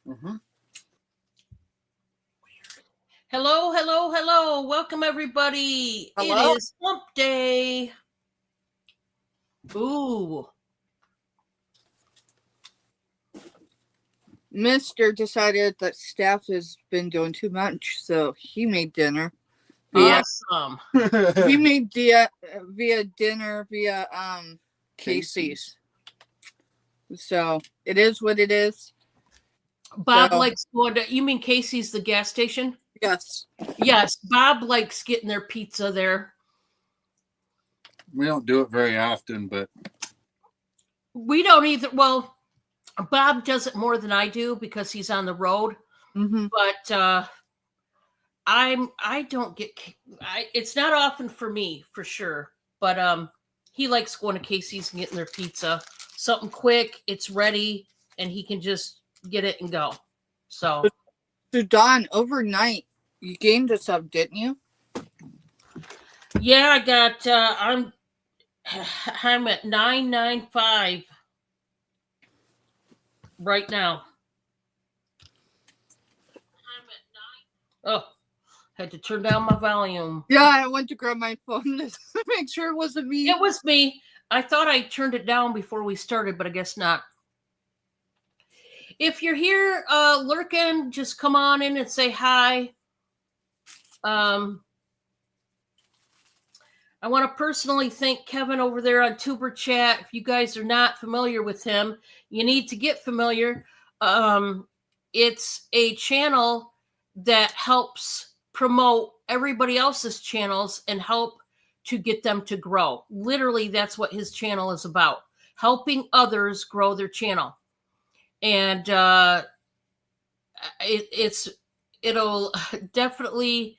Mm-hmm. Hello, hello, hello. Welcome, everybody. Hello. It is Hump Day. Ooh. Mr. decided that Steph has been doing too much, so he made dinner. Awesome. He made via dinner via Casey's. So it is what it is. Bob likes going to, you mean Casey's, the gas station? Yes. Yes, Bob likes getting their pizza there. We don't do it very often, but We don't either. Well, Bob does it more than I do because he's on the road. Mm-hmm. But I don't get. It's not often for me, for sure. But he likes going to Casey's and getting their pizza. Something quick, it's ready, and he can just get it and go. So Don, overnight you gained a sub, didn't you? yeah, I got. I'm at 995 right now. Oh, had to turn down my volume. Yeah, I went to grab my phone to make sure it wasn't me. It was me. I thought I turned it down before we started, but I guess not. If you're here lurking, just come on in and say hi. I want to personally thank Kevin over there on Tuber Chat. If you guys are not familiar with him, you need to get familiar. It's a channel that helps promote everybody else's channels and help to get them to grow. Literally, that's what his channel is about, helping others grow their channel. And it'll definitely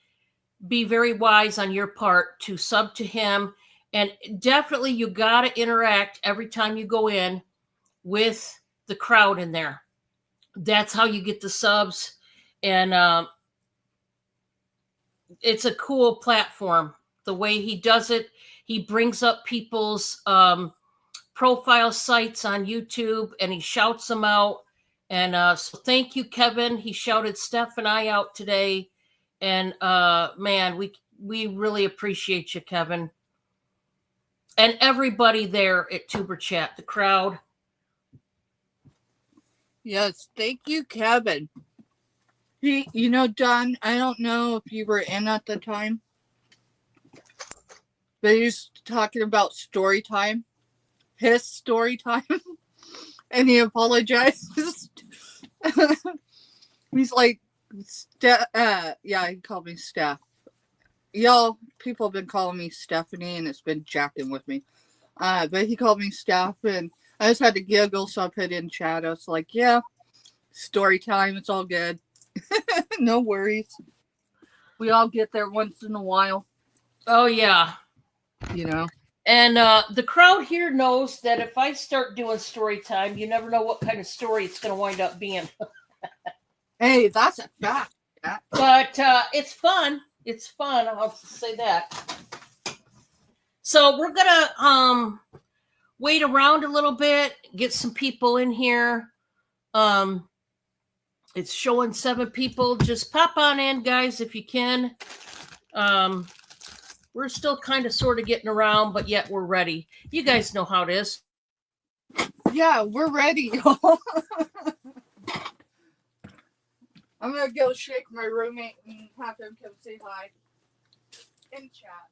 be very wise on your part to sub to him. And definitely you got to interact every time you go in with the crowd in there. That's how you get the subs. And it's a cool platform. The way he does it, he brings up people's profile sites on YouTube and he shouts them out. And so thank you, Kevin. He shouted Steph and I out today. And man, we really appreciate you, Kevin. And everybody there at Tuber Chat, the crowd. Yes, thank you, Kevin. Don, I don't know if you were in at the time, but he's talking about story time, his story time, and he apologizes. He's like, yeah, he called me Steph. Y'all, people have been calling me Stephanie, and it's been jacking with me. But he called me Steph, and I just had to giggle, so I put in chat. I was like, yeah, story time, it's all good. No worries. We all get there once in a while. Oh, yeah. And the crowd here knows that if I start doing story time, you never know what kind of story it's going to wind up being. Hey, that's a fact. But it's fun. It's fun. I'll say that. So we're going to wait around a little bit, get some people in here. It's showing 7 people. Just pop on in, guys, if you can. We're still kind of sort of getting around, but yet we're ready. You guys know how it is. Yeah, we're ready, y'all. I'm going to go shake my roommate and have him come say hi in chat.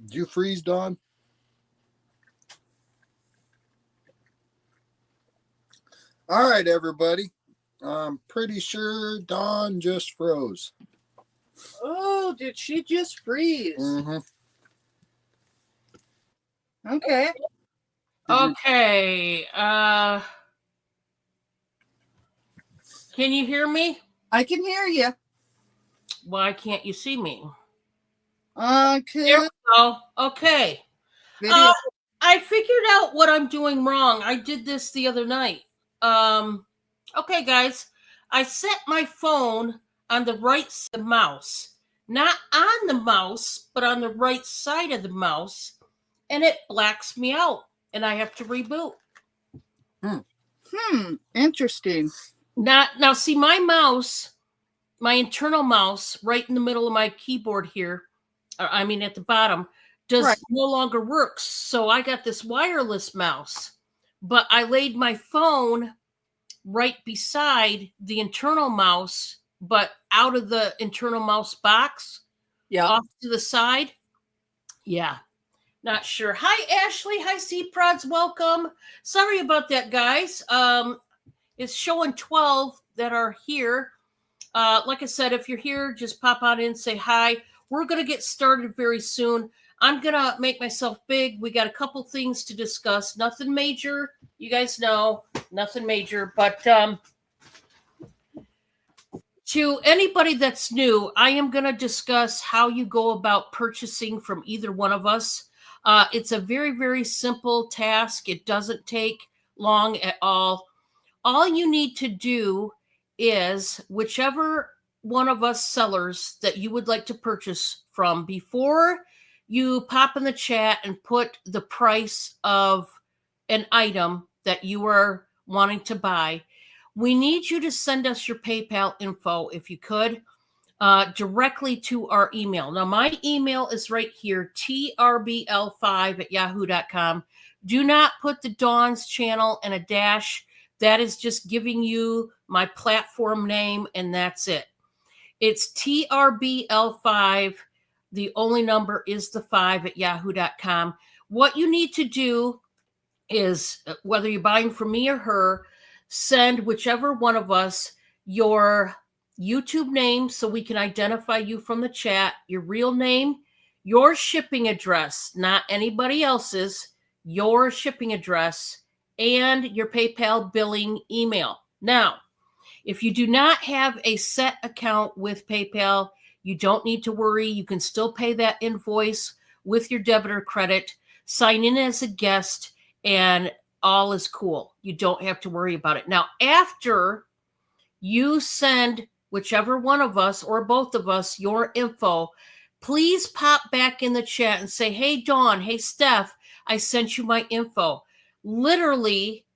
Did you freeze, Don? All right, everybody. I'm pretty sure Dawn just froze. Oh, did she just freeze? Mm-hmm. Okay. Okay. Can you hear me? I can hear you. Why can't you see me? Okay. There we go. Okay. I figured out what I'm doing wrong. I did this the other night. Okay, guys. I set my phone on the right side of the mouse. not on the mouse, but on the right side of the mouse, and it blacks me out, and I have to reboot. Interesting. Now, see my mouse, my internal mouse, right in the middle of my keyboard here. I mean, at the bottom, does Right. no longer works. So I got this wireless mouse, but I laid my phone right beside the internal mouse, but out of the internal mouse box, Yeah. off to the side. Yeah, not sure. Hi, Ashley. Hi, C Prods. Welcome. Sorry about that, guys. It's showing 12 that are here. Like I said, if you're here, just pop on in, say hi. We're going to get started very soon. I'm going to make myself big. We got a couple things to discuss. Nothing major. You guys know, nothing major. But to anybody that's new, I am going to discuss how you go about purchasing from either one of us. It's a very, very simple task. It doesn't take long at all. All you need to do is whichever one of us sellers that you would like to purchase from, before you pop in the chat and put the price of an item that you are wanting to buy, we need you to send us your PayPal info, if you could, directly to our email. Now, my email is right here, trbl5@yahoo.com. Do not put the Dawn's channel and a dash. That is just giving you my platform name, and that's it. It's TRBL5. The only number is the 5@yahoo.com. What you need to do is, whether you're buying from me or her, send whichever one of us your YouTube name so we can identify you from the chat, your real name, your shipping address, not anybody else's, your shipping address, and your PayPal billing email. Now, if you do not have a set account with PayPal, you don't need to worry. You can still pay that invoice with your debit or credit, sign in as a guest, and all is cool. You don't have to worry about it. Now, after you send whichever one of us or both of us your info, please pop back in the chat and say, hey, Dawn, hey, Steph, I sent you my info. Literally,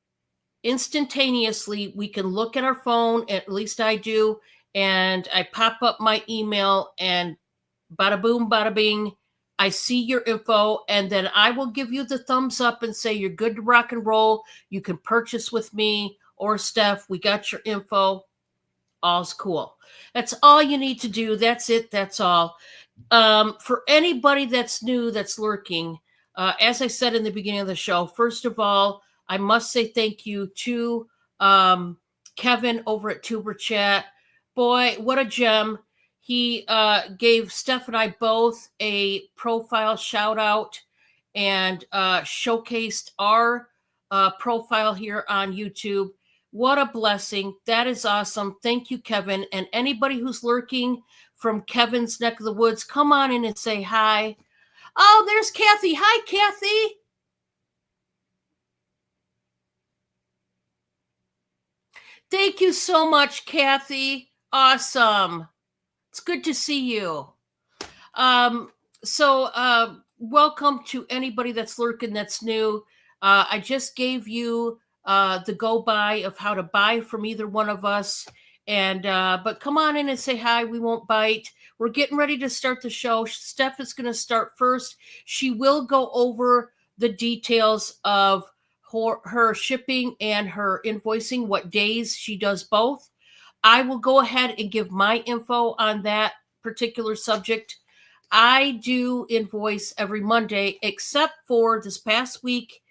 instantaneously, we can look at our phone, at least I do, and I pop up my email and bada boom, bada bing, I see your info, and then I will give you the thumbs up and say you're good to rock and roll. You can purchase with me or Steph. We got your info. All's cool. That's all you need to do. That's it. That's all. For anybody that's new, that's lurking, as I said in the beginning of the show, first of all, I must say thank you to Kevin over at Tuber Chat. Boy, what a gem. He gave Steph and I both a profile shout out and showcased our profile here on YouTube. What a blessing. That is awesome. Thank you, Kevin. And anybody who's lurking from Kevin's neck of the woods, come on in and say hi. Oh, there's Kathy. Hi, Kathy. Thank you so much, Kathy. Awesome. It's good to see you. Welcome to anybody that's lurking that's new. I just gave you the go by of how to buy from either one of us. And but come on in and say hi. We won't bite. We're getting ready to start the show. Steph is going to start first. She will go over the details of her shipping and her invoicing, what days she does both. I will go ahead and give my info on that particular subject. I do invoice every Monday, except for this past week.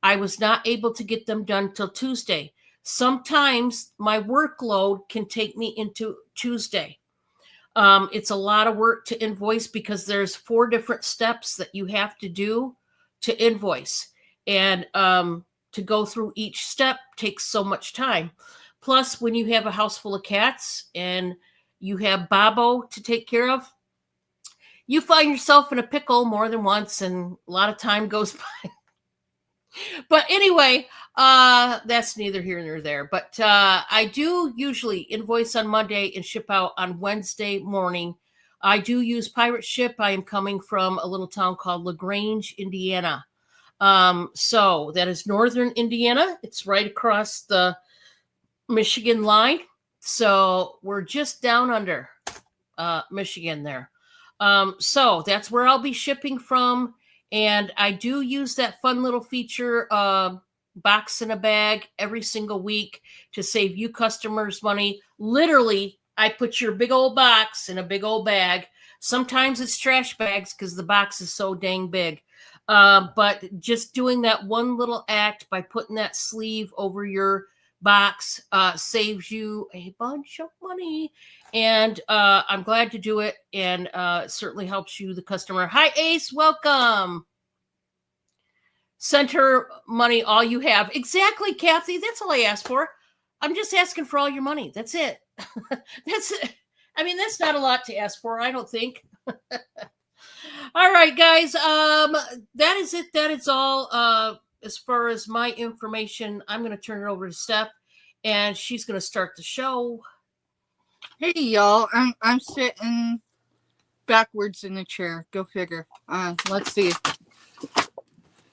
I was not able to get them done till Tuesday. Sometimes my workload can take me into Tuesday. It's a lot of work to invoice because there's 4 different steps that you have to do to invoice. And to go through each step takes so much time. Plus, when you have a house full of cats and you have Bobo to take care of, you find yourself in a pickle more than once, and a lot of time goes by. But anyway, that's neither here nor there. But I do usually invoice on Monday and ship out on Wednesday morning. I do use pirate ship. I am coming from a little town called LaGrange, Indiana. So that is northern Indiana. It's right across the Michigan line. So we're just down under Michigan there. So that's where I'll be shipping from. And I do use that fun little feature, box in a bag every single week to save you customers money. Literally, I put your big old box in a big old bag. Sometimes it's trash bags because the box is so dang big. But just doing that one little act by putting that sleeve over your box saves you a bunch of money. And I'm glad to do it. And it certainly helps you, the customer. Hi, Ace. Welcome. Send her money, all you have. Exactly, Kathy. That's all I asked for. I'm just asking for all your money. That's it. That's it. I mean, that's not a lot to ask for, I don't think. All right, guys. That is it. That is all. As far as my information, I'm going to turn it over to Steph, and she's going to start the show. Hey y'all, I'm sitting backwards in the chair. Go figure. Let's see.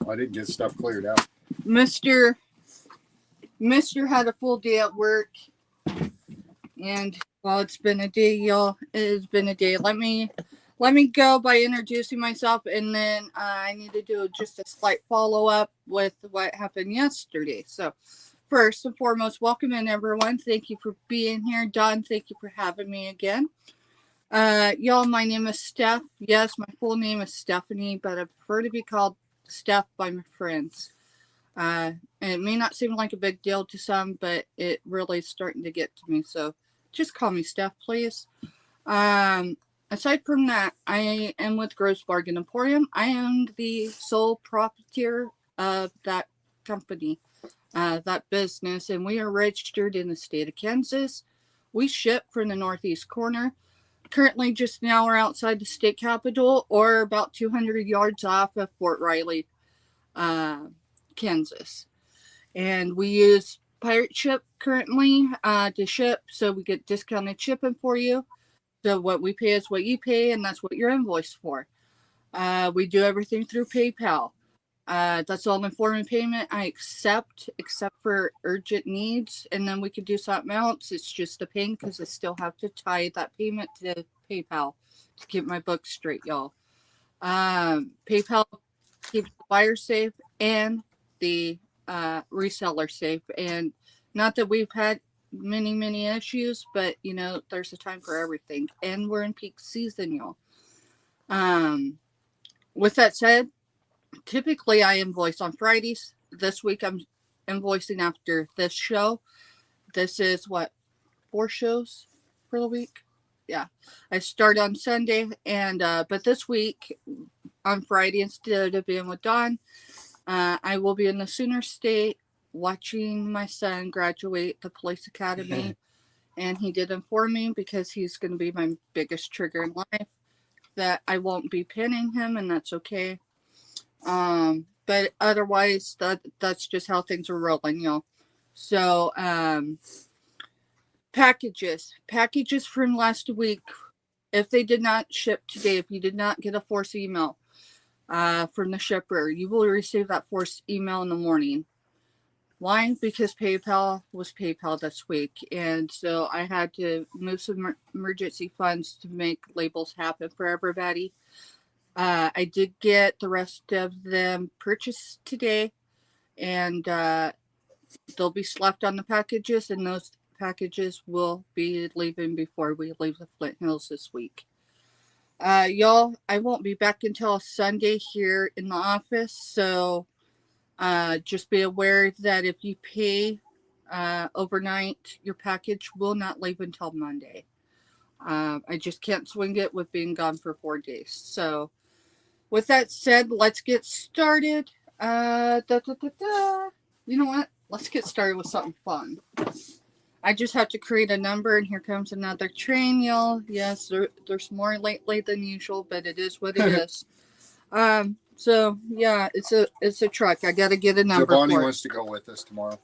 I didn't get stuff cleared out. Mr. had a full day at work, and well, it's been a day, y'all. It has been a day. Let me go by introducing myself, and then I need to do just a slight follow up with what happened yesterday. So, first and foremost, welcome in everyone. Thank you for being here, Don. Thank you for having me again. Y'all, my name is Steph. Yes, my full name is Stephanie, but I prefer to be called Steph by my friends. And it may not seem like a big deal to some, but it really is starting to get to me. So just call me Steph, please. Aside from that, I am with Gross Bargain Emporium. I am the sole proprietor of that company, that business, and we are registered in the state of Kansas. We ship from the northeast corner. Currently, just now, we're outside the state capitol, or about 200 yards off of Fort Riley, Kansas. And we use pirate ship currently to ship, so we get discounted shipping for you. So what we pay is what you pay, and that's what you're invoiced for. We do everything through PayPal. That's the only form of payment I accept, except for urgent needs. And then we could do something else. It's just a pain because I still have to tie that payment to PayPal to keep my books straight, y'all. PayPal keeps the buyer safe and the reseller safe. And not that we've had many issues, but you know, there's a time for everything. And we're in peak season, y'all. With that said, typically I invoice on Fridays. This week I'm invoicing after this show. This is what, 4 shows for the week? Yeah. I start on Sunday, and but this week on Friday, instead of being with Dawn, I will be in the Sooner State watching my son graduate the police academy. And he did inform me, because he's going to be my biggest trigger in life, that I won't be pinning him, and that's okay. But otherwise, that's just how things are rolling, y'all. So, packages from last week, if they did not ship today, if you did not get a force email from the shipper, you will receive that force email in the morning. Why? Because PayPal was PayPal this week, and so I had to move some emergency funds to make labels happen for everybody. I did get the rest of them purchased today, and they'll be slapped on the packages, and those packages will be leaving before we leave the Flint Hills this week. Y'all, I won't be back until Sunday here in the office, so just be aware that if you pay overnight, your package will not leave until Monday. I just can't swing it with being gone for 4 days. So, with that said, let's get started. You know what? Let's get started with something fun. I just have to create a number, and here comes another train, y'all. Yes, there's more lately than usual, but it is what it is. So yeah, it's a truck. I gotta get a number. Giovanni wants to go with us tomorrow.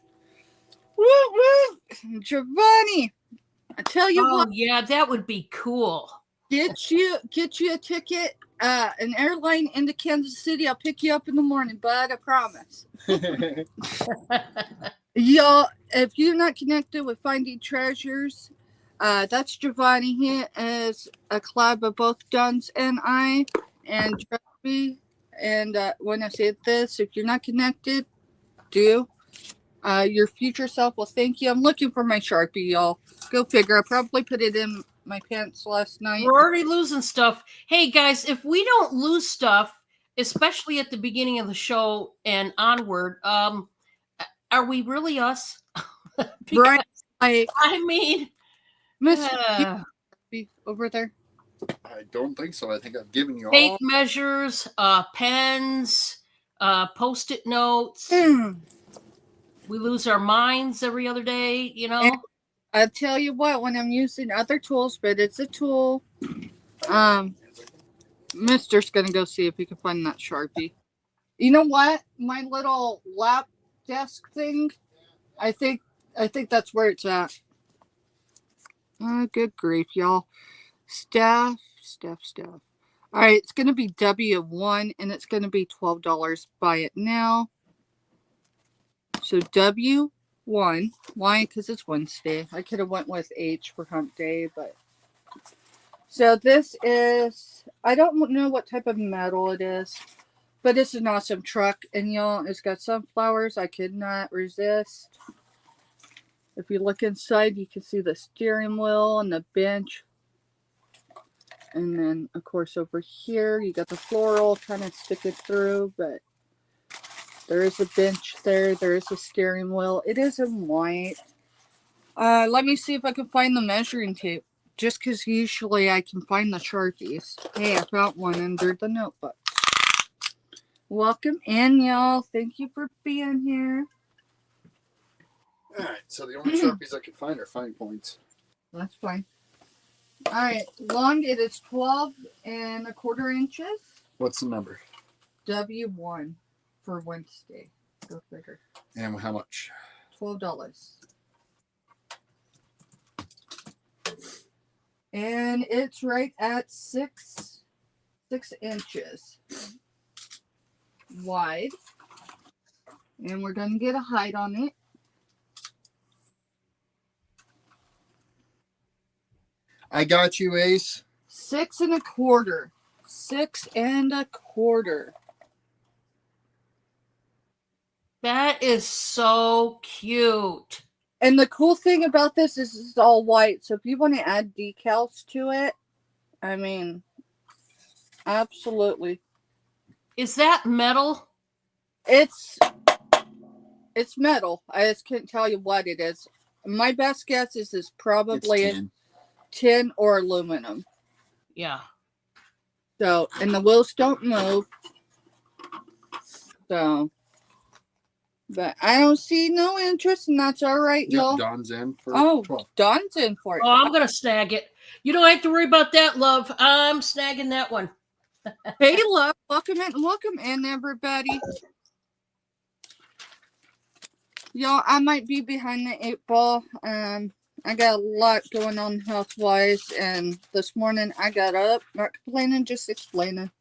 Woo woo, Giovanni! I tell you what. Yeah, that would be cool. Get you a ticket, an airline into Kansas City. I'll pick you up in the morning, bud. I promise. Y'all, if you're not connected with Finding Treasures, that's Giovanni. He is a collab of both Duns and I. And trust me, and when I say this, if you're not connected, do. Your future self will thank you. I'm looking for my Sharpie, y'all. Go figure. I probably put it in my pants last night. We're already losing stuff. Hey, guys, if we don't lose stuff, especially at the beginning of the show and onward, are we really us? Right. I mean, Mr. over there. I don't think so. I think I've given you tape all. measures, pens, post-it notes. We lose our minds every other day, you know. And I tell you what, when I'm using other tools, but it's a tool. Mister's gonna go see if he can find that Sharpie. You know what? My little lap desk thing. I think that's where it's at. Oh, good grief, y'all. Staff. All right, it's gonna be W1, and it's gonna be $12. Buy it now. So W1. Why? Because it's Wednesday. I could have went with H for Hump Day, but so this is. I don't know what type of metal it is, but it's an awesome truck, and y'all, it's got sunflowers. I could not resist. If you look inside, you can see the steering wheel and the bench. And then, of course, over here, you got the floral kind of sticking through, but there is a bench there. There is a steering wheel. It is in white. Let me see if I can find the measuring tape. Just because usually I can find the Sharpies. Hey, I found one under the notebook. Welcome in, y'all. Thank you for being here. All right, so the only Sharpies I can find are fine points. That's fine. All right, long, it is 12.25 inches. What's the number? W1 for Wednesday. Go figure. And how much? $12. And it's right at 6 inches wide. And we're going to get a height on it. I got you, Ace. 6 1/4. 6 1/4. That is so cute. And the cool thing about this is it's all white. So if you want to add decals to it, I mean, absolutely. Is that metal? It's metal. I just couldn't tell you what it is. My best guess is it's probably tin or aluminum. Yeah. So, and the wheels don't move. So, but I don't see no interest, and that's all right, y'all. Don's in for 12. Don's in for it. Oh, I'm gonna snag it. You don't have to worry about that, love. I'm snagging that one. Hey, love, welcome in, everybody. Y'all, I might be behind the 8 ball. I got a lot going on health-wise, and this morning I got up, not complaining, just explaining.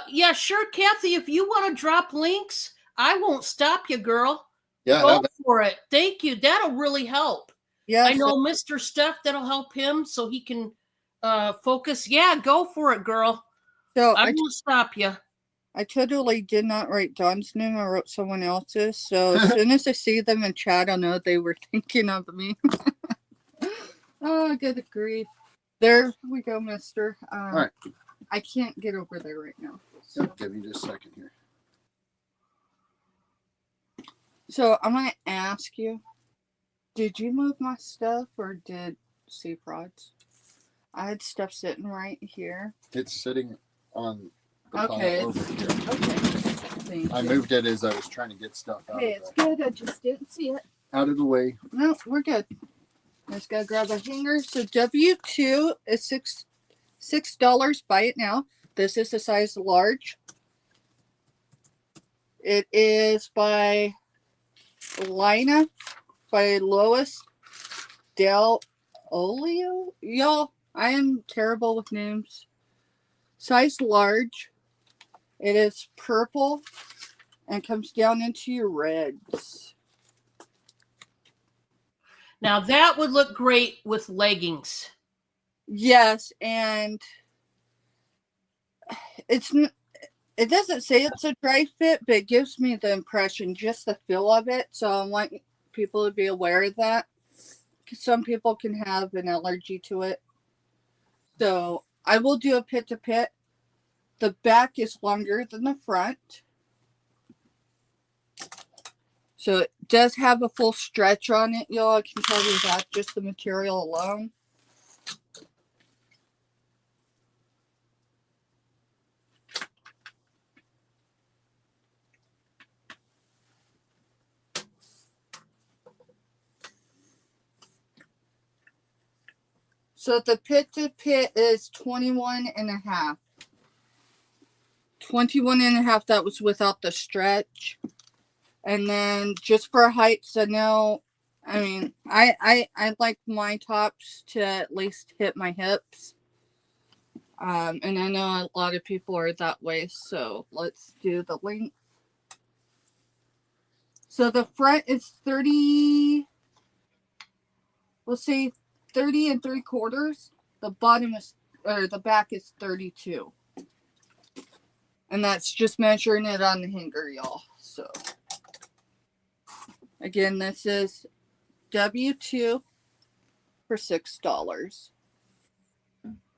Yeah, sure, Kathy. If you want to drop links, I won't stop you, girl. Yeah, go for it. Thank you. That'll really help. Yeah, I know Mr. Steph. That'll help him so he can focus. Yeah, go for it, girl. So I won't stop you. I totally did not write Don's name. I wrote someone else's. So as soon as I see them in chat, I know they were thinking of me. Oh, good grief. There we go, mister. All right. I can't get over there right now. So give me just a second here. So I'm going to ask you, did you move my stuff or did C-Prods? I had stuff sitting right here. It's sitting on the okay. pile over here. Okay. I moved it as I was trying to get stuff out. Hey, it's good. I just didn't see it. Out of the way. No, we're good. I just got to grab a hanger. So W2 is $6. Buy it now. This is a size large. It is by Lina, by Lois Del Olio. Y'all, I am terrible with names. Size large. It is purple and comes down into your reds. Now that would look great with leggings. Yes, and it doesn't say it's a dry fit, but it gives me the impression, just the feel of it. So I want people to be aware of that. Because some people can have an allergy to it. So I will do a pit to pit. The back is longer than the front. So it does have a full stretch on it, y'all. I can tell you that, just the material alone. So the pit to pit is 21 and a half. 21 and a half, that was without the stretch. And then just for heights, I like my tops to at least hit my hips. And I know a lot of people are that way, so let's do the length. So the front is 30, we'll say 30 and 3/4. The bottom is, or the back is 32. And that's just measuring it on the hanger, y'all. So again, this is W2 for $6.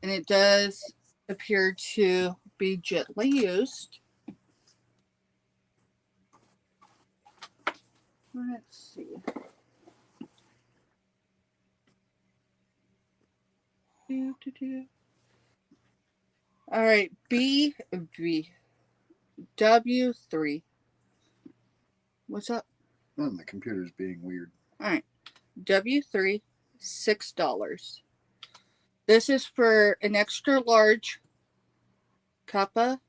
And it does appear to be gently used. Let's see. All right, W3. What's up? Oh, the computer's being weird. All right, W3, $6. This is for an extra large kappa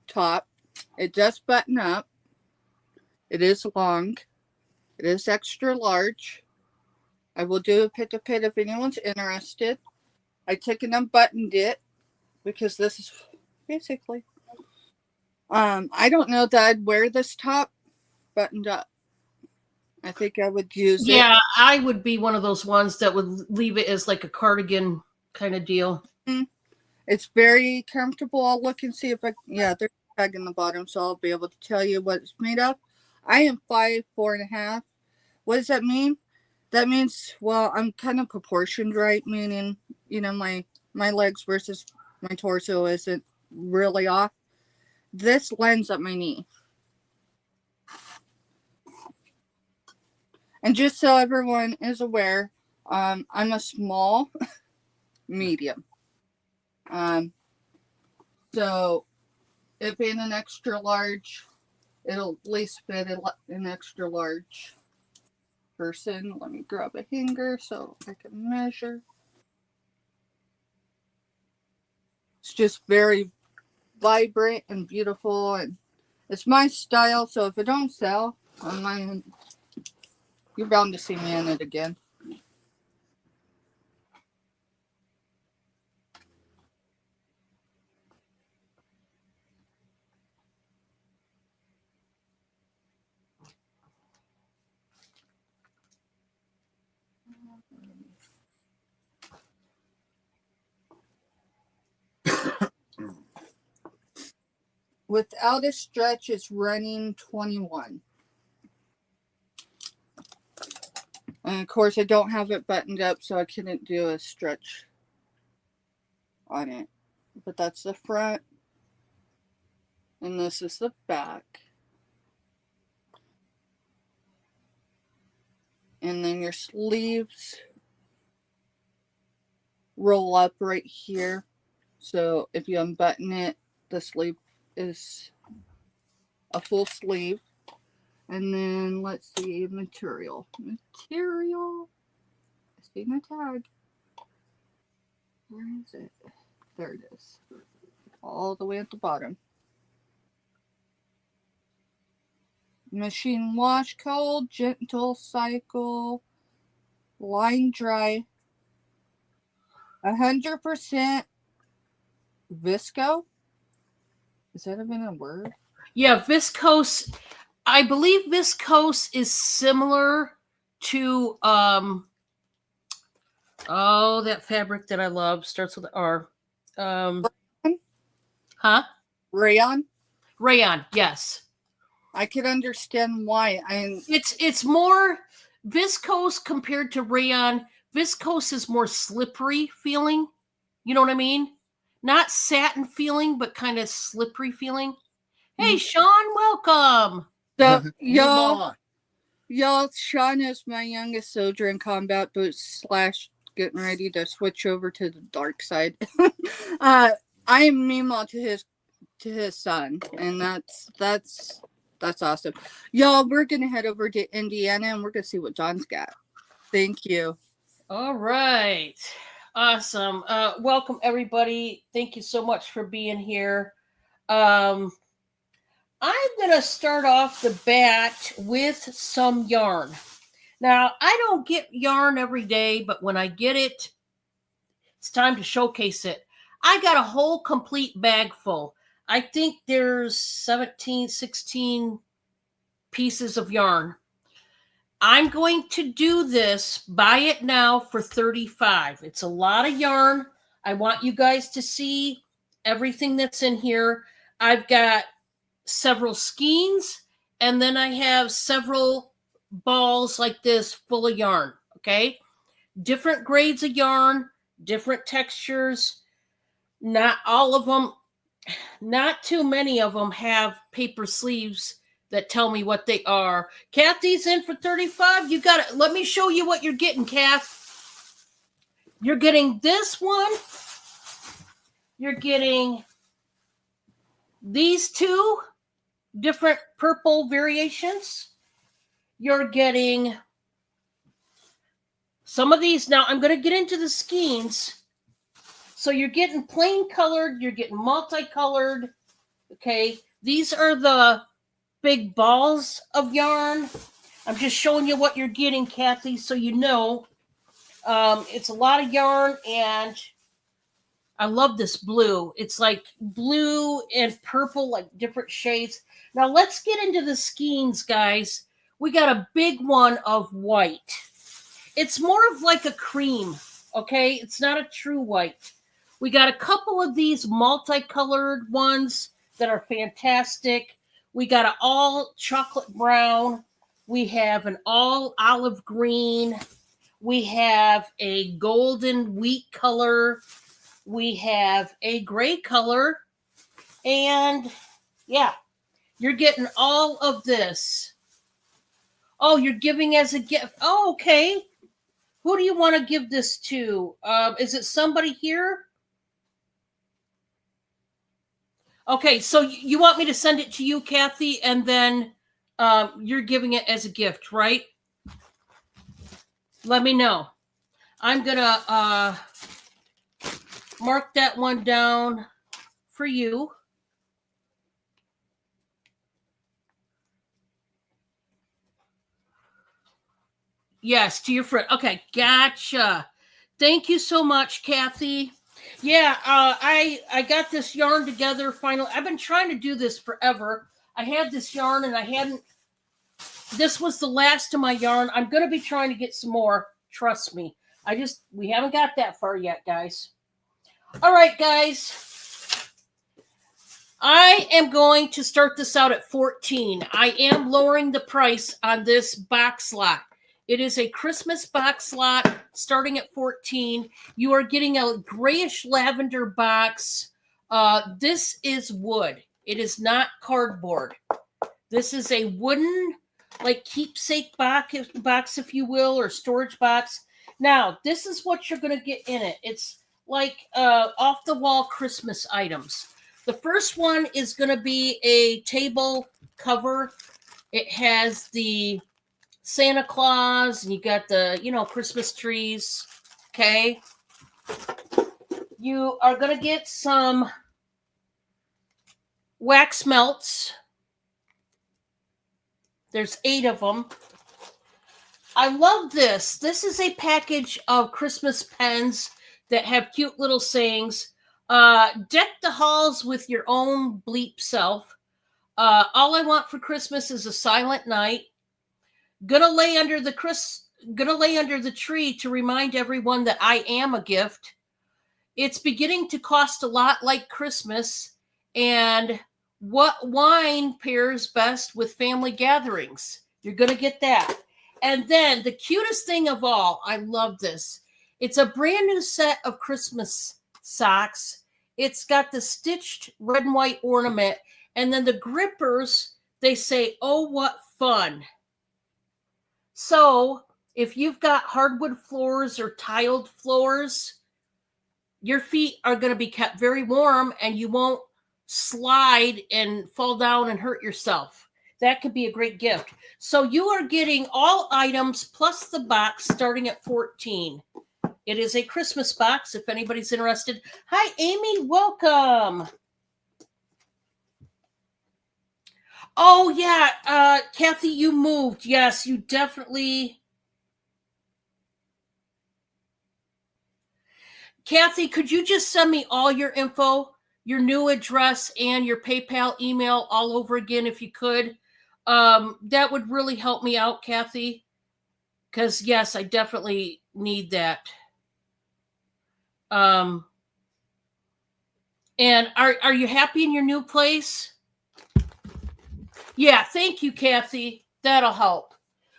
top. It does button up. It is long. It is extra large. I will do a pit to pit if anyone's interested. I took and unbuttoned it because this is basically, I don't know that I'd wear this top buttoned up. I think I would use it. Yeah, I would be one of those ones that would leave it as like a cardigan kind of deal. It's very comfortable. I'll look and see if there's a tag in the bottom, so I'll be able to tell you what it's made of. I am 5'4.5". What does that mean? That means, well, I'm kind of proportioned right, meaning, my legs versus my torso isn't really off. This lands at my knee. And just so everyone is aware, I'm a small, medium. So it being an extra large, it'll at least fit an extra large person. Let me grab a hanger so I can measure. It's just very vibrant and beautiful, and it's my style. So if it don't sell, you're bound to see me in it again. Without a stretch, it's running 21. And of course, I don't have it buttoned up, so I couldn't do a stretch on it. But that's the front. And this is the back. And then your sleeves roll up right here. So if you unbutton it, the sleeve is a full sleeve. And then let's see, material. I see my tag. Where is it? There it is. All the way at the bottom. Machine wash, cold, gentle cycle, line dry. 100% visco. Is that even a word? Yeah, viscose. I believe viscose is similar to that fabric that I love starts with R. Huh? Rayon. Rayon, yes. I could understand why. It's more viscose compared to rayon. Viscose is more slippery feeling. You know what I mean? Not satin feeling, but kind of slippery feeling. Hey, Sean, welcome. So Meemaw. y'all, Sean is my youngest soldier in combat boots / getting ready to switch over to the dark side. I am Meemaw to his son, and that's awesome. Y'all, we're gonna head over to Indiana and we're gonna see what John's got. Thank you. All right. Awesome. Welcome everybody. Thank you so much for being here. I'm going to start off the bat with some yarn. Now, I don't get yarn every day, but when I get it, it's time to showcase it. I got a whole complete bag full. I think there's 17, 16 pieces of yarn. I'm going to do this, buy it now for $35. It's a lot of yarn. I want you guys to see everything that's in here. I've got several skeins, and then I have several balls like this full of yarn, okay? Different grades of yarn, different textures. Not all of them, not too many of them have paper sleeves that tell me what they are. Kathy's in for 35. You got it. Let me show you what you're getting, Kath. You're getting this one. You're getting these two different purple variations. You're getting some of these. Now I'm going to get into the skeins. So you're getting plain colored, you're getting multicolored. Okay, these are the big balls of yarn. I'm just showing you what you're getting, Kathy, so you know. It's a lot of yarn, and I love this blue. It's like blue and purple, like different shades. Now let's get into the skeins, guys. We got a big one of white. It's more of like a cream, okay? It's not a true white. We got a couple of these multicolored ones that are fantastic. We got an all chocolate brown. We have an all olive green. We have a golden wheat color. We have a gray color. And yeah, you're getting all of this. Oh, you're giving as a gift. Oh, okay. Who do you want to give this to? Is it somebody here? Okay, so you want me to send it to you, Kathy, and then you're giving it as a gift, right? Let me know. I'm going to mark that one down for you. Yes, to your friend. Okay, gotcha. Thank you so much, Kathy. Yeah, I got this yarn together finally. I've been trying to do this forever. I had this yarn and I hadn't. This was the last of my yarn. I'm going to be trying to get some more. Trust me. We haven't got that far yet, guys. All right, guys. I am going to start this out at 14. I am lowering the price on this box lot. It is a Christmas box lot starting at 14. You are getting a grayish lavender box. This is wood. It is not cardboard. This is a wooden, like keepsake box, if you will, or storage box. Now, this is what you're going to get in it. It's like off-the-wall Christmas items. The first one is going to be a table cover. It has the Santa Claus, and you got the, Christmas trees. Okay. You are going to get some wax melts. There's 8 of them. I love this. This is a package of Christmas pens that have cute little sayings. Deck the halls with your own bleep self. All I want for Christmas is a silent night. Gonna lay under the tree to remind everyone that I am a gift. It's beginning to cost a lot like Christmas. And what wine pairs best with family gatherings? You're gonna get that. And then the cutest thing of all, I love this. It's a brand new set of Christmas socks. It's got the stitched red and white ornament. And then the grippers, they say, "Oh, what fun." So if you've got hardwood floors or tiled floors, your feet are going to be kept very warm and you won't slide and fall down and hurt yourself. That could be a great gift. So you are getting all items plus the box starting at $14. It is a Christmas box if anybody's interested. Hi, Amy. Welcome. Oh, yeah. Kathy, you moved. Yes, you definitely. Kathy, could you just send me all your info, your new address, and your PayPal email all over again if you could? That would really help me out, Kathy. Because, yes, I definitely need that. And are you happy in your new place? Yeah, thank you, Kathy. That'll help.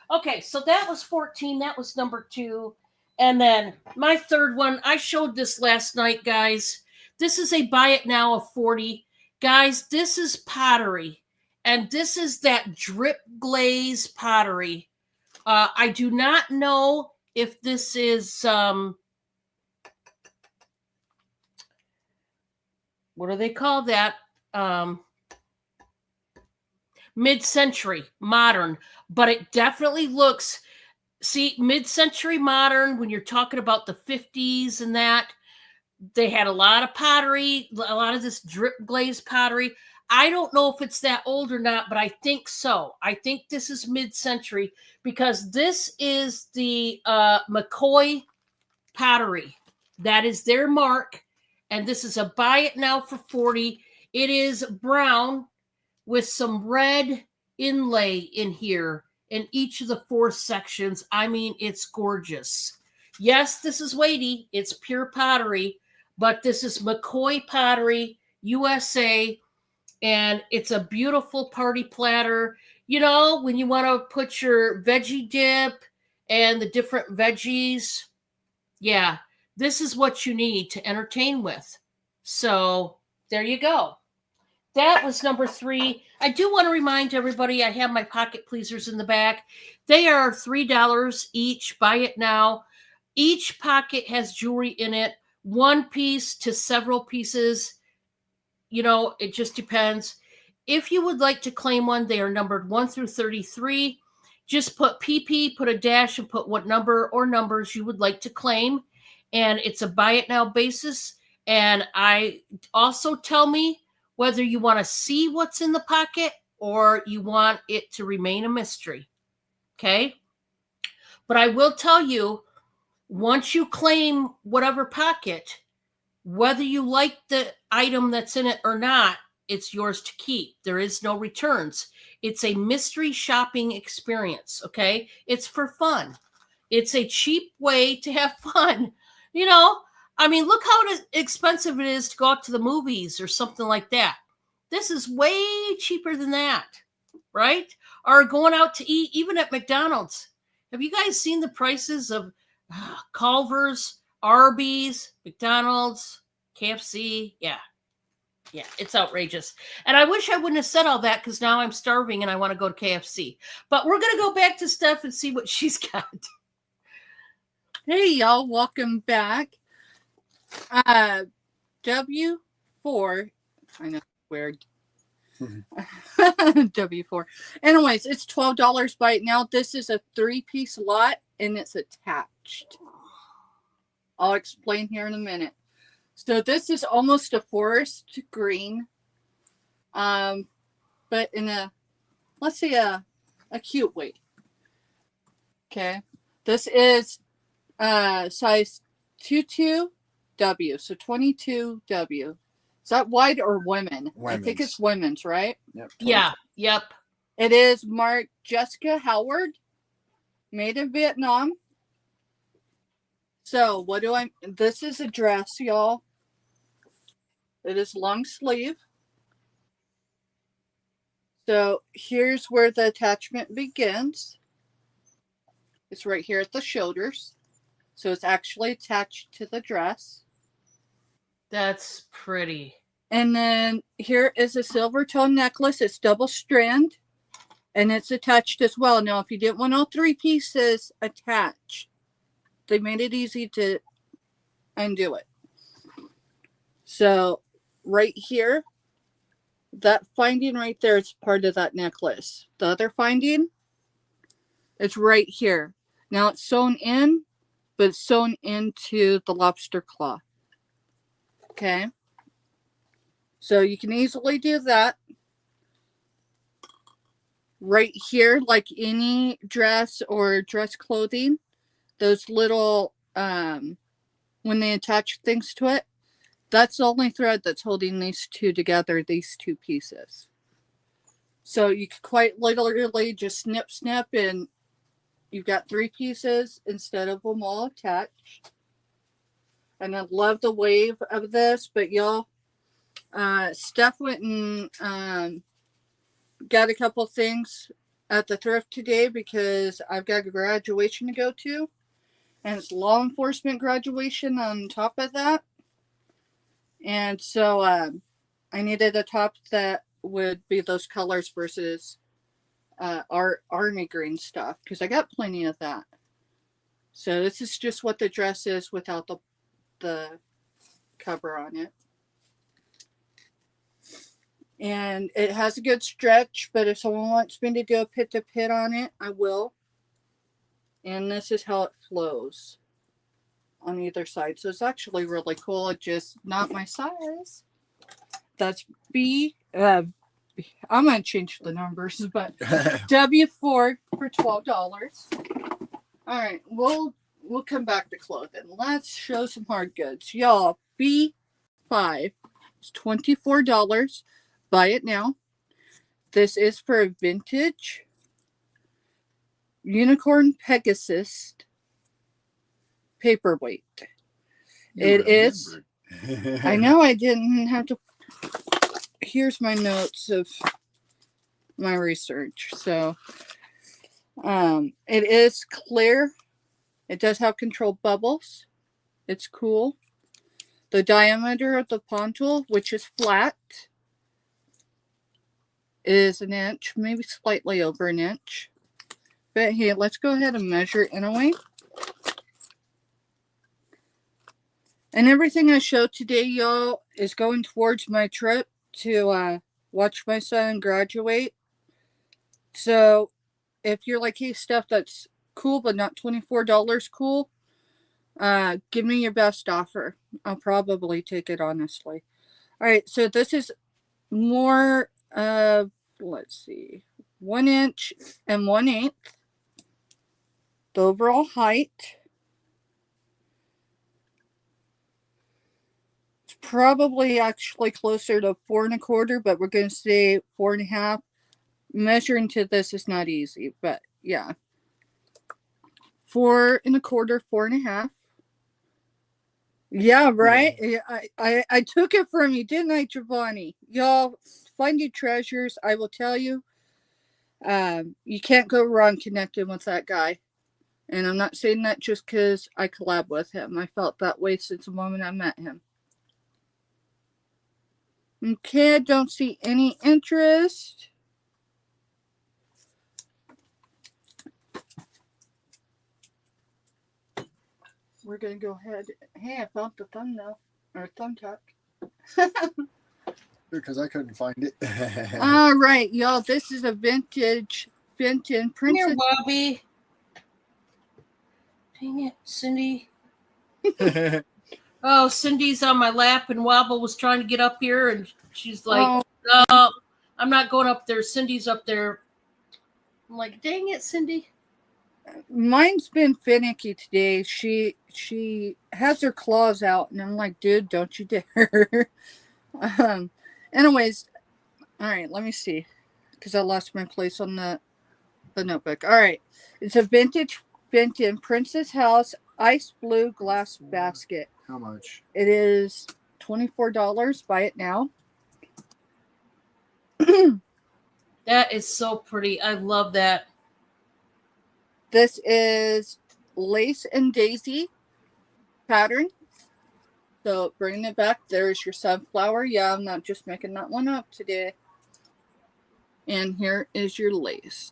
Okay, so that was 14. That was number 2. And then my third one, I showed this last night, guys. This is a buy it now of 40. Guys, this is pottery. And this is that drip glaze pottery. I do not know if this is, what do they call that? Mid-century modern, but it definitely looks, see, mid-century modern, when you're talking about the 50s and that, they had a lot of pottery, a lot of this drip glaze pottery. I don't know if it's that old or not, but I think so. I think this is mid-century because this is the McCoy pottery. That is their mark, and this is a buy it now for 40. It is brown with some red inlay in here in each of the 4 sections. I mean, it's gorgeous. Yes, this is weighty. It's pure pottery, but this is McCoy Pottery, USA, and it's a beautiful party platter. You know, when you want to put your veggie dip and the different veggies, yeah, this is what you need to entertain with. So there you go. That was number 3. I do want to remind everybody I have my pocket pleasers in the back. They are $3 each. Buy it now. Each pocket has jewelry in it, 1 piece to several pieces. You know, it just depends. If you would like to claim one, they are numbered 1 through 33. Just put PP, put a dash, and put what number or numbers you would like to claim. And it's a buy it now basis. And I also tell me whether you want to see what's in the pocket or you want it to remain a mystery. Okay? But I will tell you, once you claim whatever pocket, whether you like the item that's in it or not, it's yours to keep. There is no returns. It's a mystery shopping experience, okay? It's for fun. It's a cheap way to have fun. You know, I mean, look how expensive it is to go out to the movies or something like that. This is way cheaper than that, right? Or going out to eat, even at McDonald's. Have you guys seen the prices of Culver's, Arby's, McDonald's, KFC? Yeah, it's outrageous. And I wish I wouldn't have said all that because now I'm starving and I want to go to KFC. But we're going to go back to Steph and see what she's got. Hey, y'all. Welcome back. W4. I know, weird. W4. Anyways, it's $12 right now. This is a 3-piece lot and it's attached. I'll explain here in a minute. So this is almost a forest green, but in a, let's say a cute way. Okay. This is size 22 W. So 22W. Is that wide or women? I think it's women's, right? Yep. Yeah. Yep. It is marked Jessica Howard, made in Vietnam. So this is a dress, y'all. It is long sleeve. So here's where the attachment begins. It's right here at the shoulders. So it's actually attached to the dress. That's pretty. And then here is a silver tone necklace. It's double strand. And it's attached as well. Now, if you didn't want all three pieces attached, they made it easy to undo it. So right here, that finding right there is part of that necklace. The other finding, it's right here. Now it's sewn in, but it's sewn into the lobster claw. Okay. So you can easily do that. Right here, like any dress or dress clothing, those little, when they attach things to it, that's the only thread that's holding these two together, these two pieces. So you could quite literally just snip, and you've got three pieces instead of them all attached. And I love the wave of this, but y'all, Steph went and got a couple things at the thrift today because I've got a graduation to go to, and it's law enforcement graduation on top of that. And so I needed a top that would be those colors versus our army green stuff because I got plenty of that. So this is just what the dress is without the cover on it. And it has a good stretch, but if someone wants me to do a pit to pit on it, I will. And this is how it flows on either side. So it's actually really cool. It's just not my size. That's B. I'm going to change the numbers, but W4 for $12. All right, we'll come back to clothing. Let's show some hard goods. Y'all, B5 is $24. Buy it now. This is for a vintage unicorn Pegasus paperweight. It is. I know I didn't have to. Here's my notes of my research. So, it is clear. It does have controlled bubbles. It's cool. The diameter of the pontoon, which is flat, is an inch, maybe slightly over an inch. But here, let's go ahead and measure it anyway. And everything I showed today, y'all, is going towards my trip to watch my son graduate. So if you're like, hey, stuff that's cool but not $24 cool, give me your best offer. I'll probably take it, honestly. All right, so this is more of, let's see, 1 inch and 1/8. The overall height. It's probably actually closer to 4 1/4, but we're going to say 4 1/2. Measuring to this is not easy, but yeah. 4 1/4, 4 1/2. Yeah, right. Yeah, I took it from you, didn't I, Giovanni? Y'all, finding treasures. I will tell you, you can't go wrong connecting with that guy. And I'm not saying that just because I collab with him. I felt that way since the moment I met him. Okay, I don't see any interest. We're going to go ahead. Hey, I found the thumbnail. Or thumbtack. Because I couldn't find it. All right, y'all. This is a vintage Fenton Come here, Princess. Bobby. Dang it, Cindy. Oh, Cindy's on my lap, and Wobble was trying to get up here, and she's like, no, I'm not going up there. Cindy's up there. I'm like, dang it, Cindy. Mine's been finicky today. She has her claws out, and I'm like, dude, don't you dare. um. Anyways, all right. Let me see, because I lost my place on the notebook. All right, it's a vintage Benton Princess House ice blue glass basket. How much? It is $24. Buy it now. That is so pretty. I love that. This is lace and daisy pattern. So bringing it back, there's your sunflower. Yeah, I'm not just making that one up today. And here is your lace.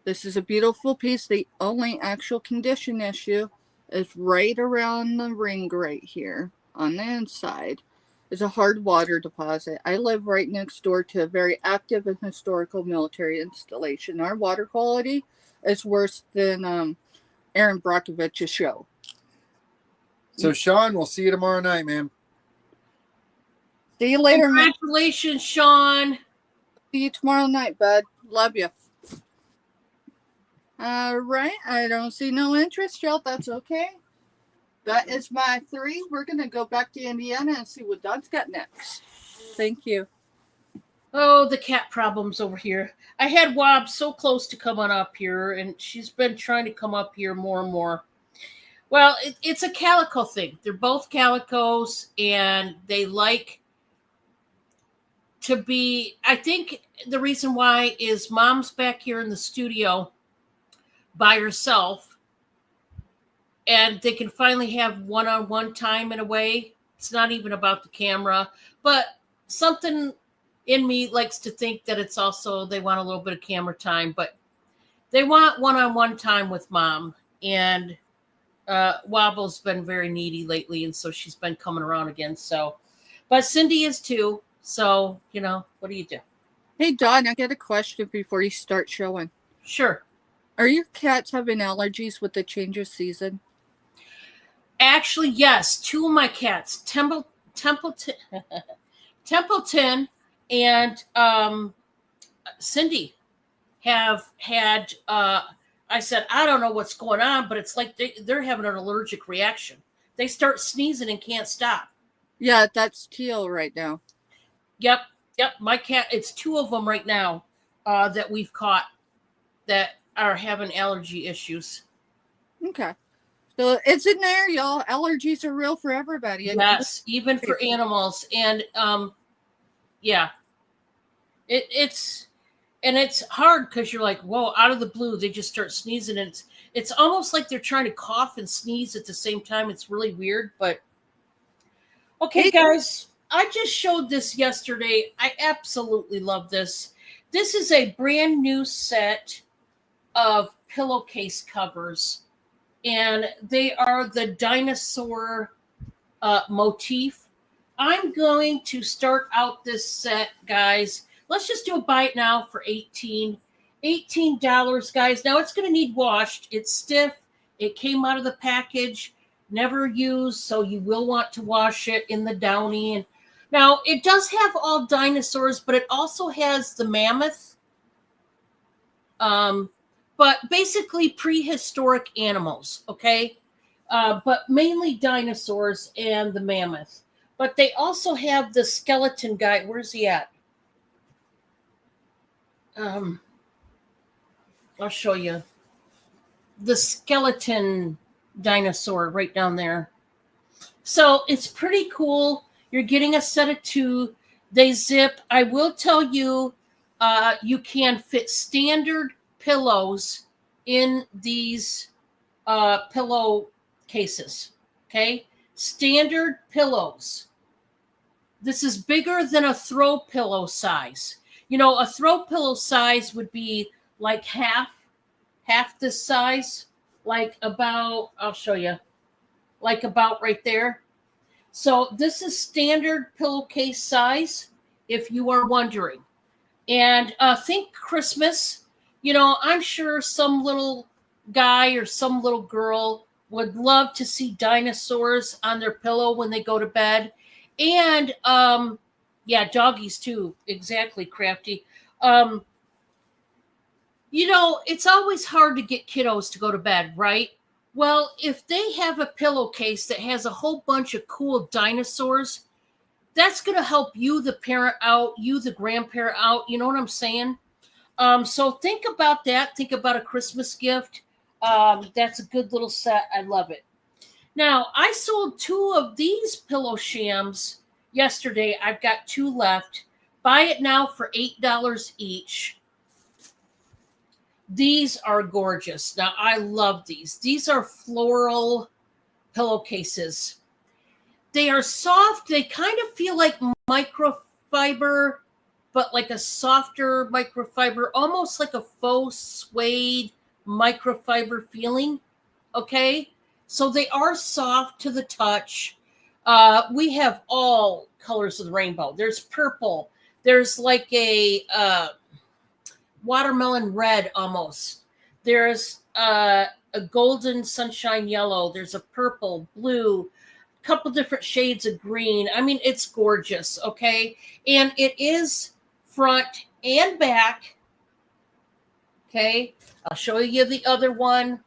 This is a beautiful piece. The only actual condition issue is right around the ring right here on the inside. Is a hard water deposit. I live right next door to a very active and historical military installation. Our water quality is worse than Aaron Brockovich's show. So, Sean, we'll see you tomorrow night, man. See you later, man. Congratulations, Sean. See you tomorrow night, bud. Love you. All right. I don't see no interest, y'all. That's okay. That is my 3. We're going to go back to Indiana and see what Don's got next. Thank you. Oh, the cat problems over here. I had Wob so close to coming up here, and she's been trying to come up here more and more. Well, it's a calico thing. They're both calicos, and they like to be. I think the reason why is Mom's back here in the studio by herself, and they can finally have one-on-one time in a way. It's not even about the camera, but something in me likes to think that it's also they want a little bit of camera time, but they want one-on-one time with Mom. And Wobble's been very needy lately, and so she's been coming around again. So, but Cindy is too. So, what do you do? Hey, Don, I got a question before you start showing. Sure. Are your cats having allergies with the change of season? Actually, yes. 2 of my cats, Templeton and Cindy, have had. I said, I don't know what's going on, but it's like they're having an allergic reaction. They start sneezing and can't stop. Yeah, that's Teal right now. Yep. My cat. It's 2 of them right now that we've caught that are having allergy issues. Okay. So it's in there, y'all. Allergies are real for everybody. Yes, even for animals. And yeah, it's hard because you're like, whoa, out of the blue, they just start sneezing. And it's almost like they're trying to cough and sneeze at the same time. It's really weird, but okay, guys, I just showed this yesterday. I absolutely love this. This is a brand new set of pillowcase covers, and they are the dinosaur motif. I'm going to start out this set, guys. Let's just do a buy it now for $18, guys. Now it's going to need washed. It's stiff. It came out of the package, never used, so you will want to wash it in the Downy. And now it does have all dinosaurs, but it also has the mammoth. But basically prehistoric animals, okay? But mainly dinosaurs and the mammoth. But they also have the skeleton guy. Where's he at? I'll show you. The skeleton dinosaur right down there. So it's pretty cool. You're getting a set of 2. They zip. I will tell you, you can fit standard pillows in these pillow cases. Okay, standard pillows. This is bigger than a throw pillow size. A throw pillow size would be like half this size, like about, I'll show you, like about right there. So this is standard pillowcase size, if you are wondering. And think Christmas. I'm sure some little guy or some little girl would love to see dinosaurs on their pillow when they go to bed. And yeah, doggies too. Exactly, Crafty. You know, it's always hard to get kiddos to go to bed, right? Well, if they have a pillowcase that has a whole bunch of cool dinosaurs, that's going to help you, the parent, out, you, the grandparent, out. You know what I'm saying? So think about that. Think about a Christmas gift. That's a good little set. I love it. Now, I sold 2 of these pillow shams yesterday. I've got 2 left. Buy it now for $8 each. These are gorgeous. Now, I love these. These are floral pillowcases. They are soft. They kind of feel like microfiber, but like a softer microfiber, almost like a faux suede microfiber feeling. Okay. So they are soft to the touch. We have all colors of the rainbow. There's purple. There's like a watermelon red almost. There's a golden sunshine yellow. There's a purple, blue, couple different shades of green. I mean, it's gorgeous, okay? And it is front and back. Okay, I'll show you the other one.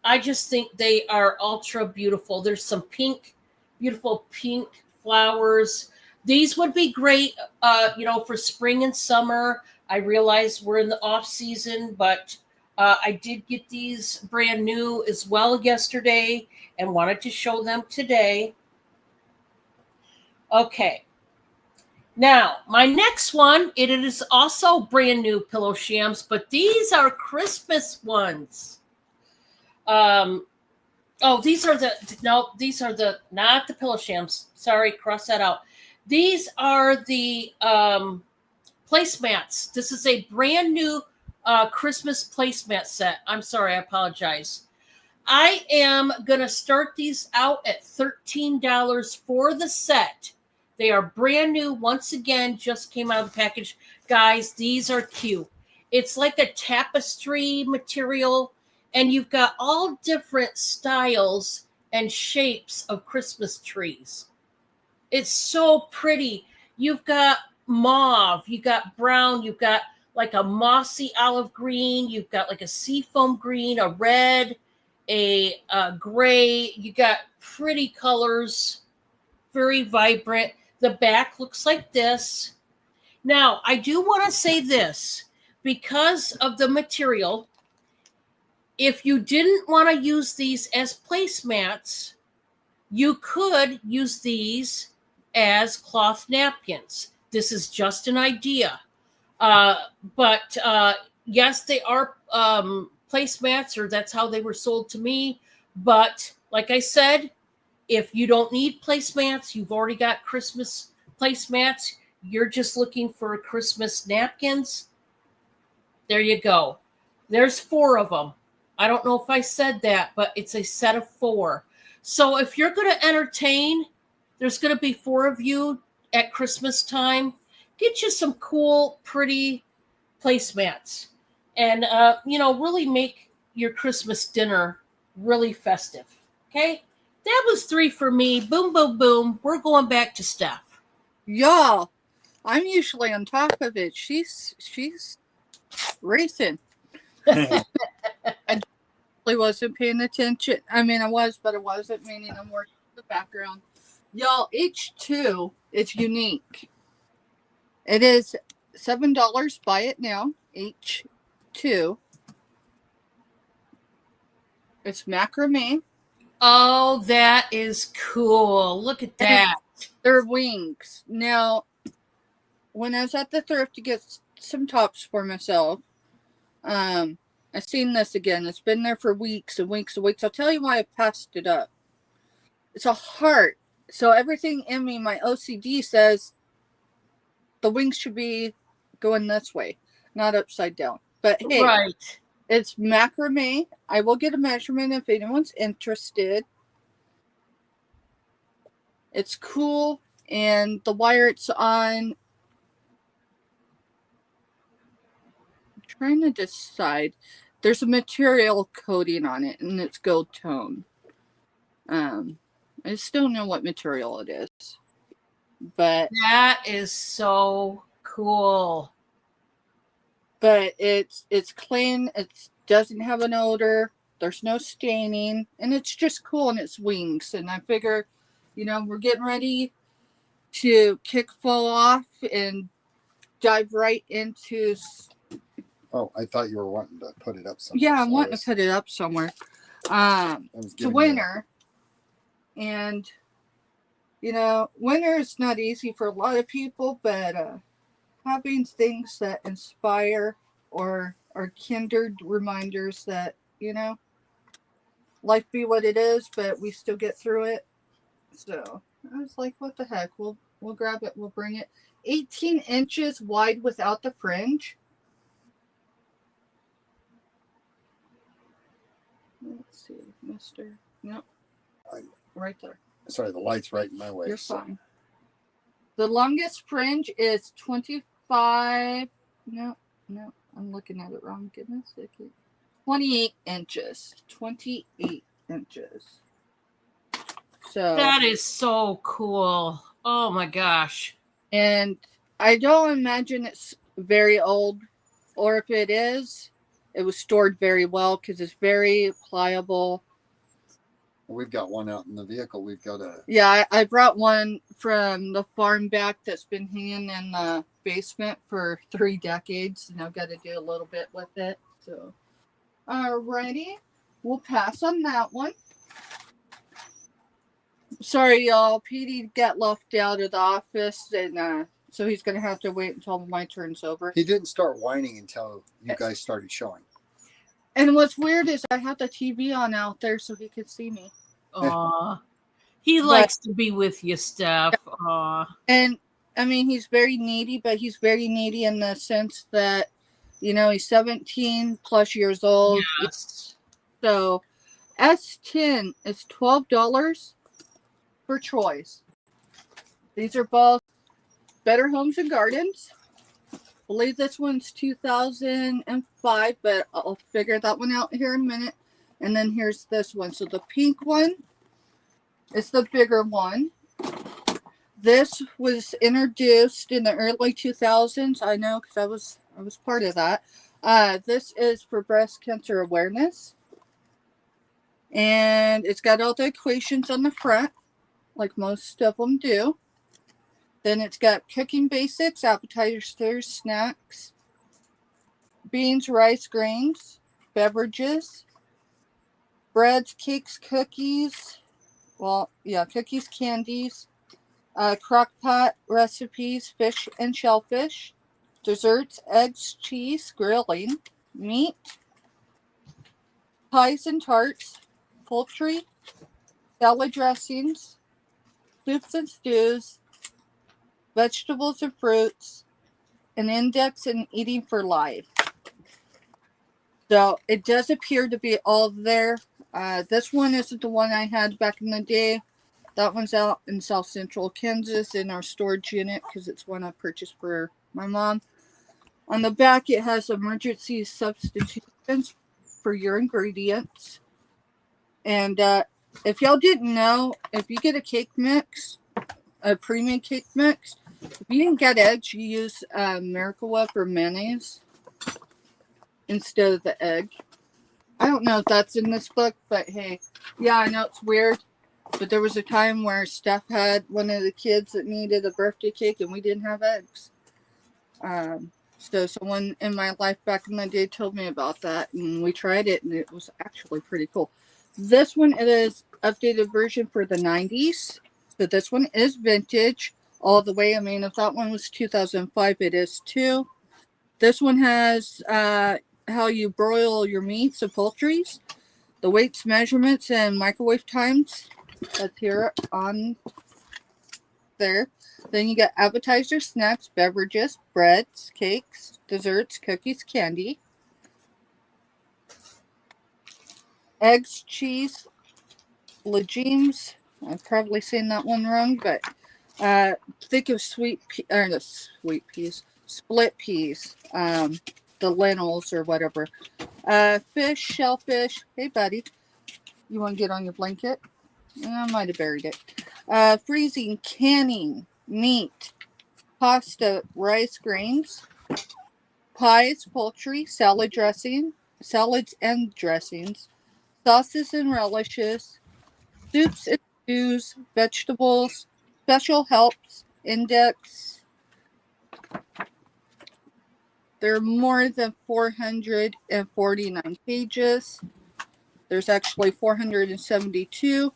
I just think they are ultra beautiful. There's some pink, beautiful pink flowers. These would be great, for spring and summer. I realize we're in the off season, but I did get these brand new as well yesterday and wanted to show them today. Okay. Now, my next one, it is also brand new pillow shams, but these are Christmas ones. These are not the pillow shams. Sorry, cross that out. These are the placemats. This is a brand new Christmas placemat set. I'm sorry, I apologize. I am going to start these out at $13 for the set. They are brand new. Once again, just came out of the package. Guys, these are cute. It's like a tapestry material, and you've got all different styles and shapes of Christmas trees. It's so pretty. You've got mauve, you've got brown, you've got like a mossy olive green, you've got like a seafoam green, a red, a gray. You got pretty colors, very vibrant. The back looks like this. Now, I do want to say this because of the material. If you didn't want to use these as placemats, you could use these as cloth napkins. This is just an idea. But yes, they are placemats, or that's how they were sold to me. But like I said, if you don't need placemats, you've already got Christmas placemats, you're just looking for Christmas napkins, there you go. There's 4 of them. I don't know if I said that, but it's a set of 4. So if you're going to entertain, there's going to be 4 of you at Christmas time. Get you some cool, pretty placemats and, really make your Christmas dinner really festive. Okay. That was 3 for me. Boom, boom, boom. We're going back to Steph. Y'all, I'm usually on top of it. She's racing. I really wasn't paying attention. I mean, I was, but I wasn't, meaning I'm working in the background. Y'all, H2 is unique. It is $7. Buy it now. H2. It's macrame. Oh, that is cool. Look at that. They're wings. Now, when I was at the thrift to get some tops for myself, I seen this again. It's been there for weeks and weeks and weeks. I'll tell you why I passed it up. It's a heart. So everything in me, my OCD says the wings should be going this way, not upside down. But hey, right. It's macrame. I will get a measurement if anyone's interested. It's cool, and the wire it's on, I'm trying to decide. There's a material coating on it, and it's gold tone. I still don't know what material it is, but that is so cool. but it's clean. It doesn't have an odor. There's no staining, and it's just cool in its wings. And I figure, we're getting ready to kick fall off and dive right into. Oh, I thought you were wanting to put it up somewhere. Yeah, I'm wanting to put it up somewhere. To winter, and winter is not easy for a lot of people, but having things that inspire or are kindred reminders that life be what it is, but we still get through it. So I was like, what the heck? We'll grab it. We'll bring it. 18 inches wide without the fringe. Let's see, Mister. Nope. Right there. Sorry, the light's right in my way. You're fine. The longest fringe is 25. No, I'm looking at it wrong. Goodness, 28 inches. 28 inches. So that is so cool. Oh my gosh. And I don't imagine it's very old, or if it is, it was stored very well because it's very pliable. We've got one out in the vehicle. We've got a... Yeah, I brought one from the farm back that's been hanging in the basement for 3 decades, and I've got to do a little bit with it. So, alrighty, we'll pass on that one. Sorry, y'all. Petey got left out of the office, and so he's going to have to wait until my turn's over. He didn't start whining until you guys started showing. And what's weird is I have the TV on out there so he could see me. Aw. He likes to be with you, Steph. Aw. And, I mean, he's very needy, but he's very needy in the sense that, he's 17 plus years old. Yes. So, S10 is $12 for choice. These are both Better Homes and Gardens. I believe this one's 2005, but I'll figure that one out here in a minute. And then here's this one. So the pink one is the bigger one. This was introduced in the early 2000s. I know because I was part of that. This is for breast cancer awareness. And it's got all the equations on the front, like most of them do. Then it's got cooking basics, appetizers, snacks, beans, rice, grains, beverages, breads, cakes, cookies. Well, yeah, cookies, candies, crock pot recipes, fish and shellfish, desserts, eggs, cheese, grilling, meat, pies and tarts, poultry, salad dressings, soups and stews, vegetables and fruits, an index in eating for life. So it does appear to be all there. This one isn't the one I had back in the day. That one's out in South Central Kansas in our storage unit because it's one I purchased for my mom. On the back, it has emergency substitutions for your ingredients. And if y'all didn't know, if you get a cake mix, a pre-made cake mix, if you didn't get eggs, you use Miracle Whip or mayonnaise instead of the egg. I don't know if that's in this book, but hey, yeah, I know it's weird, but there was a time where Steph had one of the kids that needed a birthday cake and we didn't have eggs. So someone in my life back in the day told me about that, and we tried it, and it was actually pretty cool. This one, it is updated version for the 90s. So this one is vintage all the way. I mean, if that one was 2005, it is too. This one has how you broil your meats and poultries, the weights, measurements, and microwave times. That's here on there. Then you got appetizers, snacks, beverages, breads, cakes, desserts, cookies, candy, eggs, cheese, legumes. I'm probably saying that one wrong, but think of split peas, the lentils or whatever. Fish, shellfish. Hey, buddy, you want to get on your blanket? I might have buried it. Freezing, canning, meat, pasta, rice, grains, pies, poultry, salads and dressings, sauces and relishes, soups and stews, vegetables, special helps, index. There are more than 449 pages. There's actually 472.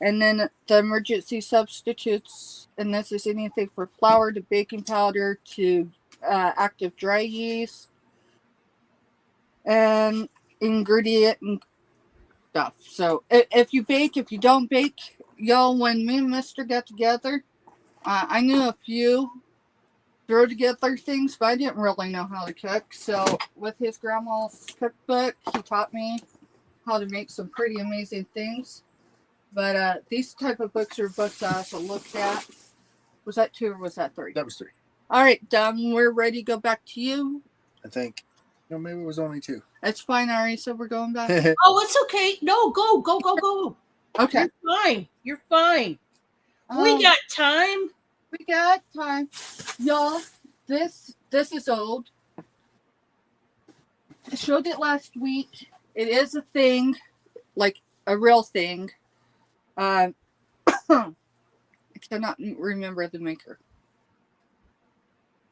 And then the emergency substitutes, and this is anything from flour to baking powder to active dry yeast and ingredient and stuff. So if you bake, if you don't bake, when me and Mister got together, I knew a few throw together things, but I didn't really know how to cook. So with his grandma's cookbook, he taught me how to make some pretty amazing things. But these type of books are books I also looked at. Was that 2 or was that 3? That was 3. All right, Dom, we're ready to go back to you. I think. No, maybe it was only 2. It's fine, Ari, so we're going back. Oh, it's okay. No, go. Okay. You're fine. We got time. We got time. Y'all, this is old. I showed it last week. It is a thing, like a real thing. I cannot remember the maker.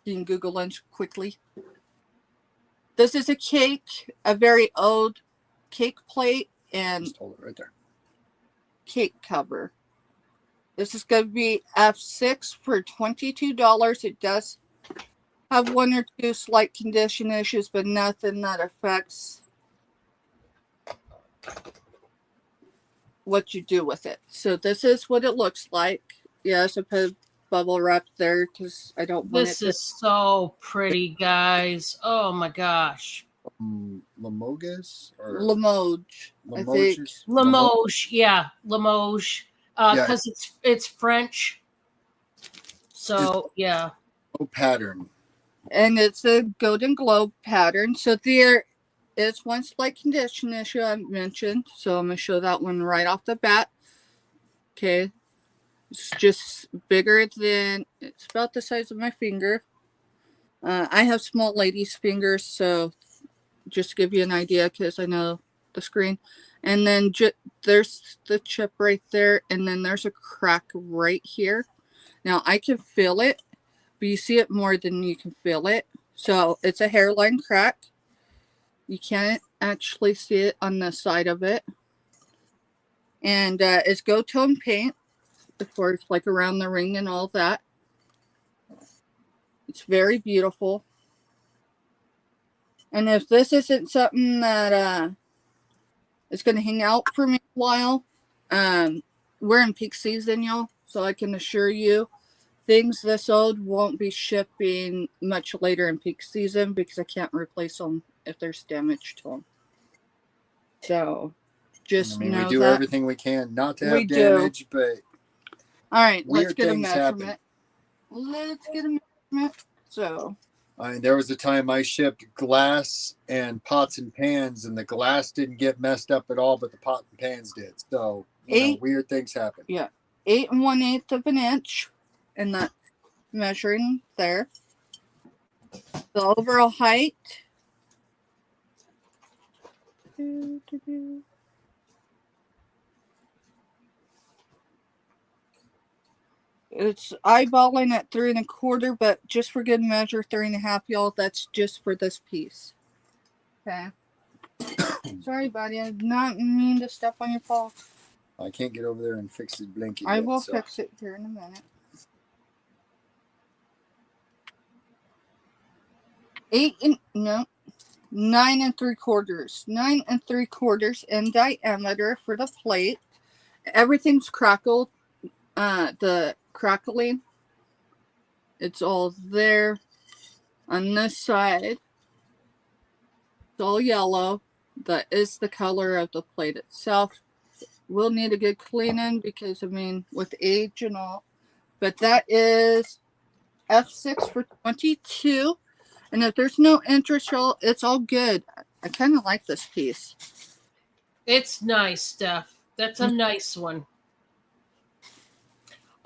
You can Google it quickly. This is a cake, a very old cake plate and Just hold it right there. cake cover. This is going to be F6 for $22. It does have 1 or 2 slight condition issues, but nothing that affects what you do with it. So this is what it looks like. Yes, I put bubble wrap there because I don't want This is so pretty, guys. Oh my gosh. Limoges or Limoges, I think. Limoges, yeah, Limoges. Because it's French. So yeah. Pattern. And it's a Golden Globe pattern. So there is 1 slight condition issue I mentioned. So I'm going to show that one right off the bat. Okay. It's just bigger than, it's about the size of my finger. I have small ladies' fingers, so just to give you an idea, because I know the screen. And then there's the chip right there, and then there's a crack right here. Now, I can feel it, but you see it more than you can feel it. So it's a hairline crack. You can't actually see it on the side of it. And it's Go Tone paint. Of course, like around the ring and all that. It's very beautiful. And if this isn't something that is going to hang out for me a while, we're in peak season, y'all. So I can assure you, things this old won't be shipping much later in peak season because I can't replace them if there's damage to them. So just know we do that. Everything we can not to have damage, but all right, let's weird get a things measurement. happen. Let's get a measurement. So there was a time I shipped glass and pots and pans, and the glass didn't get messed up at all, but the pot and pans did. So weird things happen. Yeah, 8 1/8 of an inch, and that's measuring there. The overall height. It's eyeballing at 3 1/4, but just for good measure, 3 1/2, y'all. That's just for this piece. Okay. Sorry, buddy. I did not mean to step on your paw. I can't get over there and fix his blanket. I will fix it here in a minute. 9 3/4. 9 3/4 in diameter for the plate. Everything's crackled. The crackling, it's all there. On this side, it's all yellow. That is the color of the plate itself. We'll need a good cleaning because, I mean, with age and all. But that is F6 for 22. And if there's no interest, it's all good. I kind of like this piece. It's nice, Steph. That's a nice one.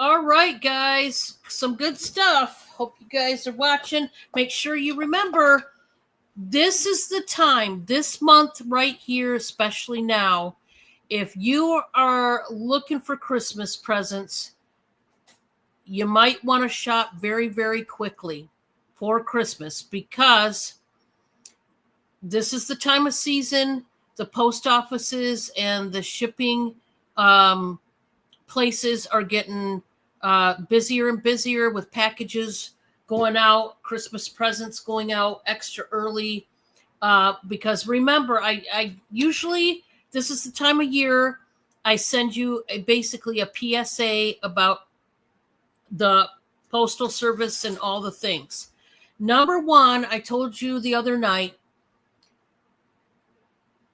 All right, guys. Some good stuff. Hope you guys are watching. Make sure you remember, This is the time, this month right here, especially now, if you are looking for Christmas presents, you might want to shop very, very quickly for Christmas, because this is the time of season. The post offices and the shipping places are getting busier and busier with packages going out, Christmas presents going out extra early. Because remember, I usually, this is the time of year I send you basically a PSA about the postal service and all the things. Number one, I told you the other night,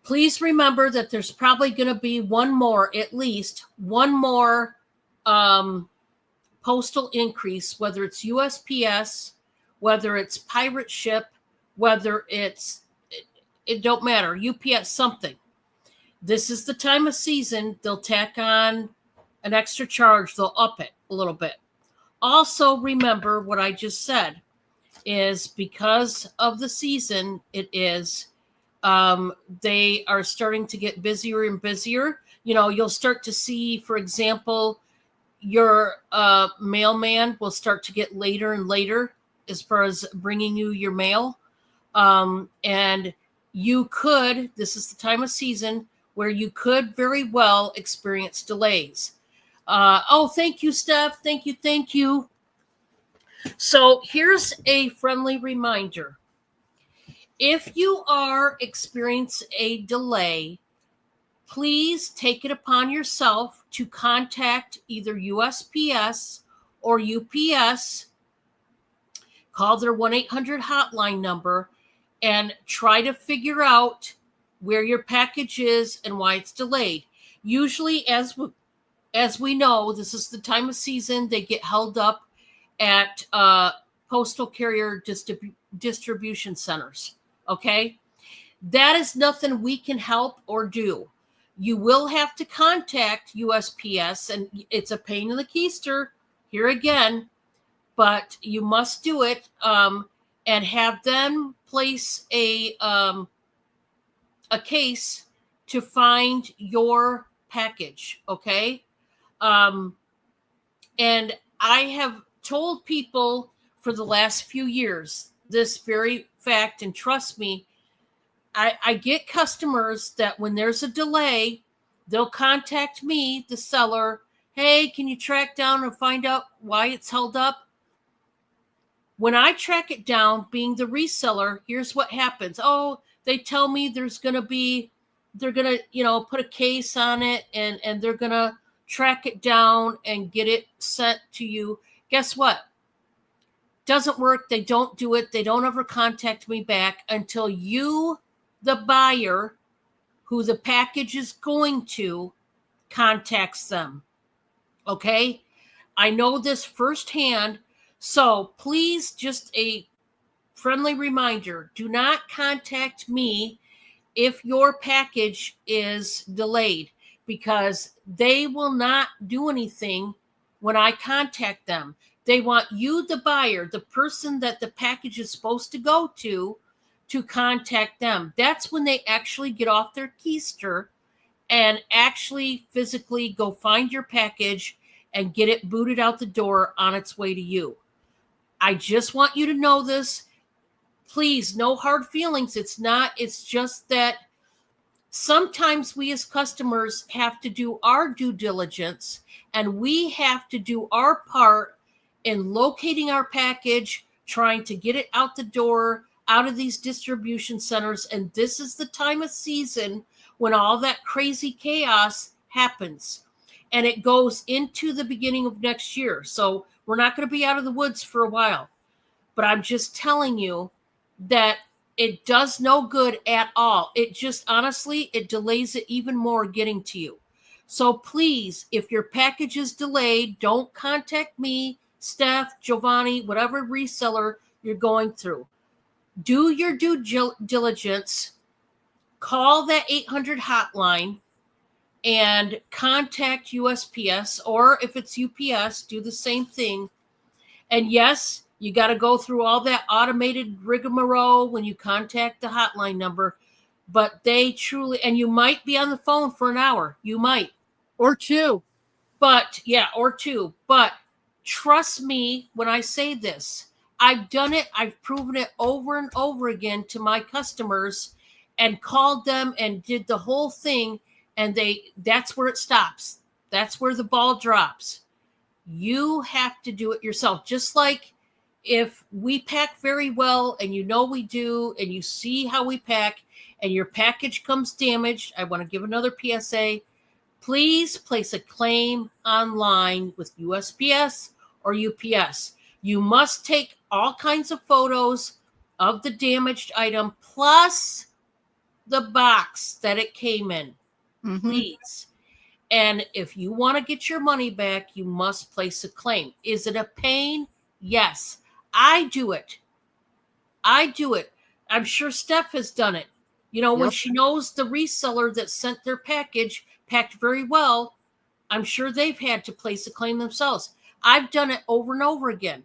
please remember that there's probably going to be at least one more postal increase, whether it's USPS, whether it's pirate ship, whether it don't matter, UPS, something. This is the time of season. They'll tack on an extra charge. They'll up it a little bit. Also, remember what I just said is because of the season, they are starting to get busier and busier. You'll start to see, for example, your mailman will start to get later and later as far as bringing you your mail. And this is the time of season where you could very well experience delays. Thank you, Steph. Thank you. So here's a friendly reminder. If you are experiencing a delay, please take it upon yourself to contact either USPS or UPS, call their 1-800 hotline number, and try to figure out where your package is and why it's delayed. Usually, as we know, this is the time of season they get held up at postal carrier distribution centers. Okay? That is nothing we can help or do. You will have to contact USPS, and it's a pain in the keister here again, but you must do it and have them place a case to find your package, okay? And I have told people for the last few years this very fact, and trust me, I get customers that when there's a delay, they'll contact me, the seller. Hey, can you track down and find out why it's held up? When I track it down, being the reseller, here's what happens. They tell me they're going to, put a case on it and they're going to track it down and get it sent to you. Guess what? Doesn't work. They don't do it. They don't ever contact me back until you, the buyer, who the package is going to, contacts them. Okay? I know this firsthand. So please, just a friendly reminder, do not contact me if your package is delayed, because they will not do anything when I contact them. They want you, the buyer, the person that the package is supposed to go to contact them. That's when they actually get off their keister and actually physically go find your package and get it booted out the door on its way to you. I just want you to know this. Please, no hard feelings. It's just that sometimes we as customers have to do our due diligence, and we have to do our part in locating our package, trying to get it out the door, out of these distribution centers. And this is the time of season when all that crazy chaos happens. And it goes into the beginning of next year. So we're not going to be out of the woods for a while. But I'm just telling you that it does no good at all. It just, honestly, it delays it even more getting to you. So please, if your package is delayed, don't contact me, Steph, Giovanni, whatever reseller you're going through. Do your due diligence. Call that 800 hotline and contact USPS, or if it's UPS, do the same thing. And yes, You got to go through all that automated rigmarole when you contact the hotline number. But they truly, and you might be on the phone for an hour. You might. Or two. But, yeah, or two. But trust me when I say this. I've done it. I've proven it over and over again to my customers and called them and did the whole thing. And that's where it stops. That's where the ball drops. You have to do it yourself. Just like if we pack very well and you know we do, and you see how we pack and your package comes damaged, I want to give another PSA. Please place a claim online with USPS or UPS. You must take all kinds of photos of the damaged item plus the box that it came in. Mm-hmm. Please. And if you want to get your money back, you must place a claim. Is it a pain? Yes. I do it. I'm sure Steph has done it. You know, when she knows the reseller that sent their package packed very well, I'm sure they've had to place a claim themselves. I've done it over and over again.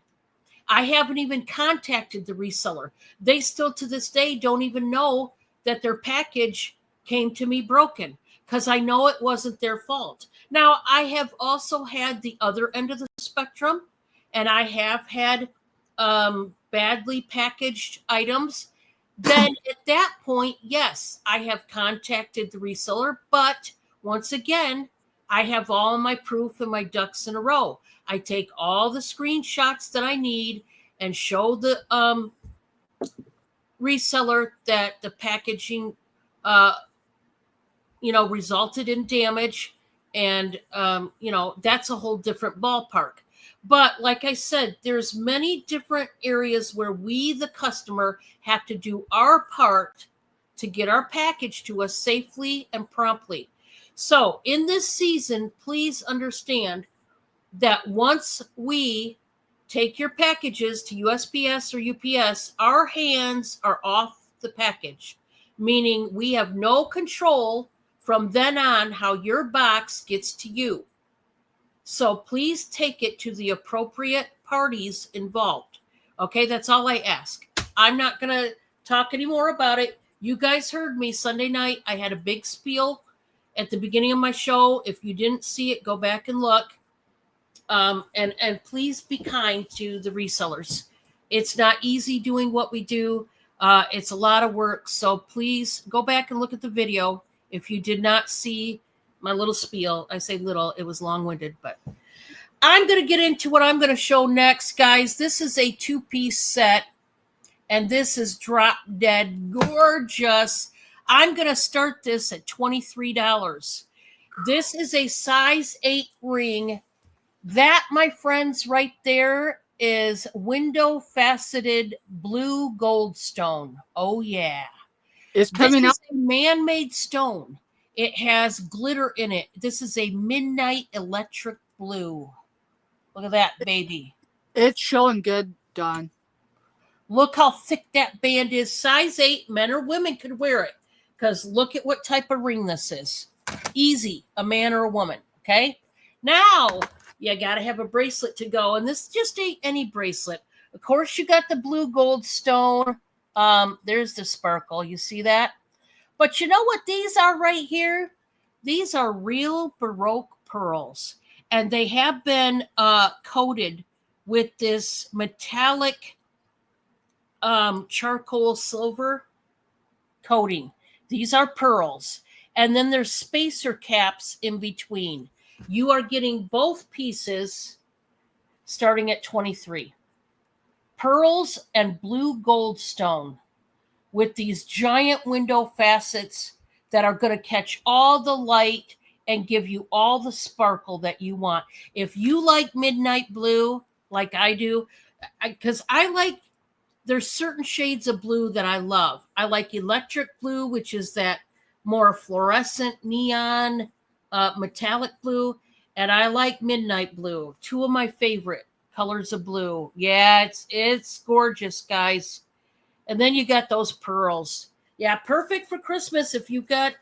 I haven't even contacted the reseller. They still to this day don't even know that their package came to me broken because I know it wasn't their fault. Now, I have also had the other end of the spectrum, and I have had badly packaged items. Then at that point, yes, I have contacted the reseller, but once again, I have all my proof and my ducks in a row. I take all the screenshots that I need and show the reseller that the packaging, resulted in damage. And, that's a whole different ballpark. But like I said, there's many different areas where we, the customer, have to do our part to get our package to us safely and promptly. So in this season, please understand that once we take your packages to USPS or UPS, our hands are off the package, meaning we have no control from then on how your box gets to you. So please take it to the appropriate parties involved. Okay, that's all I ask. I'm not going to talk anymore about it. You guys heard me Sunday night. I had a big spiel at the beginning of my show. If you didn't see it, go back and look. And please be kind to the resellers. It's not easy doing what we do. It's a lot of work. So please go back and look at the video. If you did not see my little spiel, I say little, it was long-winded, but I'm going to get into what I'm going to show next, guys. This is a 2-piece set, and this is drop dead gorgeous. I'm going to start this at $23. This is a size 8 ring. That, my friends, right there is window faceted blue goldstone. Oh, yeah. It's coming out. This is a man-made stone. It has glitter in it. This is a midnight electric blue. Look at that, baby. It's showing good, Don. Look how thick that band is. Size 8, men or women could wear it. Because look at what type of ring this is. Easy, a man or a woman. Okay? Now, you got to have a bracelet to go. And this just ain't any bracelet. Of course, you got the blue gold stone. There's the sparkle. You see that? But you know what these are right here? These are real Baroque pearls. And they have been coated with this metallic charcoal silver coating. These are pearls. And then there's spacer caps in between. You are getting both pieces starting at $23. Pearls and blue gold stone with these giant window facets that are going to catch all the light and give you all the sparkle that you want. If you like midnight blue, like I do, because there's certain shades of blue that I love. I like electric blue, which is that more fluorescent neon metallic blue, and I like midnight blue. Two of my favorite colors of blue. Yeah, it's gorgeous, guys. And then you got those pearls. Yeah, perfect for Christmas if you've got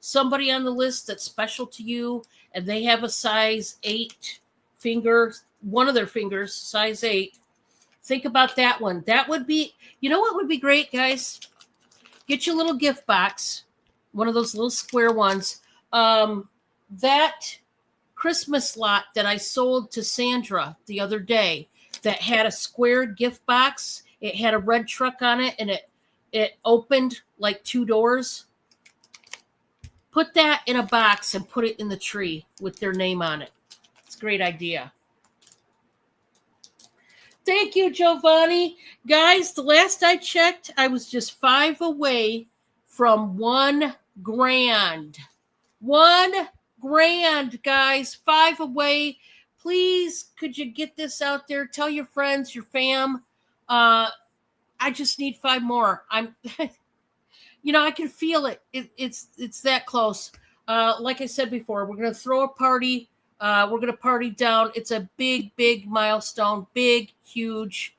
somebody on the list that's special to you and they have a size 8 finger, one of their fingers, size 8. Think about that one. That would be, you know what would be great, guys? Get your little gift box, one of those little square ones. That Christmas lot that I sold to Sandra the other day that had a square gift box. It had a red truck on it, and it opened like 2 doors. Put that in a box and put it in the tree with their name on it. It's a great idea. Thank you, Giovanni. Guys, the last I checked, I was just 5 away from $1 grand. $1 grand, guys. 5 away. Please, could you get this out there? Tell your friends, your fam. I just need 5 more. I'm, I can feel it. It's that close. Like I said before, we're gonna throw a party. We're gonna party down. It's a big, big milestone. Big, huge.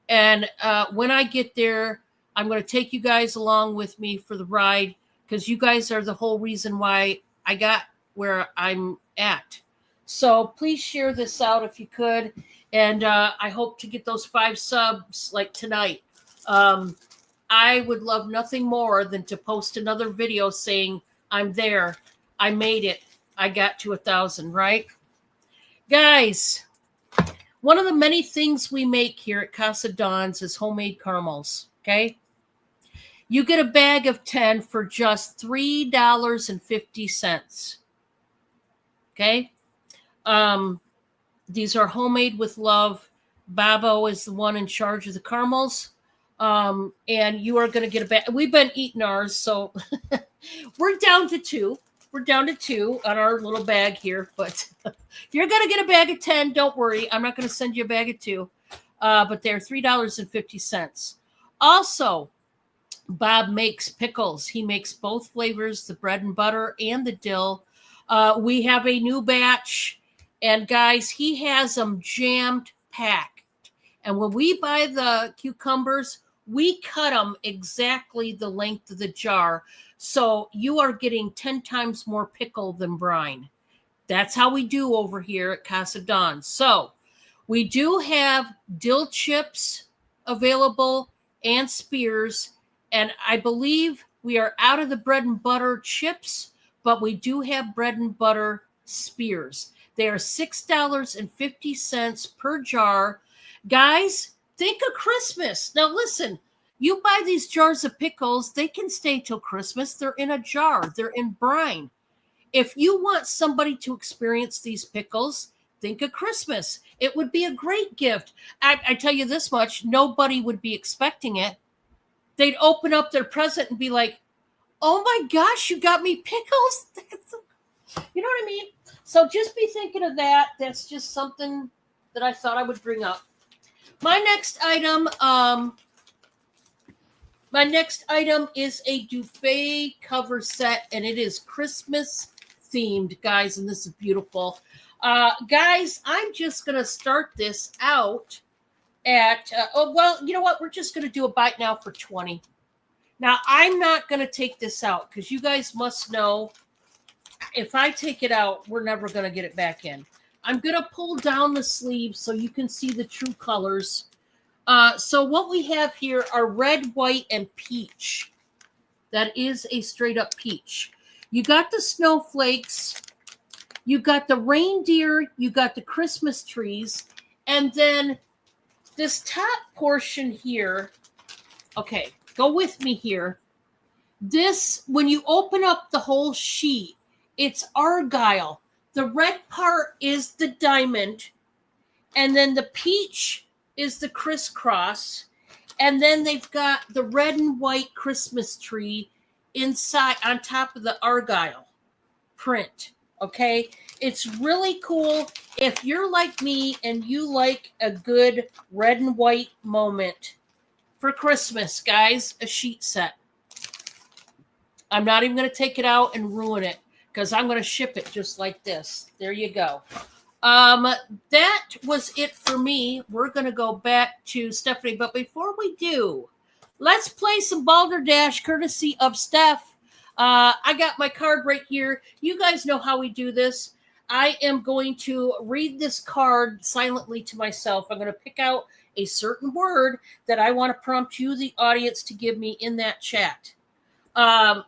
And when I get there, I'm gonna take you guys along with me for the ride because you guys are the whole reason why I got where I'm at. So please share this out if you could. And I hope to get those 5 subs like tonight. I would love nothing more than to post another video saying, I'm there. I made it. I got to 1,000, right? Guys, one of the many things we make here at Casa Dawn's is homemade caramels, okay? You get a bag of 10 for just $3.50. Okay? These are homemade with love. Babo is the one in charge of the caramels. And you are going to get a bag. We've been eating ours, so we're down to 2. We're down to 2 on our little bag here. But if you're going to get a bag of 10, don't worry. I'm not going to send you a bag of 2. But they're $3.50. Also, Bob makes pickles. He makes both flavors, the bread and butter and the dill. We have a new batch. And guys, he has them jammed packed. And when we buy the cucumbers, we cut them exactly the length of the jar. So you are getting 10 times more pickle than brine. That's how we do over here at Casa Dawn. So we do have dill chips available and spears. And I believe we are out of the bread and butter chips, but we do have bread and butter spears. They are $6.50 per jar. Guys, think of Christmas. Now listen, you buy these jars of pickles, they can stay till Christmas. They're in a jar. They're in brine. If you want somebody to experience these pickles, think of Christmas. It would be a great gift. I tell you this much, nobody would be expecting it. They'd open up their present and be like, oh my gosh, you got me pickles? You know what I mean? So just be thinking of that. That's just something that I thought I would bring up. My next item is a duvet cover set, and it is Christmas themed, guys, and this is beautiful. Guys, I'm just going to start this out at, you know what? We're just going to do a bite now for 20. Now, I'm not going to take this out because you guys must know if I take it out, we're never going to get it back in. I'm going to pull down the sleeve so you can see the true colors. So what we have here are red, white, and peach. That is a straight up peach. You got the snowflakes. You got the reindeer. You got the Christmas trees. And then this top portion here. Okay, go with me here. This, when you open up the whole sheet, it's argyle. The red part is the diamond. And then the peach is the crisscross. And then they've got the red and white Christmas tree inside on top of the argyle print. Okay. It's really cool. If you're like me and you like a good red and white moment for Christmas, guys, a sheet set. I'm not even going to take it out and ruin it because I'm going to ship it just like this. There you go. That was it for me. We're going to go back to Stephanie. But before we do, let's play some Balderdash courtesy of Steph. I got my card right here. You guys know how we do this. I am going to read this card silently to myself. I'm going to pick out a certain word that I want to prompt you, the audience, to give me in that chat. And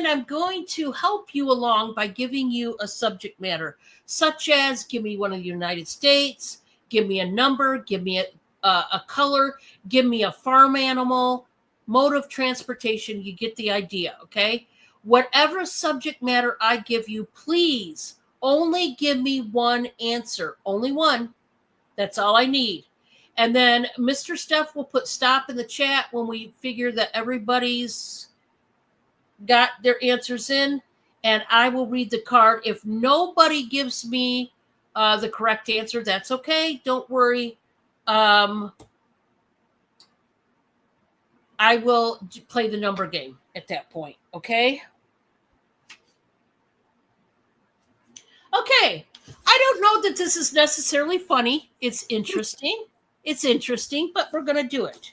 I'm going to help you along by giving you a subject matter, such as give me one of the United States, give me a number, give me a color, give me a farm animal, mode of transportation. You get the idea, okay? Whatever subject matter I give you, please only give me one answer. Only one. That's all I need. And then Mr. Steph will put stop in the chat when we figure that everybody's got their answers in, and I will read the card. If nobody gives me the correct answer, that's okay. Don't worry. I will play the number game at that point, okay? Okay. I don't know that this is necessarily funny. It's interesting. It's interesting, but we're going to do it.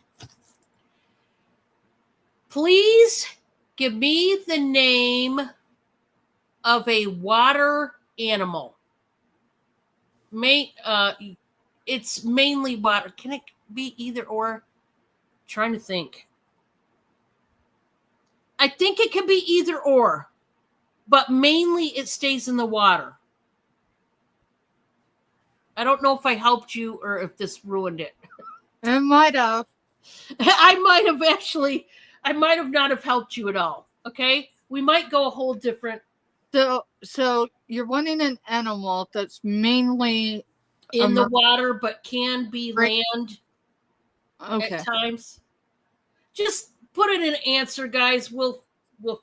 Please give me the name of a water animal. It's mainly water. Can it be either or? I'm trying to think. I think it can be either or, but mainly it stays in the water. I don't know if I helped you or if this ruined it. It might have. I might have not have helped you at all. Okay? We might go a whole different. So you're wanting an animal that's mainly in the water, but can be land at times. Just put it in an answer, guys. We'll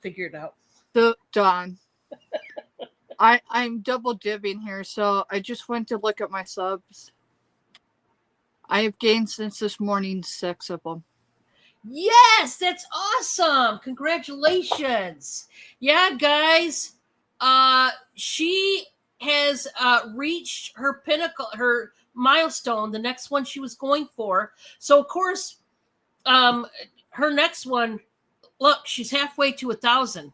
figure it out. So, Don, I'm double dipping here, so I just went to look at my subs. I have gained since this morning 6 of them. Yes, that's awesome. Congratulations. Yeah, guys. She has reached her pinnacle, her milestone, the next one she was going for. So, of course, her next one, look, she's halfway to 1,000.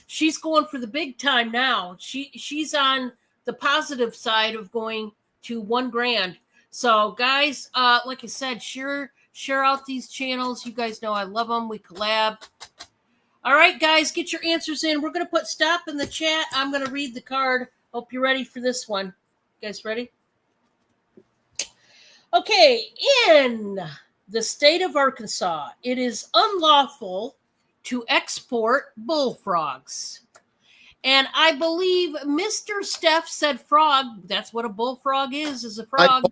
She's going for the big time now. She's on the positive side of going to 1 grand. So, guys, like I said, share out these channels. You guys know I love them. We collab. All right, guys, get your answers in. We're going to put stop in the chat. I'm going to read the card. Hope you're ready for this one. You guys ready? Okay, in the state of Arkansas, it is unlawful to export bullfrogs. And I believe Mr. Steph said frog. That's what a bullfrog is a frog.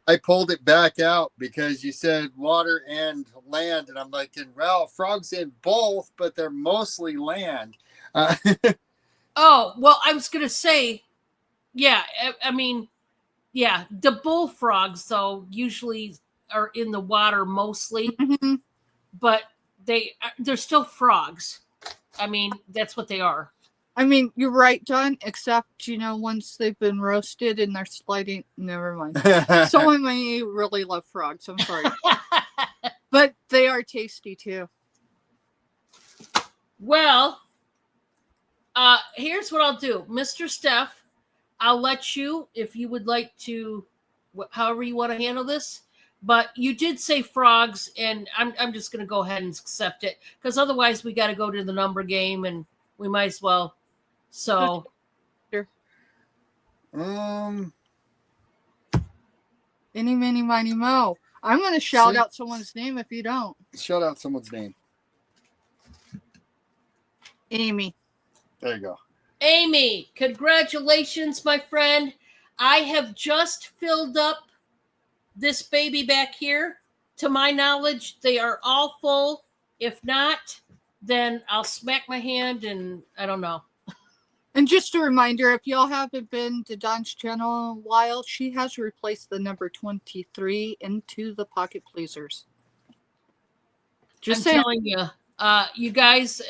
I pulled it back out because you said water and land, and I'm like, well, frogs in both, but they're mostly land. Oh, well, I was going to say, yeah, I mean, yeah, the bullfrogs, though, usually are in the water mostly, but they're still frogs. I mean, that's what they are. I mean, you're right, Don, except, once they've been roasted and they're sliding, never mind. Someone may really love frogs, I'm sorry. But they are tasty, too. Well, here's what I'll do. Mr. Steph, I'll let you, if you would like to, however you want to handle this. But you did say frogs, and I'm just going to go ahead and accept it, because otherwise we got to go to the number game, and we might as well. So, sure. Any, mini, miny, mo. I'm going to shout out someone's name if you don't. Shout out someone's name. Amy. There you go. Amy, congratulations, my friend. I have just filled up this baby back here. To my knowledge, they are all full. If not, then I'll smack my hand and I don't know. And just a reminder, if y'all haven't been to Don's channel in a while, she has replaced the number 23 into the pocket pleasers. Just telling you, you guys,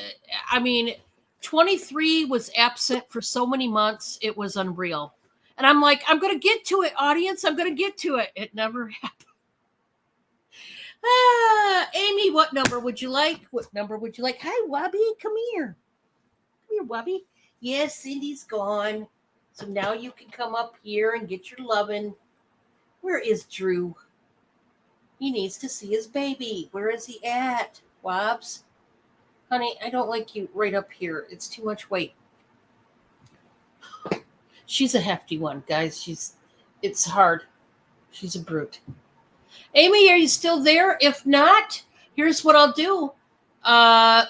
I mean, 23 was absent for so many months. It was unreal. And I'm like, I'm going to get to it, audience. I'm going to get to it. It never happened. Amy, what number would you like? What number would you like? Hi, Wubby. Come here. Come here, Wubby. Yes, Cindy's gone. So now you can come up here and get your lovin'. Where is Drew? He needs to see his baby. Where is he at? Wobbs? Honey, I don't like you right up here. It's too much weight. She's a hefty one, guys. It's hard. She's a brute. Amy, are you still there? If not, here's what I'll do.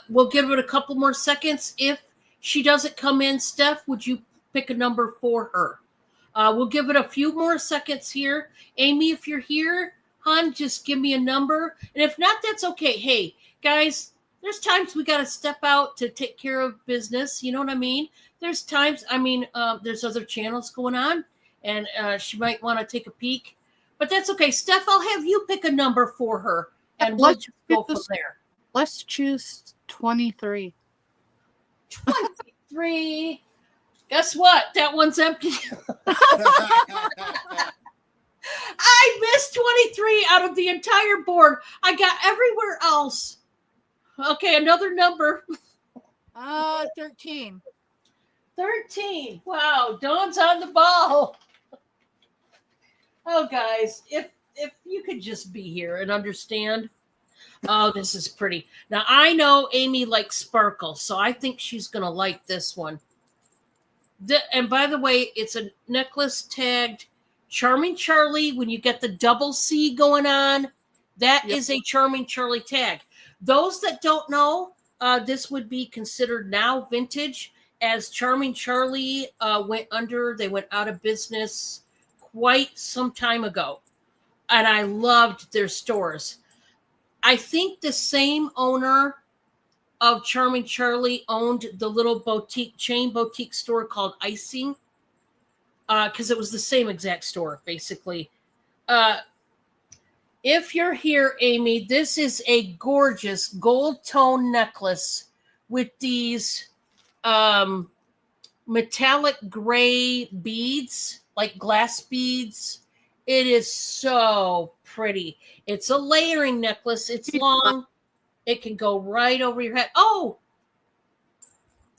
We'll give it a couple more seconds. If she doesn't come in, Steph, would you pick a number for her? We'll give it a few more seconds here. Amy, if you're here, hon, just give me a number. And if not, that's okay. Hey, guys, there's times we got to step out to take care of business. You know what I mean? There's times, there's other channels going on, and she might want to take a peek. But that's okay. Steph, I'll have you pick a number for her, and we'll just go from there. Let's choose 23. 23. Guess what? That one's empty. I missed 23 out of the entire board. I got everywhere else. Okay, another number. 13. 13. Wow, Dawn's on the ball. Oh, guys, if you could just be here and understand. Oh, this is pretty. Now, I know Amy likes sparkle, so I think she's going to like this one. And by the way, it's a necklace tagged Charming Charlie. When you get the double C going on, that is a Charming Charlie tag. Those that don't know, this would be considered now vintage, as Charming Charlie went under. They went out of business quite some time ago, and I loved their stores. I think the same owner of Charming Charlie owned the little chain boutique store called Icing, because it was the same exact store, basically. If you're here, Amy, this is a gorgeous gold tone necklace with these metallic gray beads, like glass beads. It is so pretty. It's a layering necklace. It's long. It can go right over your head. Oh,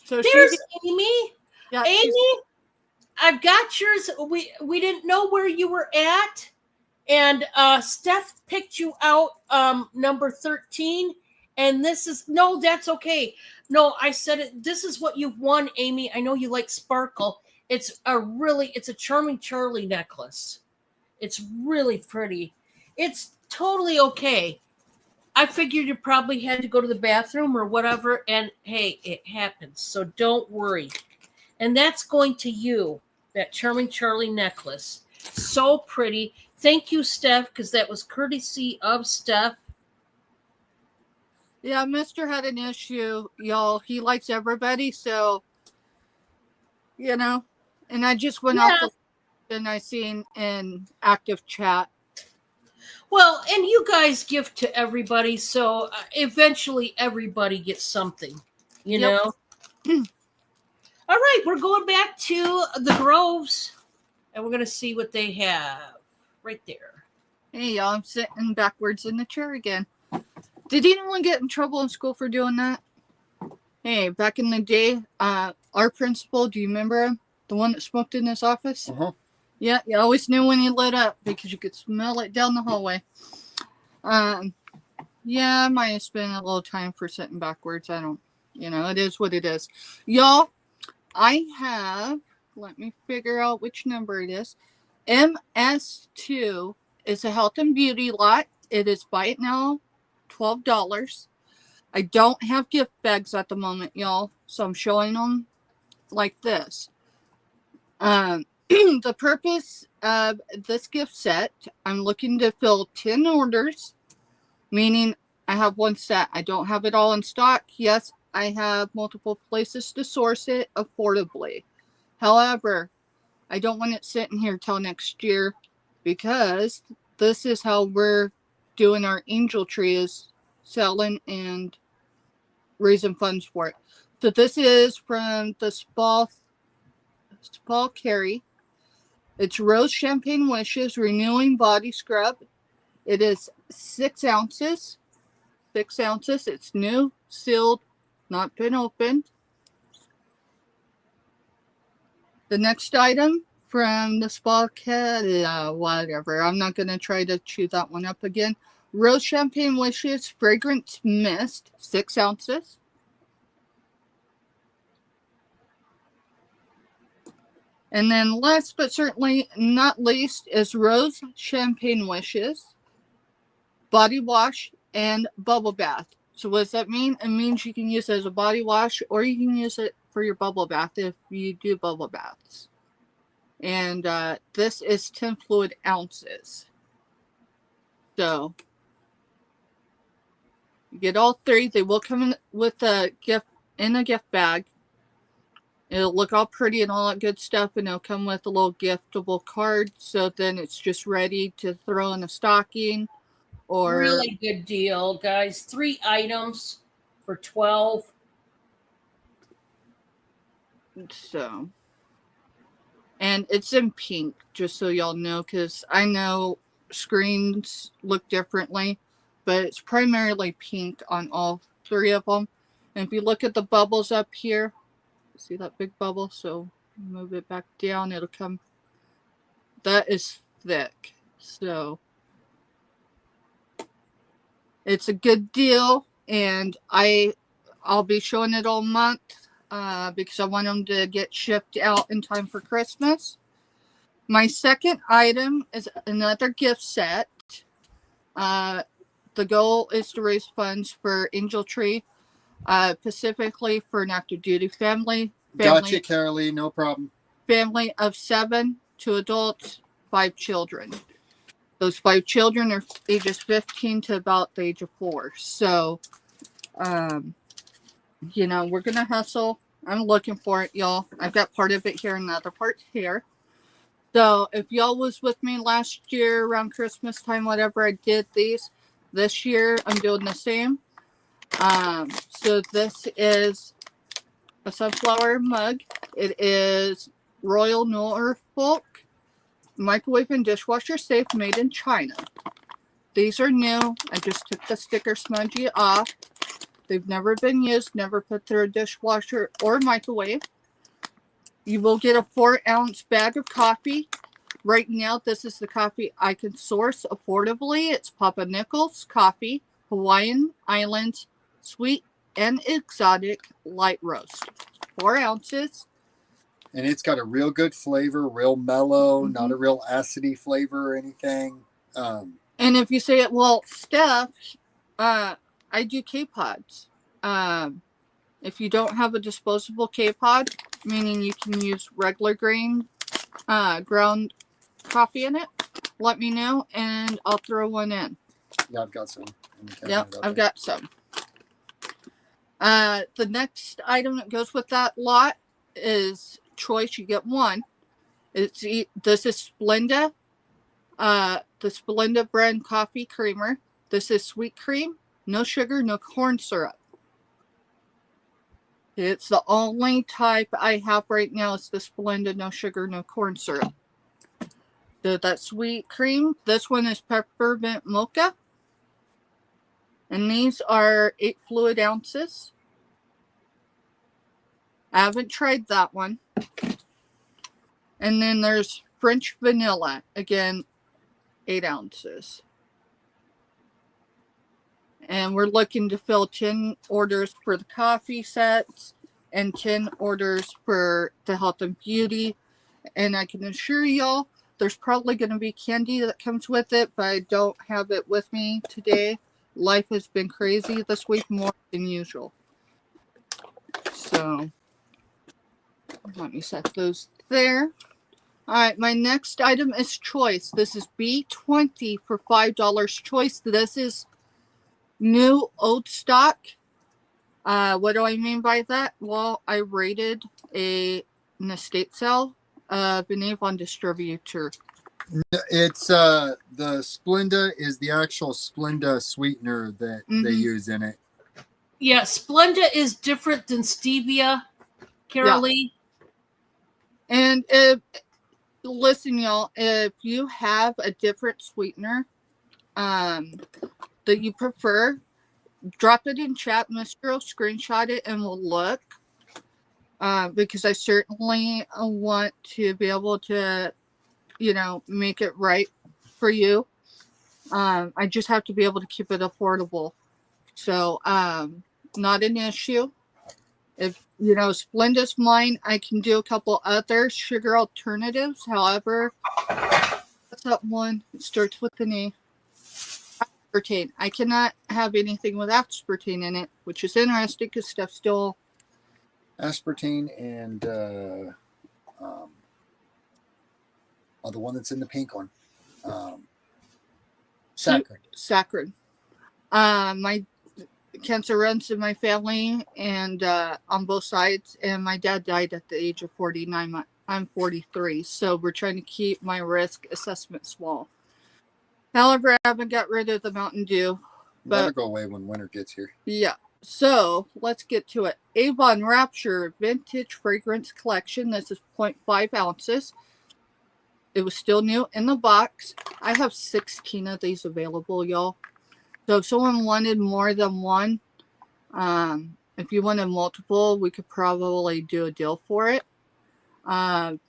so there's Amy. Yeah, Amy, I've got yours. We didn't know where you were at, and Steph picked you out number 13. And that's okay. No, I said it. This is what you've won, Amy. I know you like sparkle. It's a Charming Charlie necklace. It's really pretty. It's totally okay. I figured you probably had to go to the bathroom or whatever, and hey, it happens. So don't worry. And that's going to you, that Charming Charlie necklace. So pretty. Thank you, Steph, because that was courtesy of Steph. Yeah, Mr. had an issue, y'all. He likes everybody, so, and I just went off and I seen an active chat. Well, and you guys give to everybody, so eventually everybody gets something, you know? All right, we're going back to the Groves, and we're going to see what they have right there. Hey, y'all, I'm sitting backwards in the chair again. Did anyone get in trouble in school for doing that? Hey, back in the day, our principal, do you remember him? The one that smoked in this office? Uh-huh. Yeah, you always knew when he lit up because you could smell it down the hallway. Yeah, I might have spent a little time for sitting backwards. I don't, it is what it is. Y'all, I have, let me figure out which number it is. MS2 is a health and beauty lot. It is buy it now, $12. I don't have gift bags at the moment, y'all, so I'm showing them like this. The purpose of this gift set, I'm looking to fill 10 orders, meaning I have one set. I don't have it all in stock. Yes, I have multiple places to source it affordably. However, I don't want it sitting here till next year, because this is how we're doing our angel tree, is selling and raising funds for it. So this is from the Spa Carry. It's Rose Champagne Wishes Renewing Body Scrub. It is 6 ounces. 6 ounces. It's new, sealed, not been opened. The next item from the Spa Carry, whatever. I'm not going to try to chew that one up again. Rose Champagne Wishes Fragrance Mist, 6 ounces. And then last but certainly not least is Rose Champagne Wishes Body Wash and Bubble Bath. So what does that mean? It means you can use it as a body wash or you can use it for your bubble bath if you do bubble baths. And this is 10 fluid ounces. So you get all 3. They will come in with a gift bag. It'll look all pretty and all that good stuff, and it'll come with a little giftable card. So then it's just ready to throw in a stocking. Or really good deal, guys. 3 items for $12. So, and it's in pink, just so y'all know, because I know screens look differently, but it's primarily pink on all 3 of them. And if you look at the bubbles up here, see that big bubble? So move it back down. It'll come. That is thick. So it's a good deal, and I'll be showing it all month because I want them to get shipped out in time for Christmas. My second item is another gift set. The goal is to raise funds for Angel Tree, specifically for an active duty family. Gotcha, Carolee. No problem. Family of 7, 2 adults, 5 children. Those 5 children are ages 15 to about the age of 4. So, you know, we're going to hustle. I'm looking for it, y'all. I've got part of it here and the other part here. So, if y'all was with me last year around Christmas time, whatever, I did these. This year, I'm doing the same. So, this is a sunflower mug. It is Royal Norfolk microwave and dishwasher safe, made in China. These are new. I just took the sticker smudgy off. They've never been used, never put through a dishwasher or microwave. You will get a 4-ounce bag of coffee. Right now, this is the coffee I can source affordably. It's Papa Nichols coffee, Hawaiian Islands, sweet and exotic light roast. 4 ounces. And it's got a real good flavor, real mellow, not a real acidy flavor or anything. And if you say it, well, Steph, I do K-Pods. If you don't have a disposable K-Pod, meaning you can use regular grain ground coffee in it, let me know and I'll throw one in. Yeah, I've got some. Yep, I've got some. The next item that goes with that lot is choice. You get one. This is Splenda. The Splenda brand coffee creamer. This is sweet cream, no sugar, no corn syrup. It's the only type I have right now. It's the Splenda, no sugar, no corn syrup. That sweet cream. This one is peppermint mocha. And these are 8 fluid ounces. I haven't tried that one. And then there's French vanilla. Again, 8 ounces. And we're looking to fill 10 orders for the coffee sets and 10 orders for the health and beauty. And I can assure y'all, there's probably going to be candy that comes with it, but I don't have it with me today. Life has been crazy this week, more than usual. So, let me set those there. All right, my next item is Choice. This is B20 for $5 Choice. This is new old stock. What do I mean by that? Well, I rated an estate sale of an Avon distributor. It's the Splenda is the actual Splenda sweetener that they use in it. Yeah, Splenda is different than stevia, Carolee. Yeah. And listen, y'all, if you have a different sweetener that you prefer, drop it in chat. Mr. will screenshot it and we'll look. Because I certainly want to be able to, make it right for you. I just have to be able to keep it affordable. So, not an issue. If Splendid's mine, I can do a couple other sugar alternatives. However, what's that one? It starts with an A. Aspartame. I cannot have anything with aspartame in it, which is interesting because stuff still. Aspartame and the one that's in the pink one. Saccharin. Saccharin. My cancer runs in my family and on both sides, and my dad died at the age of 49. I'm 43, so we're trying to keep my risk assessment small. However, I haven't got rid of the Mountain Dew. That'll go away when winter gets here. Yeah. So let's get to it. Avon Rapture Vintage Fragrance Collection. This is 0.5 ounces. It was still new in the box. I have 16 of these available, y'all. So if someone wanted more than one, if you wanted multiple, we could probably do a deal for it.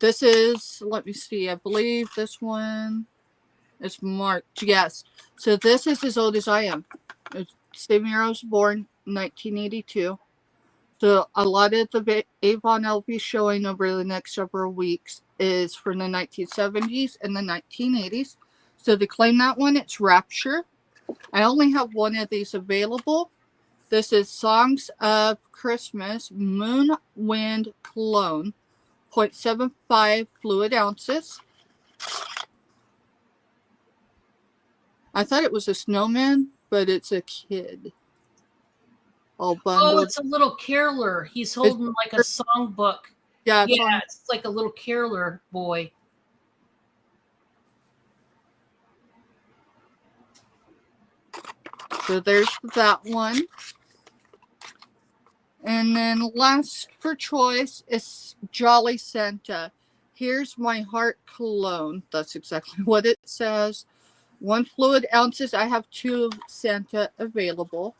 This is, let me see, I believe this one is marked. Yes. So this is as old as I am. Same year I was born, 1982. So a lot of the Avon I'll be showing over the next several weeks is from the 1970s and the 1980s. So to claim that one, it's Rapture. I only have one of these available. This is Songs of Christmas Moon Wind Cologne, 0.75 fluid ounces. I thought it was a snowman, but it's a kid. All bundled. Oh, it's a little caroler. He's holding like a songbook. Yeah, it's like a little caroler boy. So there's that one. And then last for choice is Jolly Santa. Here's My Heart Cologne. That's exactly what it says. 1 fluid ounces. I have 2 Santa available.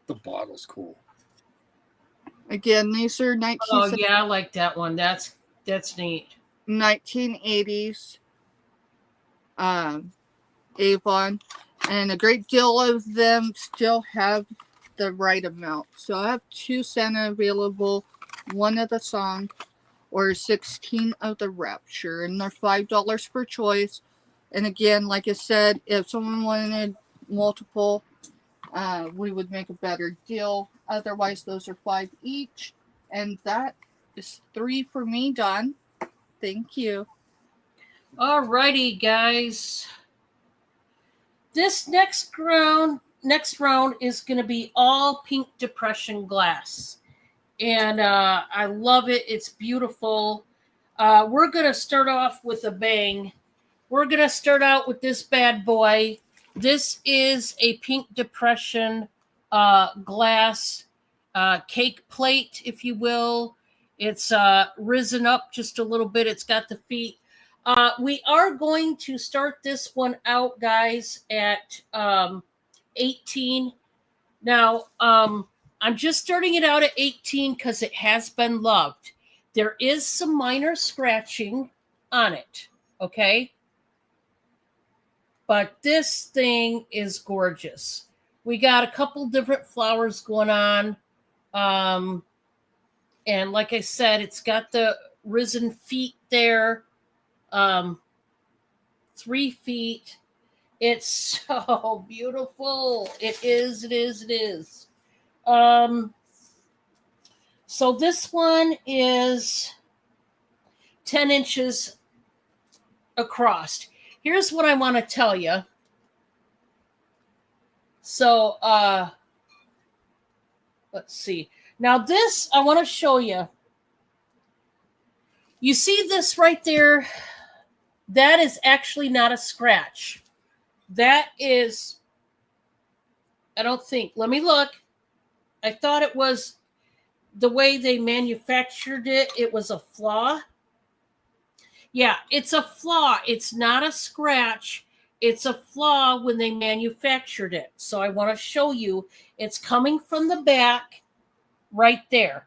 The bottle's cool. Again, these are 19. Oh yeah, I like that one. That's neat. 1980s Avon, and a great deal of them still have the right amount. So I have 2 Santa available, 1 of the song, or 16 of the Rapture, and they're $5 per choice. And again, like I said, if someone wanted multiple, we would make a better deal. Otherwise, those are $5 each, and that is 3 for me, Don. Thank you. All righty, guys. This next round is going to be all pink depression glass, and I love it. It's beautiful. We're going to start off with a bang. We're going to start out with this bad boy. This is a pink depression glass cake plate, if you will. It's risen up just a little bit. It's got the feet. We are going to start this one out, guys, at 18. Now, I'm just starting it out at 18 because it has been loved. There is some minor scratching on it, okay? But this thing is gorgeous. We got a couple different flowers going on. And like I said, it's got the risen feet there. 3 feet. It's so beautiful. It is. So this one is 10 inches across. Here's what I want to tell you. So, let's see. Now this, I want to show you. You see this right there? That is actually not a scratch. That is, I don't think. Let me look. I thought it was the way they manufactured it. It was a flaw. Yeah, it's a flaw. It's not a scratch. It's a flaw when they manufactured it. So I want to show you. It's coming from the back right there.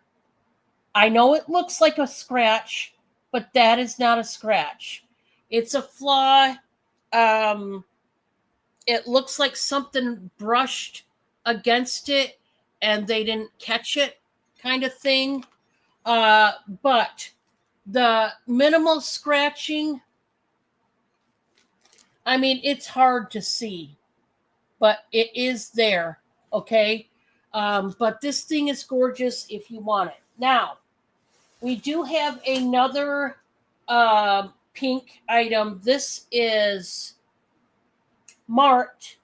I know it looks like a scratch, but that is not a scratch. It's a flaw. It looks like something brushed against it and they didn't catch it, kind of thing. But the minimal scratching, I mean, it's hard to see, but it is there. Okay. But this thing is gorgeous if you want it. Now, we do have another pink item. This is marked.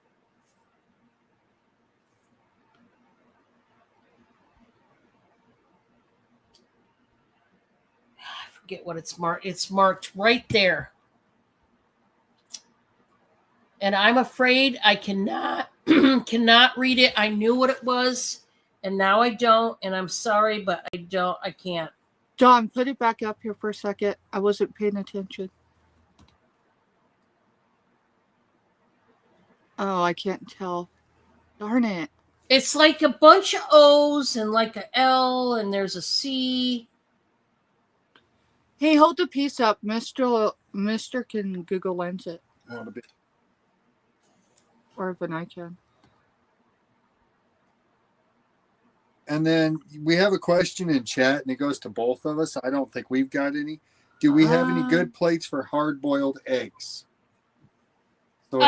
I forget what it's marked. It's marked right there. And I'm afraid I cannot read it. I knew what it was, and now I don't. And I'm sorry, but I can't. John, put it back up here for a second. I wasn't paying attention. Oh, I can't tell. Darn it. It's like a bunch of O's and like a L, and there's a C. Hey, hold the piece up. Mister can Google Lens it. Or even I can. And then we have a question in chat, and it goes to both of us. I don't think we've got any. Do we have any good plates for hard-boiled eggs? So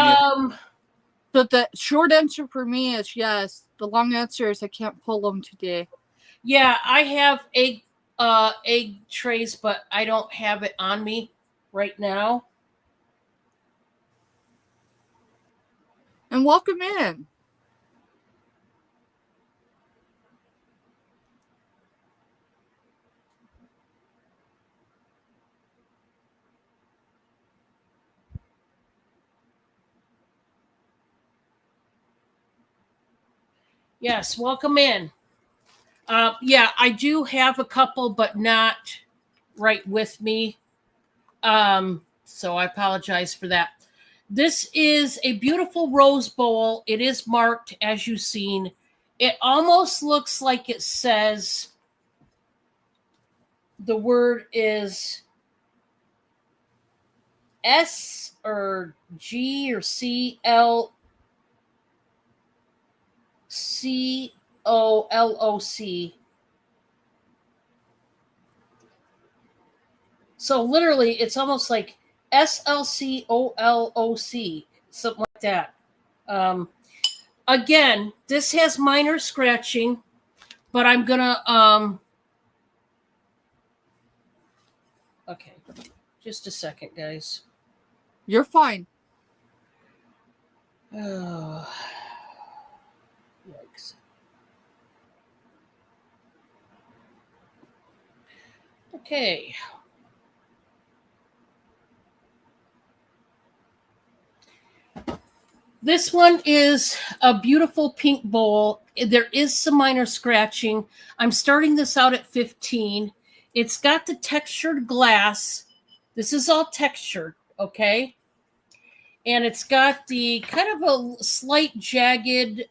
the short answer for me is yes. The long answer is I can't pull them today. Yeah, I have egg trays, but I don't have it on me right now. And welcome in. Yes, welcome in. Yeah, I do have a couple, but not right with me. So I apologize for that. This is a beautiful rose bowl. It is marked, as you've seen. It almost looks like it says the word is S or G or CLOC. So literally, it's almost like SLCOLOC, something like that. Again, this has minor scratching, but I'm gonna okay, just a second, guys. You're fine. Oh, yikes. Okay. This one is a beautiful pink bowl. There is some minor scratching. I'm starting this out at 15. It's got the textured glass. This is all textured, okay? And it's got the kind of a slight jagged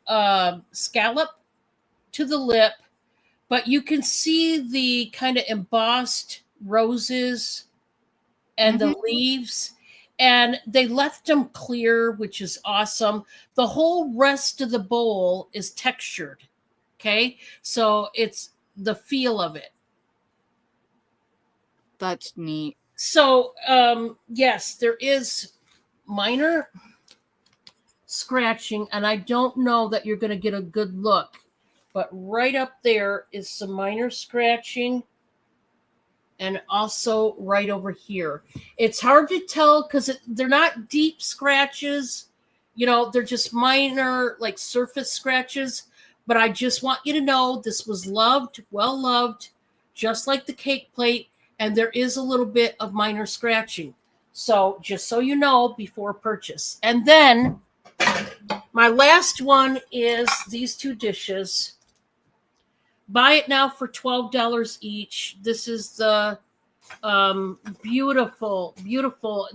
scallop to the lip, but you can see the kind of embossed roses and the leaves. And they left them clear, which is awesome. The whole rest of the bowl is textured. Okay. So it's the feel of it. That's neat. So, yes, there is minor scratching, and I don't know that you're going to get a good look, but right up there is some minor scratching. And also right over here. It's hard to tell because they're not deep scratches. You know, they're just minor, like surface scratches. But I just want you to know this was loved, well loved, just like the cake plate. And there is a little bit of minor scratching. So just so you know before purchase. And then my last one is these two dishes. Buy it now for $12 each. This is the beautiful.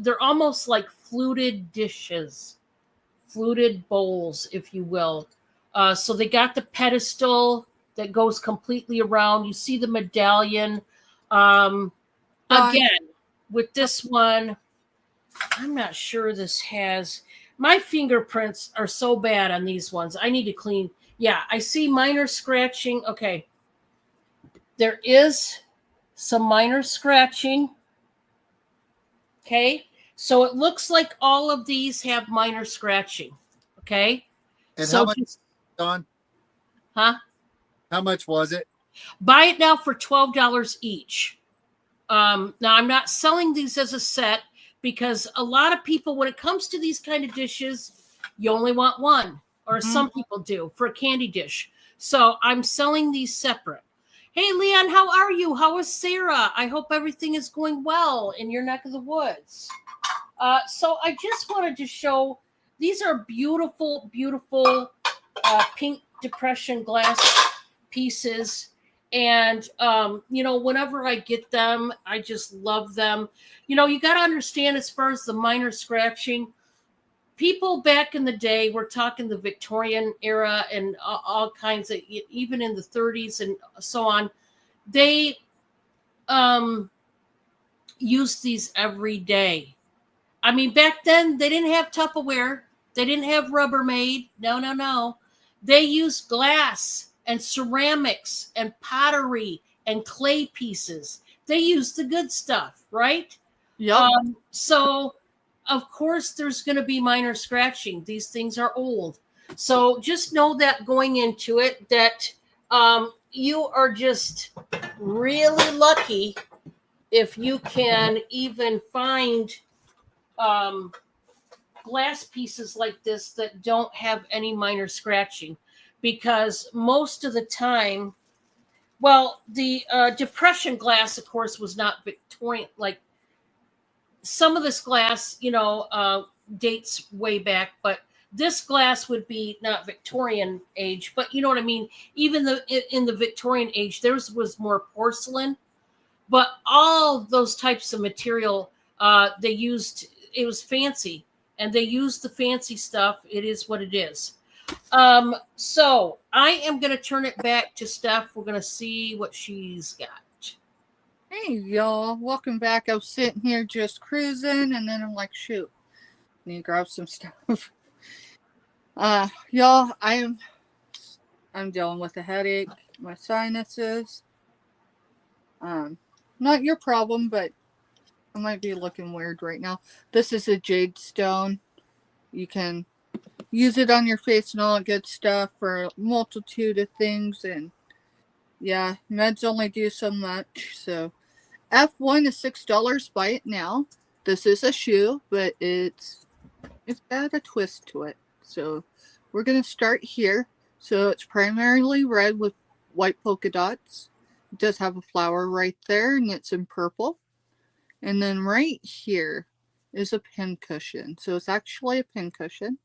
They're almost like fluted dishes, fluted bowls, if you will. So they got the pedestal that goes completely around. You see the medallion. Fine. Again, with this one, I'm not sure this has. My fingerprints are so bad on these ones. I need to clean. Yeah, I see minor scratching. Okay. There is some minor scratching. Okay. So it looks like all of these have minor scratching. Okay. And So how much, just, Don? huh? How much was it? Buy it now for $12 each. Now, I'm not selling these as a set because a lot of people, when it comes to these kind of dishes, you only want one, or some people do for a candy dish. So I'm selling these separate. Hey, Leon, how are you? How is Sarah? I hope everything is going well in your neck of the woods. So I just wanted to show these are beautiful, beautiful pink depression glass pieces. And whenever I get them, I just love them. You got to understand, as far as the minor scratching, people back in the day, we're talking the Victorian era and all kinds of, even in the 30s and so on, they used these every day. I mean, back then they didn't have Tupperware, they didn't have Rubbermaid. No, no, no. They used glass and ceramics and pottery and clay pieces. They used the good stuff, right? Yep. So, of course, there's going to be minor scratching. These things are old. So just know that going into it, that you are just really lucky if you can even find glass pieces like this that don't have any minor scratching, because most of the time, well, the depression glass, of course, was not Victorian. Like some of this glass, dates way back, but this glass would be not Victorian age, but you know what I mean. Even in the Victorian age, theirs was more porcelain, but all those types of material they used, it was fancy, and they used the fancy stuff. It is what it is. So I am going to turn it back to Steph. We're going to see what she's got. Hey, y'all. Welcome back. I was sitting here just cruising, and then I'm like, shoot, I need to grab some stuff. Y'all, I'm dealing with a headache, my sinuses. Not your problem, but I might be looking weird right now. This is a jade stone. You can use it on your face and all that good stuff for a multitude of things. And yeah, meds only do so much. So F1 is $6. Buy it now. This is a shoe, but it's got a twist to it. So we're gonna start here. So it's primarily red with white polka dots. It does have a flower right there, and it's in purple. And then right here is a pin cushion. So it's actually a pin cushion.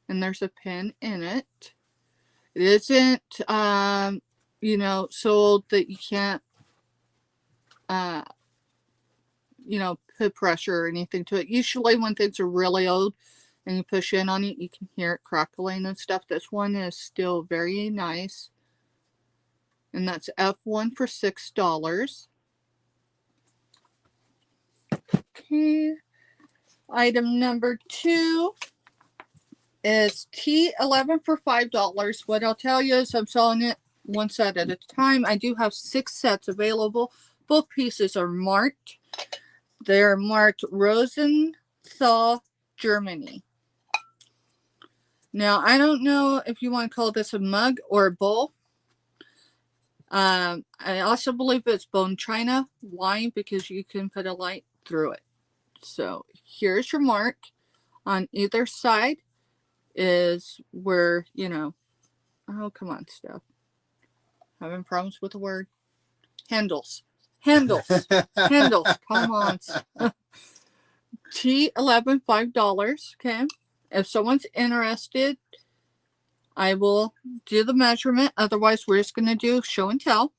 And there's a pin in it. It isn't, sold that you can't, put pressure or anything to it. Usually when things are really old and you push in on it, you can hear it crackling and stuff. This one is still very nice. And that's F1 for $6. Okay. Item number 2 is T11 for $5. What I'll tell you is I'm selling it one set at a time. I do have 6 sets available. Both pieces are marked. They're marked Rosenthal, Germany. Now, I don't know if you want to call this a mug or a bowl. I also believe it's bone china. Why? Because you can put a light through it. So here's your mark. On either side is where, oh, come on, Steph. Having problems with the word. Handles. Handles. Come on. T11, $5. Okay. If someone's interested, I will do the measurement. Otherwise, we're just going to do show and tell.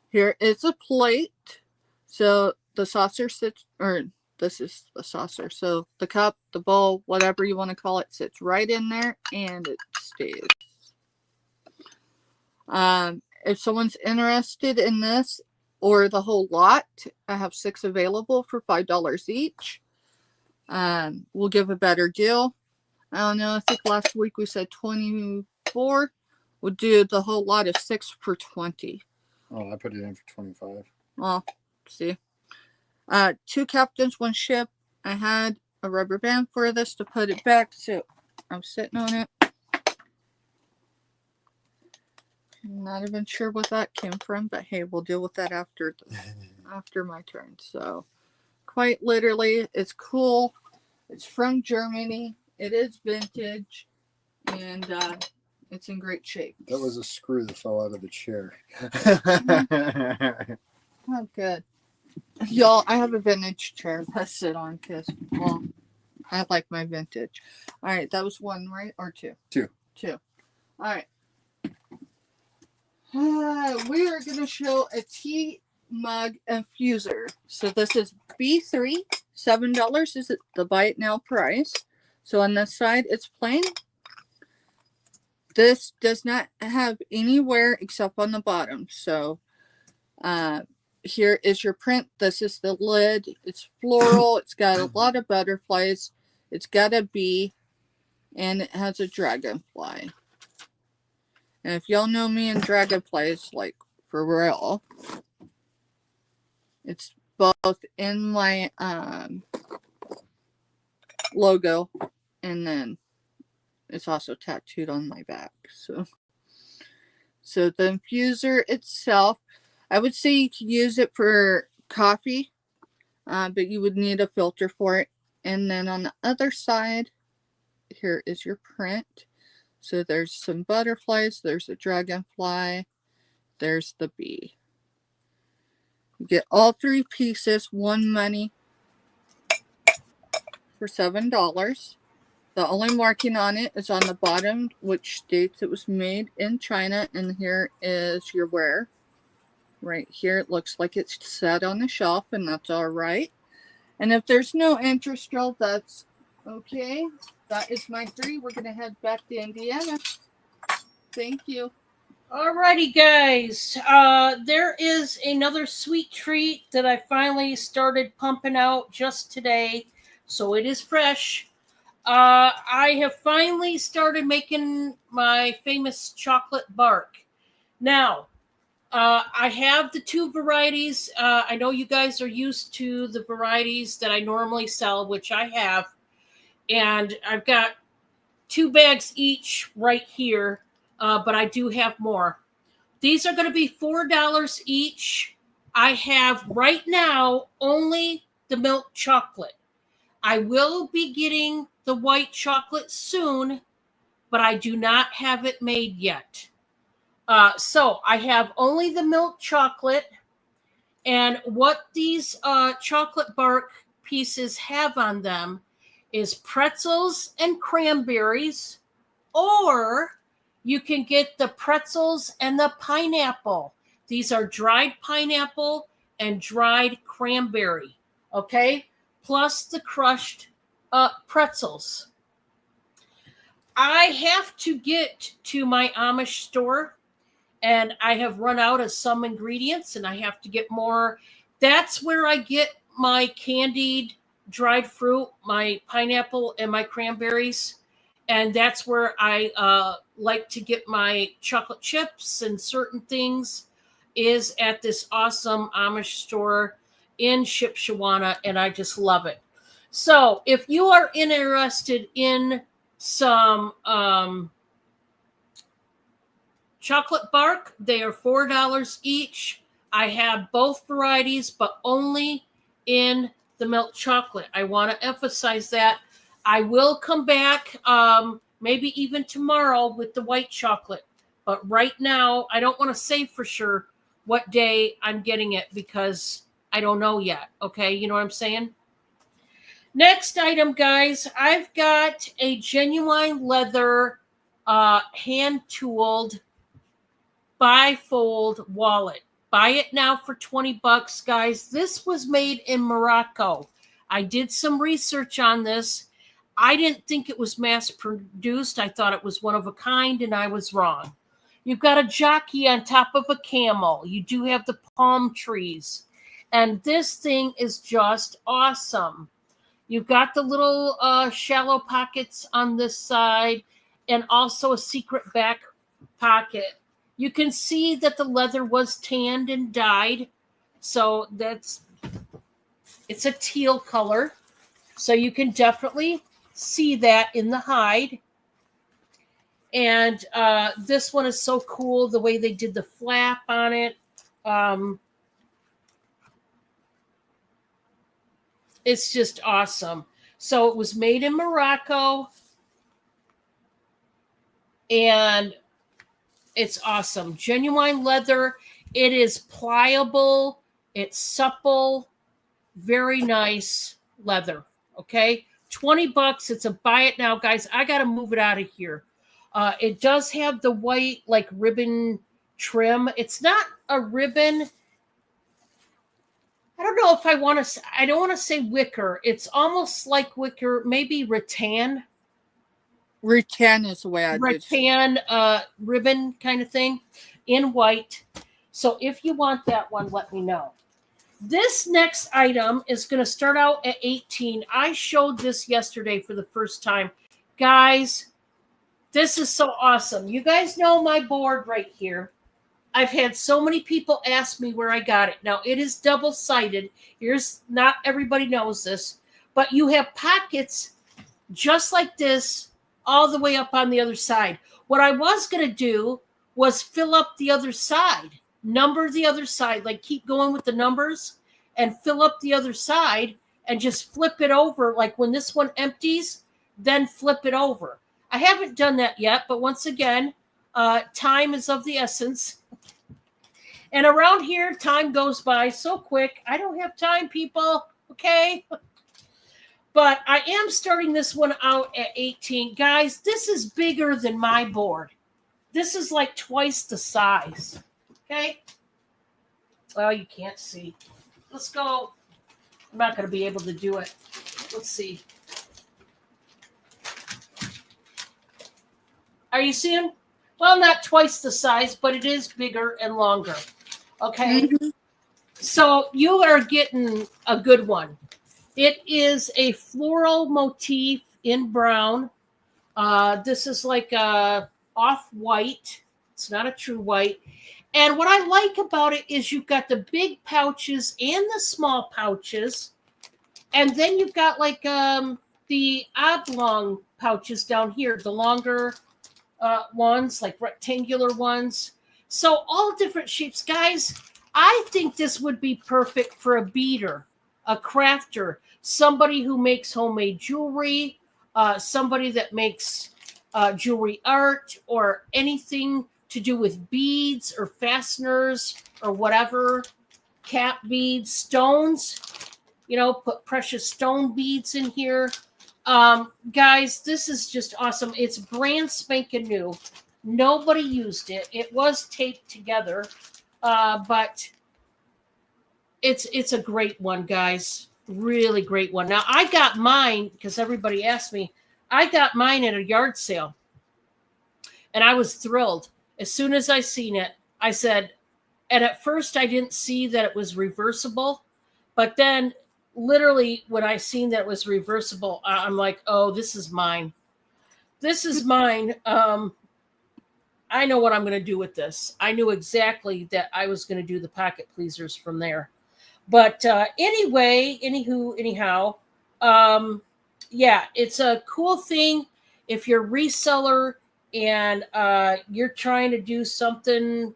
Here is a plate. So the saucer sits, or this is the saucer. So the cup, the bowl, whatever you want to call it, sits right in there and it stays. If someone's interested in this, or the whole lot. I have 6 available for $5 each. We'll give a better deal. I don't know. I think last week we said 24. We'll do the whole lot of 6 for 20. Oh, I put it in for 25. Well, see. 2 captains, 1 ship. I had a rubber band for this to put it back, so I'm sitting on it. I'm not even sure what that came from, but hey, we'll deal with that after my turn. So, quite literally, it's cool. It's from Germany. It is vintage, and it's in great shape. That was a screw that fell out of the chair. Oh, good. Y'all, I have a vintage chair to sit on because, well, I like my vintage. All right, that was 1, right? Or 2? 2. 2. All right. We are going to show a tea mug infuser. So this is B3. $7 is the buy it now price. So on this side, it's plain. This does not have any wear except on the bottom. So here is your print. This is the lid. It's floral. It's got a lot of butterflies. It's got a bee. And it has a dragonfly. And if y'all know me and dragonflies, like, for real, it's both in my logo, and then it's also tattooed on my back. So the infuser itself, I would say you could use it for coffee, but you would need a filter for it. And then on the other side, here is your print. So there's some butterflies, there's a dragonfly, there's the bee. You get all 3 pieces, 1 money for $7. The only marking on it is on the bottom, which states it was made in China. And here is your wear. Right here, it looks like it's set on the shelf, and that's all right. And if there's no interest, girl, that's okay. That is my 3. We're going to head back to Indiana. Thank you. Alrighty, guys. There is another sweet treat that I finally started pumping out just today, so it is fresh. I have finally started making my famous chocolate bark. Now, I have the 2 varieties. I know you guys are used to the varieties that I normally sell, which I have. And I've got 2 bags each right here, but I do have more. These are going to be $4 each. I have right now only the milk chocolate. I will be getting the white chocolate soon, but I do not have it made yet. So I have only the milk chocolate. And what these chocolate bark pieces have on them is pretzels and cranberries, or you can get the pretzels and the pineapple. These are dried pineapple and dried cranberry, okay? Plus the crushed pretzels. I have to get to my Amish store, and I have run out of some ingredients, and I have to get more. That's where I get my candied dried fruit, my pineapple, and my cranberries. And that's where I like to get my chocolate chips and certain things, is at this awesome Amish store in Shipshewana, and I just love it. So if you are interested in some chocolate bark, they are $4 each. I have both varieties, but only in the milk chocolate. I want to emphasize that. I will come back maybe even tomorrow with the white chocolate. But right now, I don't want to say for sure what day I'm getting it because I don't know yet. Okay, you know what I'm saying? Next item, guys, I've got a genuine leather hand-tooled bifold wallet. Buy it now for $20, guys. This was made in Morocco. I did some research on this. I didn't think it was mass produced. I thought it was one of a kind, and I was wrong. You've got a jockey on top of a camel. You do have the palm trees. And this thing is just awesome. You've got the little shallow pockets on this side and also a secret back pocket. You can see that the leather was tanned and dyed. So it's a teal color. So you can definitely see that in the hide. And this one is so cool, the way they did the flap on it. It's just awesome. So it was made in Morocco. And it's awesome. Genuine leather. It is pliable. It's supple. Very nice leather. Okay. $20. It's a buy it now, guys. I got to move it out of here. It does have the white like ribbon trim. It's not a ribbon. I don't know if I want to, I don't want to say wicker. It's almost like wicker, maybe rattan. Rattan is the way I did. Rattan ribbon kind of thing in white. So if you want that one, let me know. This next item is going to start out at 18. I showed this yesterday for the first time. Guys, this is so awesome. You guys know my board right here. I've had so many people ask me where I got it. Now, it is double-sided. Here's, not everybody knows this, but you have pockets just like this all the way up on the other side. What I was going to do was fill up the other side, number the other side, like keep going with the numbers and fill up the other side and just flip it over. Like when this one empties, then flip it over. I haven't done that yet, but once again, time is of the essence. And around here, time goes by so quick. I don't have time, people. Okay. But I am starting this one out at 18. Guys, this is bigger than my board. This is like twice the size. Okay. Well, you can't see. Let's go. I'm not going to be able to do it. Let's see. Are you seeing? Well, not twice the size, but it is bigger and longer. Okay. Mm-hmm. So you are getting a good one. It is a floral motif in brown. This is like a off-white. It's not a true white. And what I like about it is you've got the big pouches and the small pouches. And then you've got like the oblong pouches down here, the longer ones, like rectangular ones. So all different shapes. Guys, I think this would be perfect for a beater, a crafter, somebody who makes homemade jewelry, somebody that makes jewelry art or anything to do with beads or fasteners or whatever, cap beads, stones, you know, put precious stone beads in here. Guys, this is just awesome. It's brand spanking new. Nobody used it. It was taped together, but it's a great one, guys. Really great one. Now, I got mine because everybody asked me. I got mine at a yard sale, and I was thrilled. As soon as I seen it, I said, and at first I didn't see that it was reversible, but then literally when I seen that it was reversible, I'm like, oh, this is mine. This is mine. I know what I'm going to do with this. I knew exactly that I was going to do the pocket pleasers from there. But anyway, anyhow, yeah, it's a cool thing if you're a reseller and you're trying to do something,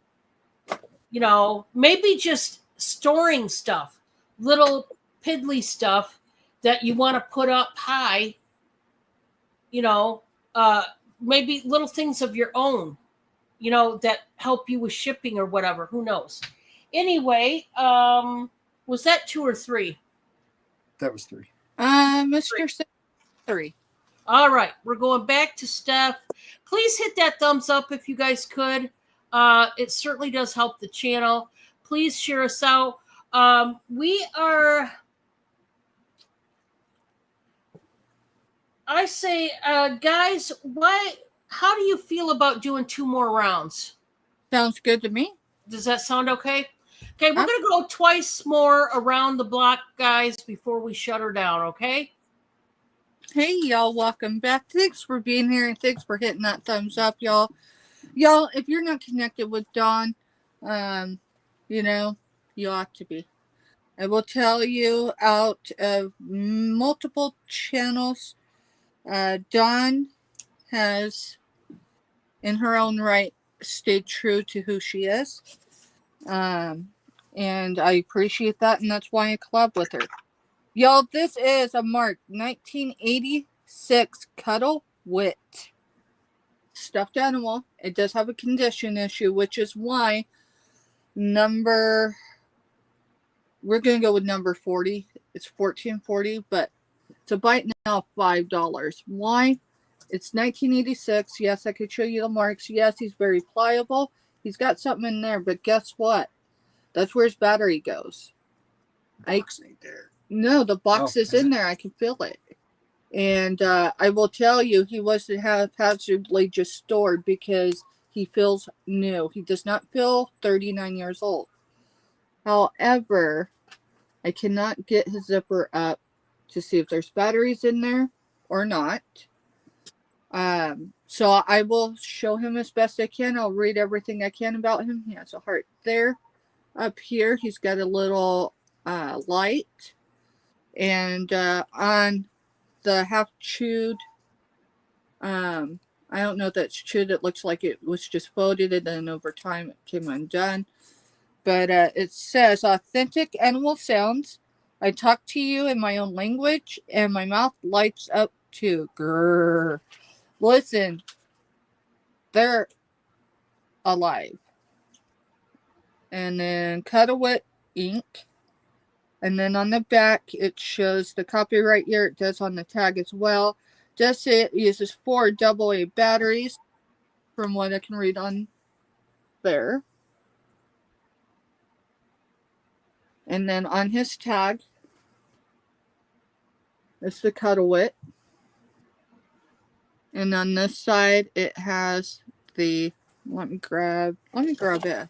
you know, maybe just storing stuff, little piddly stuff that you want to put up high, you know, maybe little things of your own, you know, that help you with shipping or whatever. Who knows? Anyway, was that 2 or 3? That was 3. Mr. 3. All right, we're going back to Steph. Please hit that thumbs up if you guys could. It certainly does help the channel. Please share us out. We are, I say, guys, how do you feel about doing 2 more rounds? Sounds good to me. Does that sound okay? Okay, we're Huh? going to go twice more around the block, guys, before we shut her down, okay? Hey, y'all, welcome back. Thanks for being here and thanks for hitting that thumbs up, y'all. Y'all, if you're not connected with Dawn, you know, you ought to be. I will tell you, out of multiple channels, Dawn has, in her own right, stayed true to who she is. And I appreciate that, and that's why I collab with her. Y'all, this is a Mark 1986 Cuddle Wit stuffed animal. It does have a condition issue, which is why we're going to go with number 40. It's 1440, but it's a bite now $5. Why? It's 1986. Yes, I could show you the marks. Yes, he's very pliable. He's got something in there, but guess what? That's where his battery goes. Box ain't there. No, the box is in there. I can feel it. And I will tell you, he was haphazardly just stored because he feels new. He does not feel 39 years old. However, I cannot get his zipper up to see if there's batteries in there or not. So I will show him as best I can. I'll read everything I can about him. He has a heart there. Up here, he's got a little light. And on the half chewed, I don't know if that's chewed. It looks like it was just folded and then over time it came undone. But it says authentic animal sounds. I talk to you in my own language and my mouth lights up too. Grrr. Listen, they're alive. And then Cuddawit ink. And then on the back, it shows the copyright year. It does on the tag as well. Does say it uses 4 AA batteries, from what I can read on there. And then on his tag, it's the Cuddawit. And on this side, it has the, let me grab a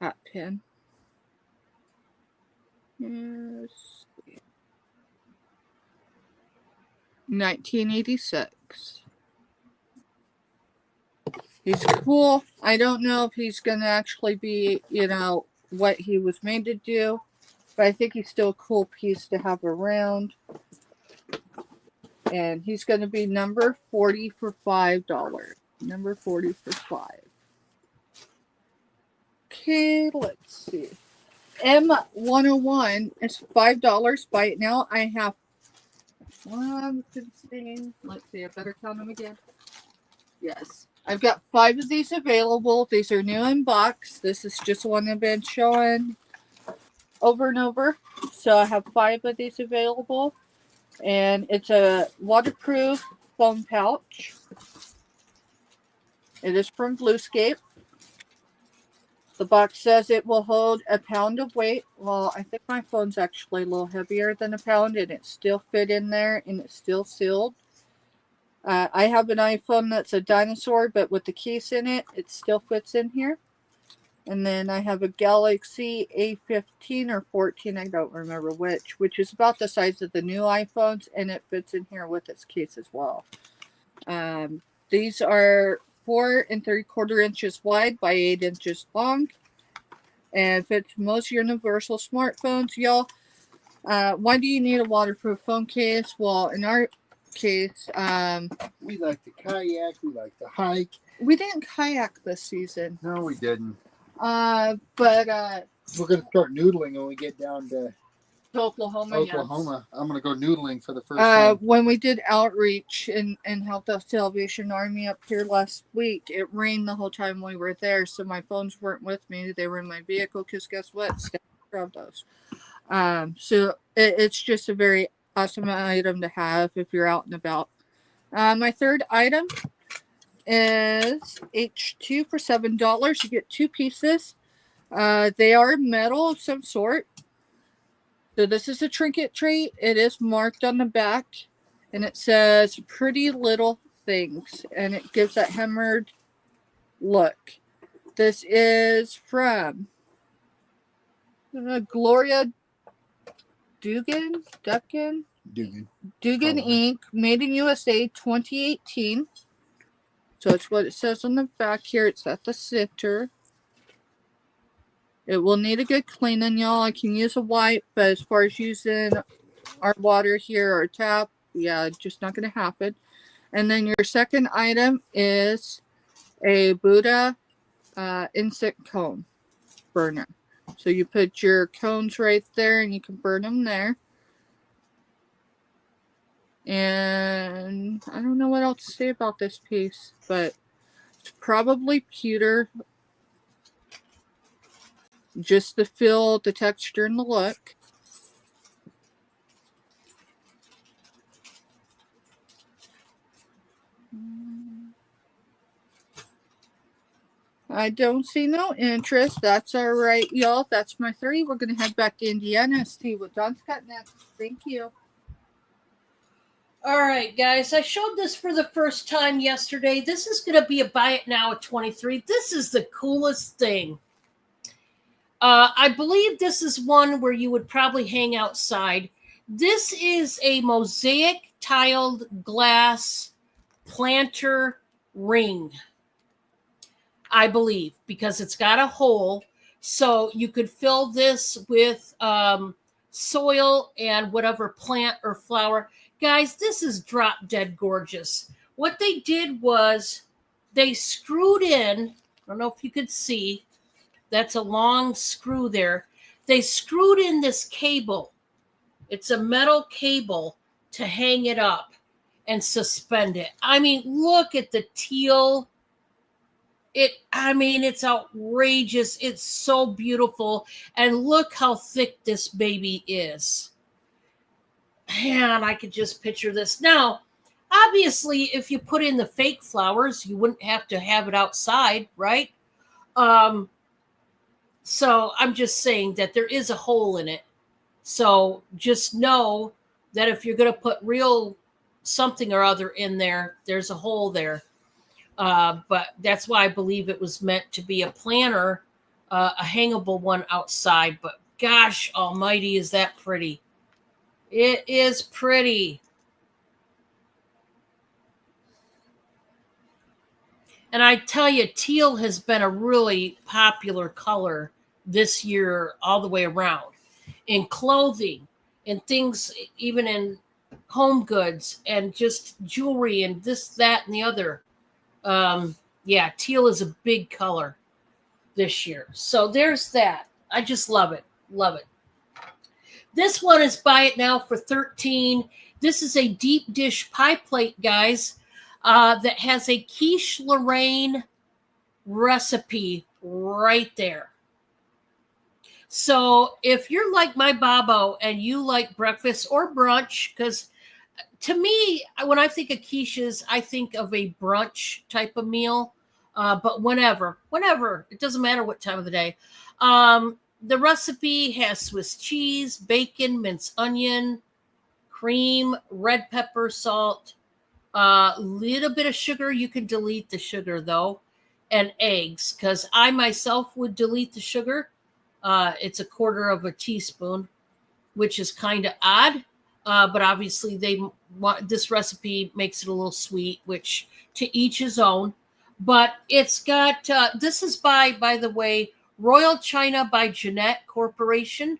hat pin. Yes. 1986. He's cool. I don't know if he's going to actually be, what he was made to do, but I think he's still a cool piece to have around. And he's going to be number 40 for $5. Number 40 for $5. Okay, let's see. M101 is $5 by it now. I have 1, 2, 3. Let's see, I better count them again. Yes. I've got 5 of these available. These are new in box. This is just one I've been showing over and over. So I have 5 of these available. And it's a waterproof foam pouch. It is from Bluescape. The box says it will hold a pound of weight. Well, I think my phone's actually a little heavier than a pound, and it still fit in there, and it's still sealed. I have an iPhone that's a dinosaur, but with the case in it, it still fits in here. And then I have a Galaxy A15 or 14, I don't remember which is about the size of the new iPhones, and it fits in here with its case as well. These are 4 3/4 inches wide by 8 inches long, and fits most universal smartphones. Y'all, why do you need a waterproof phone case? Well, in our case, we like to kayak, we like to hike. We didn't kayak this season. No, we didn't. But we're gonna start noodling when we get down to Oklahoma. Yes. I'm gonna go noodling for the first time. When we did outreach and helped the Salvation Army up here last week, it rained the whole time we were there, so my phones weren't with me. They were in my vehicle because guess what? Steph grabbed those. So it's just a very awesome item to have if you're out and about. My third item is H2 for $7. You get 2 pieces. They are metal of some sort. So this is a trinket tray. It is marked on the back, and it says pretty little things, and it gives that hammered look. This is from Gloria Dugan Dugan. Inc. Made in USA 2018. So it's what it says on the back here. It's at the center. It will need a good cleaning, y'all. I can use a wipe, but as far as using our water here or tap, yeah, just not going to happen. And then your second item is a Buddha insect cone burner. So you put your cones right there and you can burn them there. And I don't know what else to say about this piece, but it's probably pewter just to feel the texture and the look. I don't see no interest. That's all right, y'all. That's my 3. We're going to head back to Indiana and see what Don's got next. Thank you. All right, guys. I showed this for the first time yesterday. This is going to be a buy it now at 23. This is the coolest thing. I believe this is one where you would probably hang outside. This is a mosaic tiled glass planter ring, I believe, because it's got a hole. So you could fill this with soil and whatever plant or flower. Guys, this is drop dead gorgeous. What they did was they screwed in, I don't know if you could see, that's a long screw there. They screwed in this cable. It's a metal cable to hang it up and suspend it. I mean, look at the teal. It's outrageous. It's so beautiful. And look how thick this baby is. Man, I could just picture this. Now, obviously, if you put in the fake flowers, you wouldn't have to have it outside, right? So I'm just saying that there is a hole in it. So just know that if you're going to put real something or other in there, there's a hole there. But that's why I believe it was meant to be a planter, a hangable one outside. But gosh almighty, is that pretty. It is pretty. And I tell you, teal has been a really popular color this year all the way around. In clothing, in things, even in home goods and just jewelry and this, that, and the other. Yeah, teal is a big color this year. So there's that. I just love it. Love it. This one is buy it now for $13. This is a deep dish pie plate, guys, that has a quiche Lorraine recipe right there. So if you're like my Bobo and you like breakfast or brunch, because to me, when I think of quiches, I think of a brunch type of meal. But whenever, it doesn't matter what time of the day. The recipe has Swiss cheese, bacon, minced onion, cream, red pepper, salt, a little bit of sugar. You can delete the sugar though, and eggs, because I myself would delete the sugar. It's a quarter of a teaspoon, which is kind of odd. But obviously this recipe makes it a little sweet, which to each his own. But it's got, this is by the way, Royal China by Jeanette Corporation.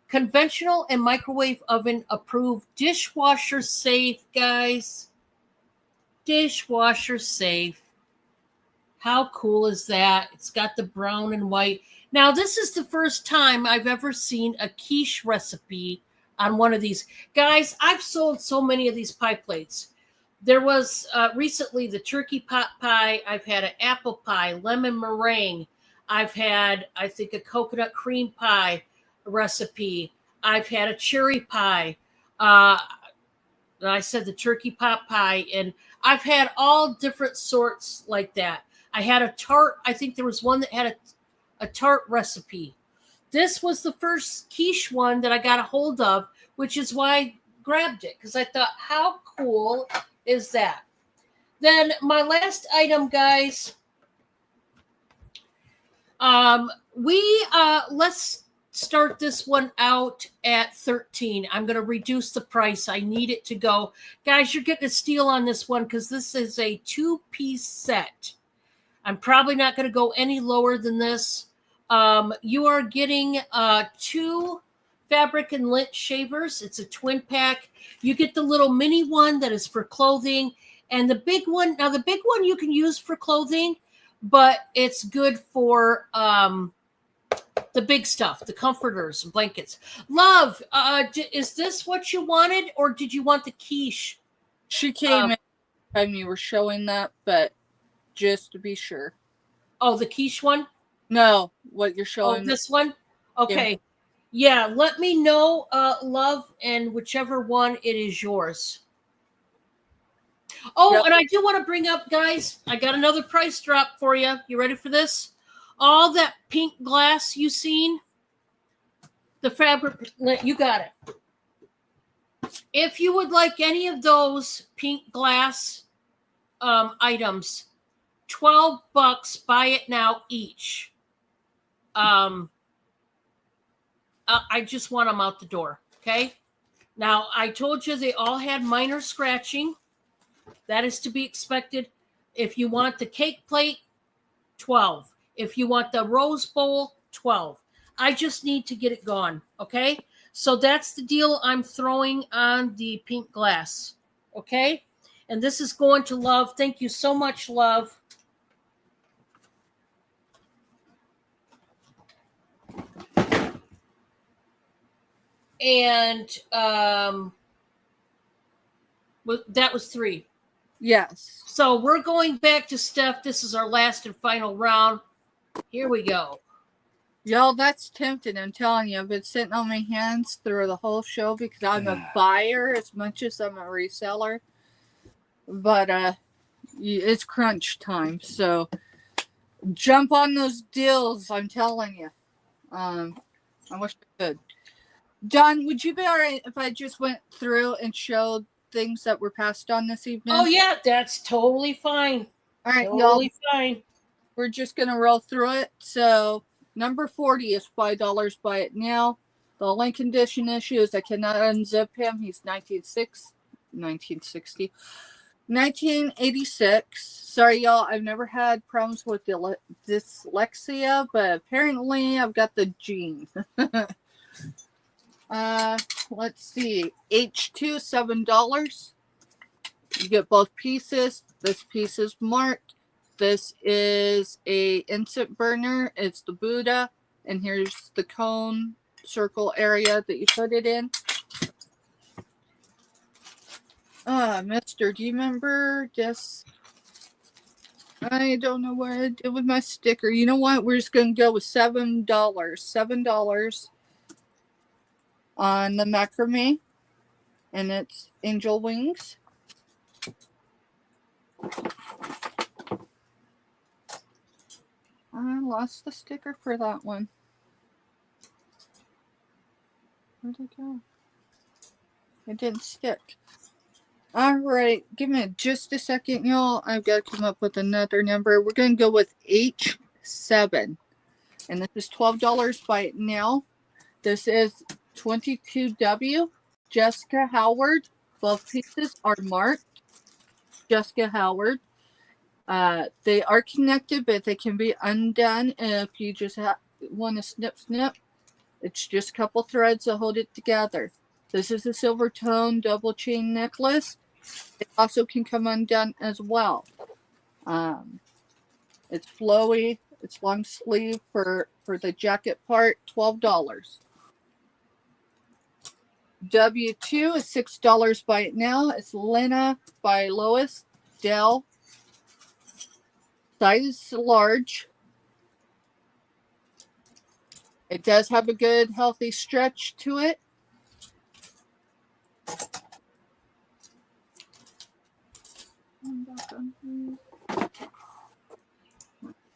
Conventional and microwave oven approved, dishwasher safe, guys. Dishwasher safe. How cool is that? It's got the brown and white. Now, this is the first time I've ever seen a quiche recipe on one of these. Guys, I've sold so many of these pie plates. There was recently the turkey pot pie. I've had an apple pie, lemon meringue. I've had, I think, a coconut cream pie recipe. I've had a cherry pie. I said the turkey pot pie. And I've had all different sorts like that. I had a tart. I think there was one that had a tart recipe. This was the first quiche one that I got a hold of, which is why I grabbed it, because I thought, how cool is that? Then my last item, guys, We let's start this one out at 13. I'm going to reduce the price. I need it to go. Guys, you're getting a steal on this one because this is a 2-piece set. I'm probably not going to go any lower than this. You are getting 2 fabric and lint shavers. It's a twin pack. You get the little mini one that is for clothing, and the big one. Now, the big one you can use for clothing, but it's good for the big stuff, the comforters and blankets. Love, is this what you wanted, or did you want the quiche? She came in time you were showing that, but just to be sure. Oh, the quiche one? No, what you're showing. Oh, this one? Okay. Yeah, let me know, Love, and whichever one it is yours. Oh, and I do want to bring up, guys, I got another price drop for you. You ready for this? All that pink glass you seen, the fabric, you got it. If you would like any of those pink glass items, $12, buy it now each. I just want them out the door, okay? Now, I told you they all had minor scratching. That is to be expected. If you want the cake plate, 12. If you want the rose bowl, 12. I just need to get it gone, okay? So that's the deal I'm throwing on the pink glass, okay? And this is going to Love. Thank you so much, Love. And that was 3. Yes. So we're going back to Steph. This is our last and final round. Here we go. Y'all, that's tempting. I'm telling you, I've been sitting on my hands through the whole show because I'm a buyer as much as I'm a reseller. But it's crunch time, so jump on those deals. I'm telling you. I wish I could. Don, would you be all right if I just went through and showed things that were passed on this evening? Oh yeah, that's totally fine. All right, totally y'all. Fine. We're just gonna roll through it. So number 40 is $5. Buy it now. The only condition issue is I cannot unzip him. He's 1960. 1986. Sorry, y'all. I've never had problems with dyslexia, but apparently I've got the gene. Let's see. H2, $7. You get both pieces. This piece is marked. This is a instant burner. It's the Buddha, and here's the cone circle area that you put it in. Mister, do you remember this? I don't know what I did with my sticker. You know what? We're just going to go with $7. $7 on the macrame, and it's angel wings. I lost the sticker for that one. Where'd it go? It didn't stick. All right, give me just a second, y'all. I've got to come up with another number. We're going to go with H7. And this is $12 by now. This is 22W. Jessica Howard. Both pieces are marked. Jessica Howard. They are connected, but they can be undone if you just want to snip. It's just a couple threads to hold it together. This is a silver tone double chain necklace. It also can come undone as well. It's flowy. It's long sleeve for the jacket part, $12. W2 is $6 by now. It's Lena by Lois Dell. Size large. It does have a good, healthy stretch to it.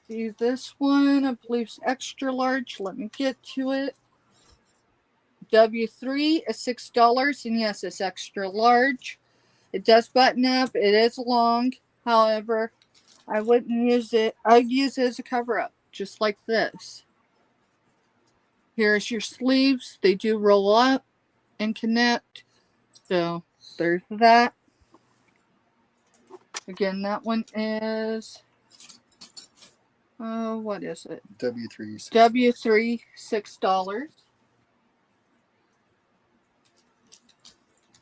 See this one, I believe is extra large. Let me get to it. W3 is $6, and yes, it's extra large. It does button up. It is long. However, I wouldn't use it. I'd use it as a cover-up. just like this. Here's your sleeves. They do roll up and connect. So there's that. Again, that one is, what is it? W3. W3, $6.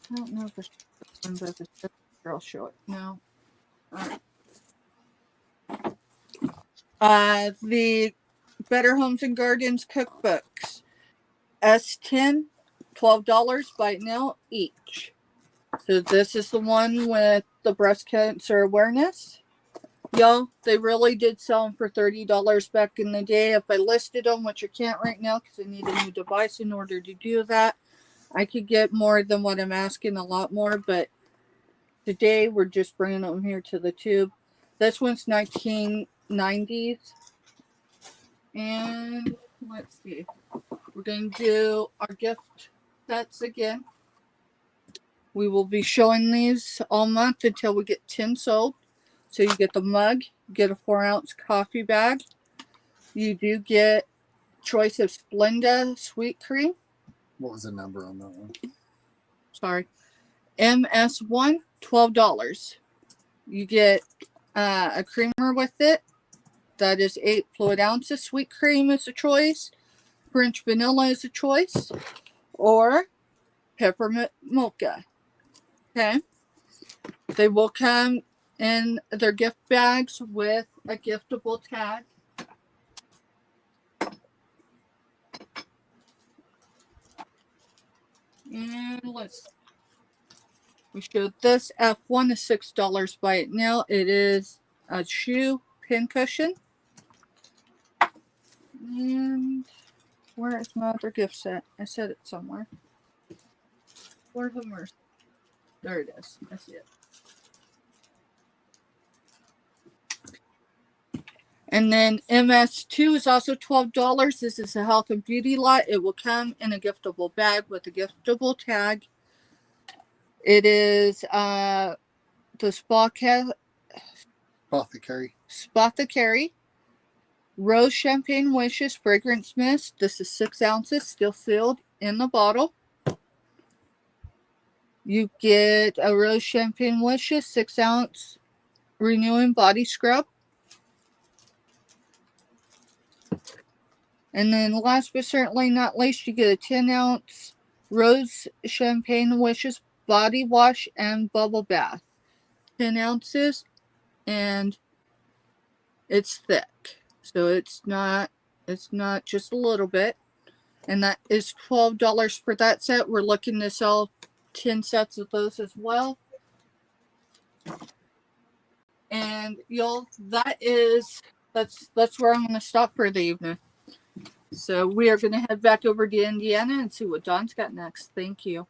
I don't know if it's one, but if it's I'll show it now. The Better Homes and Gardens cookbooks. S10, $12 by now each. So this is the one with the breast cancer awareness. Y'all, they really did sell them for $30 back in the day. If I listed them, which I can't right now because I need a new device in order to do that, I could get more than what I'm asking, a lot more, but today we're just bringing them here to the tube. This one's 1990s. And let's see. We're going to do our gift sets again. We will be showing these all month until we get 10 sold. So you get the mug, you get a 4-ounce coffee bag. You do get choice of Splenda sweet cream. What was the number on that one? Sorry. MS1, $12. You get a creamer with it. That is 8 fluid ounces. Sweet cream is a choice. French vanilla is a choice. Or peppermint mocha. Okay. They will come in their gift bags with a giftable tag. And we showed this F1 is $6 by it now. It is a shoe pin cushion. And where is my other gift set? I said it somewhere. Where the mercy? There it is. I see it. And then MS2 is also $12. This is a health and beauty lot. It will come in a giftable bag with a giftable tag. It is the Apothecary Rose Champagne Wishes Fragrance Mist. This is 6 ounces, still sealed in the bottle. You get a Rose Champagne Wishes 6-ounce renewing body scrub. And then last but certainly not least, you get a 10-ounce Rose Champagne Wishes body wash and bubble bath. 10 ounces, and it's thick. So it's not just a little bit. And that is $12 for that set. We're looking to sell 10 sets of those as well. And y'all, that's where I'm going to stop for the evening. So we are going to head back over to Indiana and see what Dawn's got next. Thank you.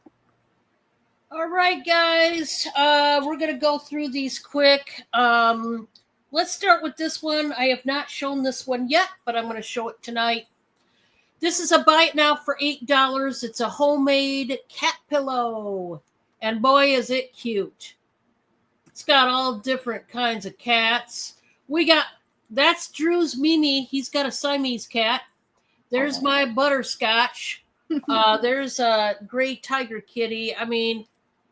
All right, guys. We're going to go through these quick. Let's start with this one. I have not shown this one yet, but I'm going to show it tonight. This is a buy it now for $8. It's a homemade cat pillow. And boy, is it cute. It's got all different kinds of cats. That's Drew's Mimi. He's got a Siamese cat. There's my butterscotch. There's a gray tiger kitty. I mean,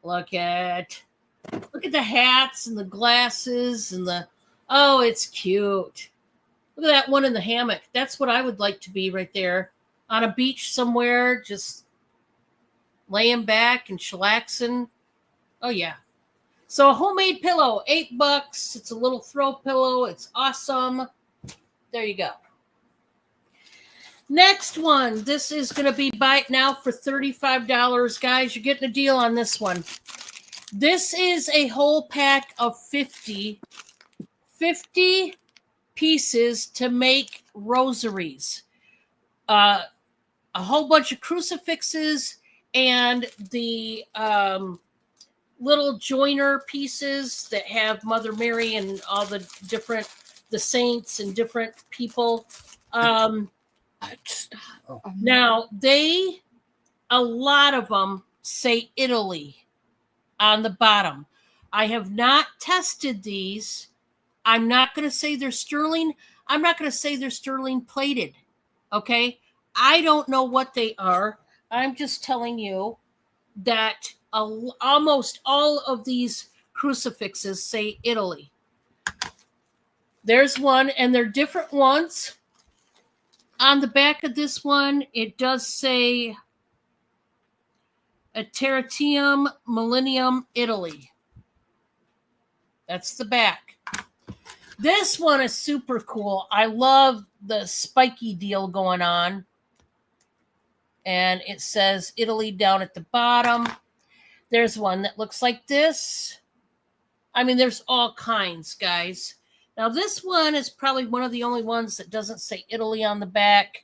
look at the hats and the glasses and it's cute. Look at that one in the hammock. That's what I would like to be right there on a beach somewhere, just laying back and chillaxing. Oh yeah. So a homemade pillow, $8. It's a little throw pillow. It's awesome. There you go. Next one. This is going to be buy it now for $35. Guys, you're getting a deal on this one. This is a whole pack of 50 pieces to make rosaries. A whole bunch of crucifixes and the little joiner pieces that have Mother Mary and all the saints and different people. Now, a lot of them say Italy on the bottom. I have not tested these. I'm not going to say they're sterling. I'm not going to say they're sterling plated. Okay. I don't know what they are. I'm just telling you that almost all of these crucifixes say Italy. There's one, and they're different ones. On the back of this one, it does say Tertium Millennium Italy. That's the back. This one is super cool. I love the spiky deal going on. And it says Italy down at the bottom. There's one that looks like this. I mean, there's all kinds, guys. Now, this one is probably one of the only ones that doesn't say Italy on the back.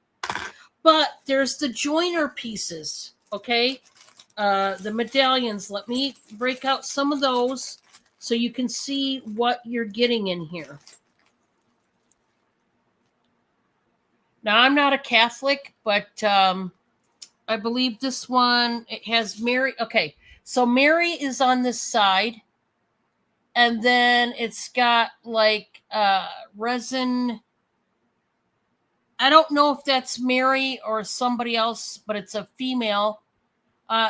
But there's the joiner pieces, okay? The medallions. Let me break out some of those so you can see what you're getting in here. Now, I'm not a Catholic, but I believe this one, it has Mary. Okay, so Mary is on this side. And then it's got like resin. I don't know if that's Mary or somebody else, but it's a female.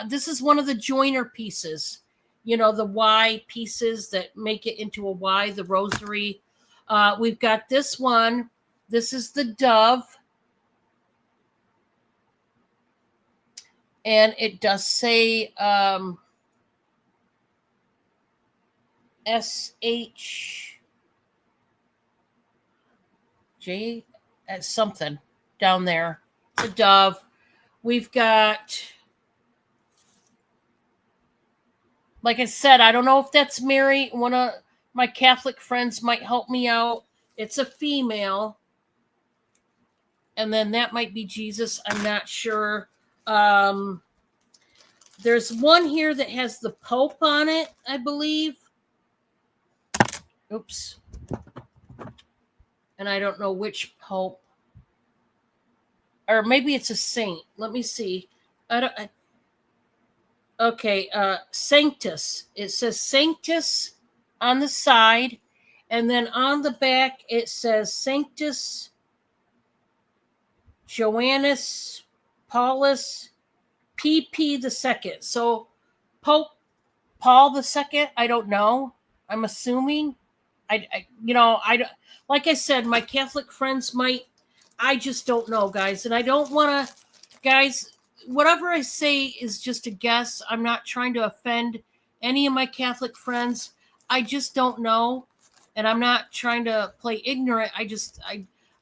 This is one of the joiner pieces. You know, the Y pieces that make it into a Y, the rosary. We've got this one. This is the dove. And it does say SHJ something down there. The dove. We've got, like I said, I don't know if that's Mary. One of my Catholic friends might help me out. It's a female. And then that might be Jesus. I'm not sure. There's one here that has the Pope on it, I believe. Oops. And I don't know which Pope. Or maybe it's a saint. Let me see. Okay, Sanctus. It says Sanctus on the side. And then on the back, it says Sanctus Joannes Paulus PP II. So Pope Paul II, I don't know. I'm assuming. I don't, like I said, my Catholic friends might, I just don't know, guys. And I don't want to, guys, whatever I say is just a guess. I'm not trying to offend any of my Catholic friends. I just don't know. And I'm not trying to play ignorant.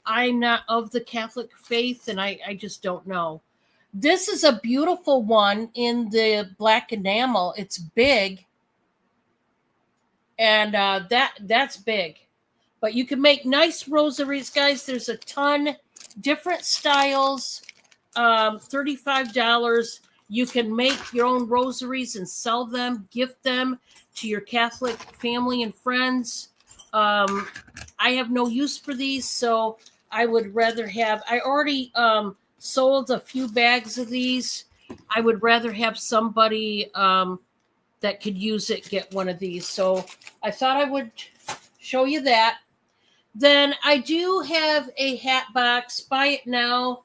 I'm not of the Catholic faith, and I just don't know. This is a beautiful one in the black enamel. It's big. And that's big. But you can make nice rosaries, guys. There's a ton, different styles, $35. You can make your own rosaries and sell them, gift them to your Catholic family and friends. I have no use for these, so I would rather have, I already sold a few bags of these. I would rather have somebody that could use it get one of these. So I thought I would show you that. Then I do have a hat box. Buy it now.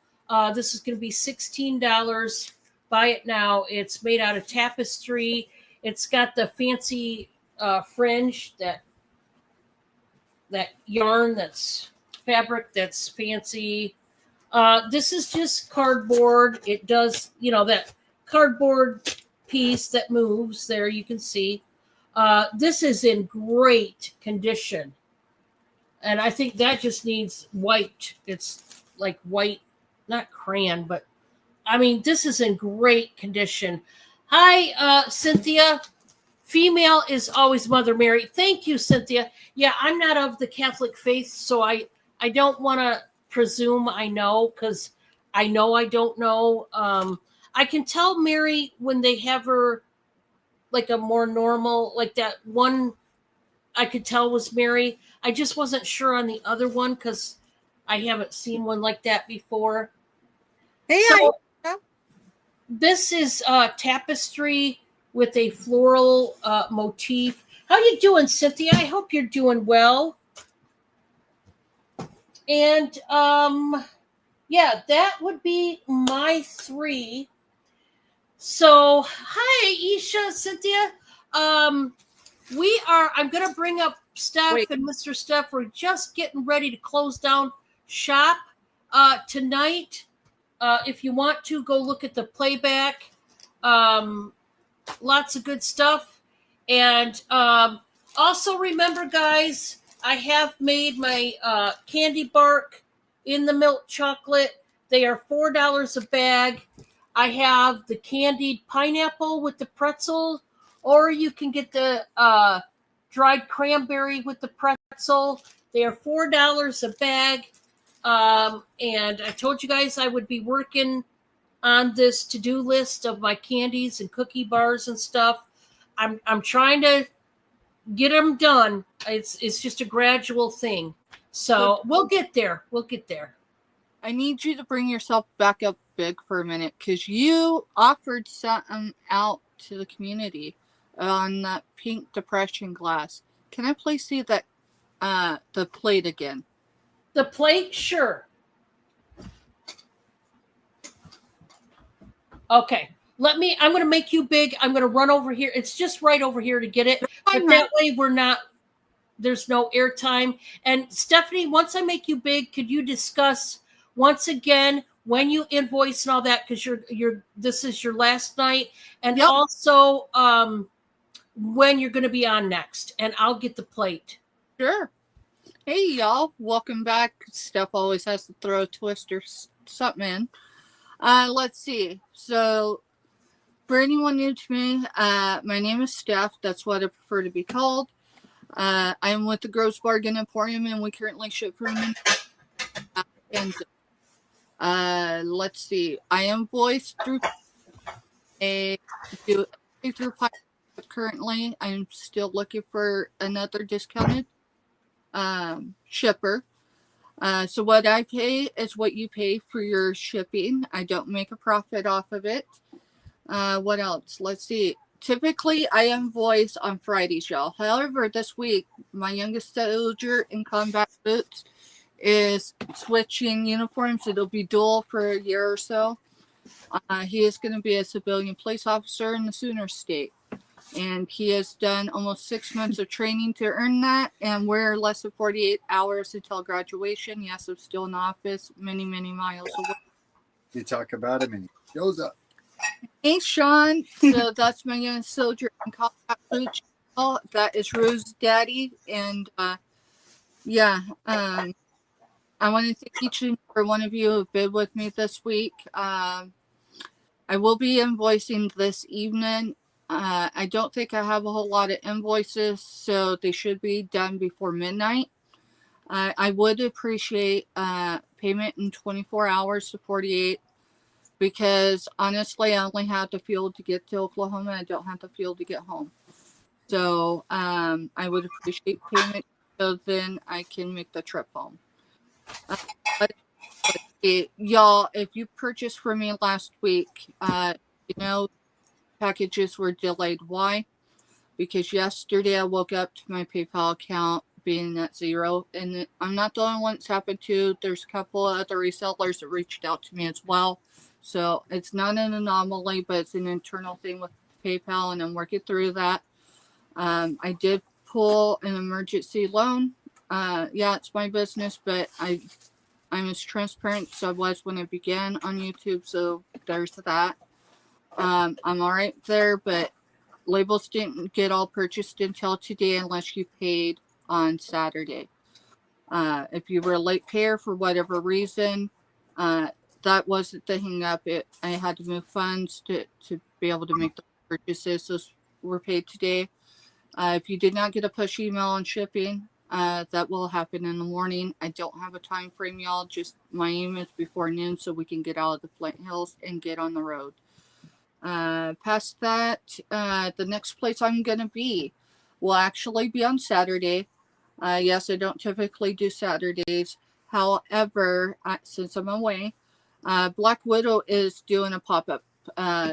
This is going to be $16. Buy it now. It's made out of tapestry. It's got the fancy fringe, that yarn, that's fabric, that's fancy. This is just cardboard. It does, that cardboard piece that moves there, you can see. This is in great condition. And I think that just needs white. It's like white, not crayon, but I mean, this is in great condition. Hi, Cynthia. Female is always Mother Mary. Thank you, Cynthia. Yeah, I'm not of the Catholic faith, so I don't want to presume I know, because I know I don't know. I can tell Mary when they have her like a more normal, like that one I could tell was Mary. I just wasn't sure on the other one because I haven't seen one like that before. Hey, so, this is tapestry with a floral motif. How you doing, Cynthia? I hope you're doing well. And yeah, that would be my 3. So, hi, Isha, Cynthia. I'm going to bring up Steph Wait. and Mr. Steph. We're just getting ready to close down shop tonight. If you want to, go look at the playback. Lots of good stuff. And also remember, guys, I have made my candy bark in the milk chocolate. They are $4 a bag. I have the candied pineapple with the pretzel, or you can get the dried cranberry with the pretzel. They are $4 a bag. And I told you guys I would be working on this to-do list of my candies and cookie bars and stuff. I'm trying to get them done. It's just a gradual thing. So we'll get there. We'll get there. I need you to bring yourself back up big for a minute, because you offered something out to the community on that pink depression glass. Can I please see that the plate again? The plate, sure. Okay. I'm going to make you big. I'm going to run over here. It's just right over here to get it. But that way there's no airtime. And Stephanie, once I make you big, could you discuss once again when you invoice and all that, because this is your last night, and also when you're going to be on next, and I'll get the plate. Sure. Hey y'all, welcome back. Steph always has to throw a twist or something in. Let's see. So for anyone new to me, my name is Steph. That's what I prefer to be called. I'm with the Gross Bargain Emporium, and we currently ship from Kansas. Let's see. I invoice through through currently. I'm still looking for another discounted shipper. So what I pay is what you pay for your shipping. I don't make a profit off of it. What else? Let's see. Typically, I invoice on Fridays, y'all. However, this week, my youngest soldier in combat boots is switching uniforms. It'll be dual for a year or so. He is going to be a civilian police officer in the Sooner State. And he has done almost 6 months of training to earn that. And we're less than 48 hours until graduation. Yes, I'm still in the office, many, many miles away. You talk about him and he shows up. Hey, Sean. So that's my young soldier in combat boots. That is Rose's daddy. And I want to thank each and every one of you who have been with me this week. I will be invoicing this evening. I don't think I have a whole lot of invoices, so they should be done before midnight. I would appreciate payment in 24 hours to 48, because honestly, I only have the fuel to get to Oklahoma. I don't have the fuel to get home. So I would appreciate payment so then I can make the trip home. Y'all, if you purchased from me last week, packages were delayed. Why? Because yesterday I woke up to my PayPal account being at zero, and I'm not the only one it's happened to. There's a couple of other resellers that reached out to me as well. So it's not an anomaly, but it's an internal thing with PayPal, and I'm working through that. I did pull an emergency loan. It's my business, but I'm as transparent as I was when I began on YouTube, so there's that. I'm all right there, but labels didn't get all purchased until today unless you paid on Saturday. If you were a late payer for whatever reason, that wasn't the hang up. I had to move funds to be able to make the purchases. Those were paid today. If you did not get a push email on shipping, that will happen in the morning. I don't have a time frame, y'all. Just my aim is before noon so we can get out of the Flint Hills and get on the road. Past that, the next place I'm going to be will actually be on Saturday. Yes, I don't typically do Saturdays. However, since I'm away, Black Widow is doing a pop-up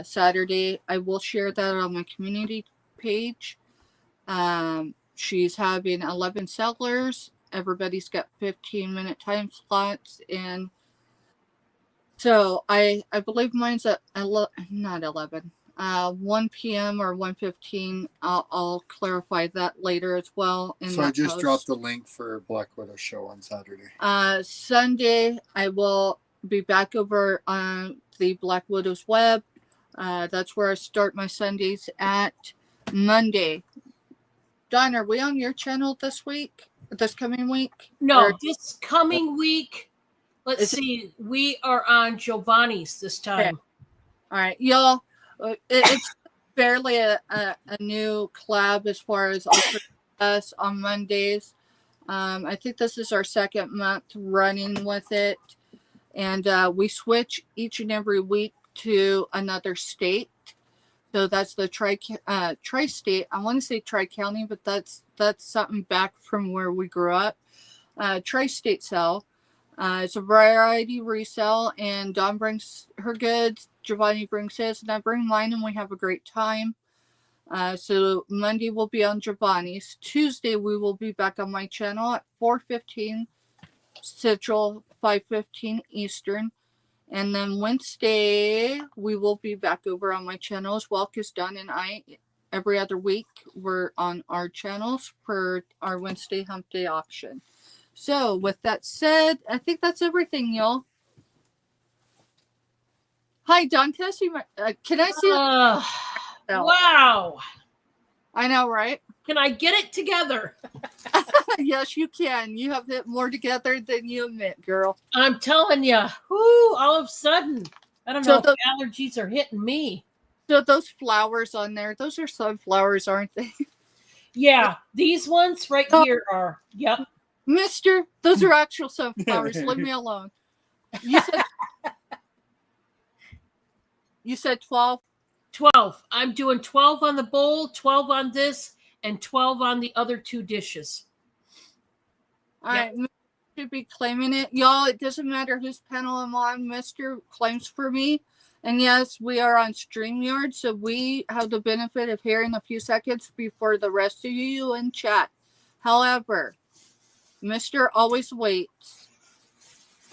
Saturday. I will share that on my community page. She's having 11 sellers everybody's got 15-minute time slots, and so I believe mine's at not 11, 1 p.m. or 1:15. I'll clarify that later as well. So I just dropped the link for Black Widow show on Saturday. Sunday, I will be back over on the Black Widow's web. That's where I start my Sundays at. Monday. Don, are we on your channel this coming week? No, this coming week. Let's see. We are on Giovanni's this time. Okay. All right, y'all. It's barely a new collab as far as us on Mondays. I think this is our second month running with it, and we switch each and every week to another state. So that's the tri-state. I want to say tri-county, but that's something back from where we grew up. Tri-state sell. It's a variety resale, and Dawn brings her goods, Giovanni brings his, and I bring mine, and we have a great time. So Monday will be on Giovanni's. Tuesday we will be back on my channel at 4:15 Central, 5:15 Eastern. And then Wednesday, we will be back over on my channel as well, because Dawn and I, every other week, we're on our channels for our Wednesday Hump Day auction. So, with that said, I think that's everything, y'all. Hi, Dawn. Can I see Wow. I know, right? Can I get it together? Yes, you can. You have it more together than you admit, girl. I'm telling you. Whoo, all of a sudden. I don't know if allergies are hitting me. So those flowers on there, those are sunflowers, aren't they? Yeah, these ones right here are. Yep. Mister, those are actual sunflowers. Leave me alone. You said 12? 12. I'm doing 12 on the bowl, 12 on this, and 12 on the other two dishes. All right. Should be claiming it. Y'all, it doesn't matter whose panel I'm on. Mr. claims for me. And yes, we are on StreamYard, so we have the benefit of hearing a few seconds before the rest of you in chat. However, Mr. always waits.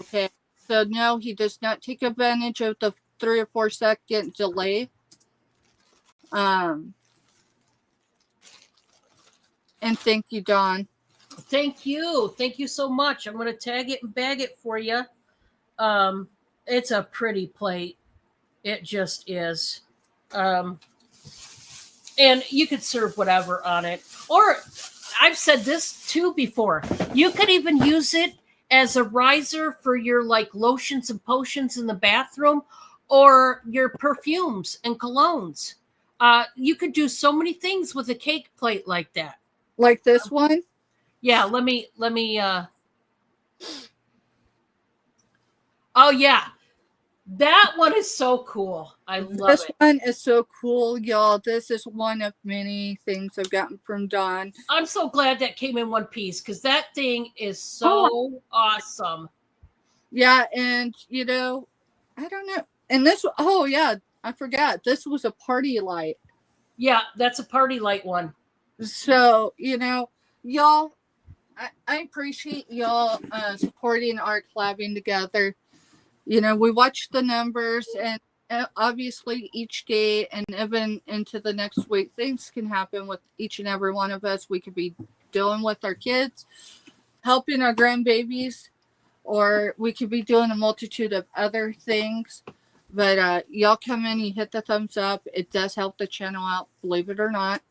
Okay. So no, he does not take advantage of the 3 or 4 second delay. And thank you, Dawn. Thank you. Thank you so much. I'm going to tag it and bag it for you. It's a pretty plate. It just is. And you could serve whatever on it. Or I've said this too before. You could even use it as a riser for your like lotions and potions in the bathroom, or your perfumes and colognes. You could do so many things with a cake plate like that. Like this one? Yeah, let me oh yeah. That one is so cool. I love it. This one is so cool, y'all. This is one of many things I've gotten from Dawn. I'm so glad that came in one piece, because that thing is so awesome. Yeah, and I don't know. And this, oh yeah, I forgot. This was a party light. Yeah, that's a party light one. So, y'all, I appreciate y'all supporting our collabing together. We watch the numbers, and obviously each day and even into the next week, things can happen with each and every one of us. We could be dealing with our kids, helping our grandbabies, or we could be doing a multitude of other things. But y'all come in, you hit the thumbs up. It does help the channel out, believe it or not.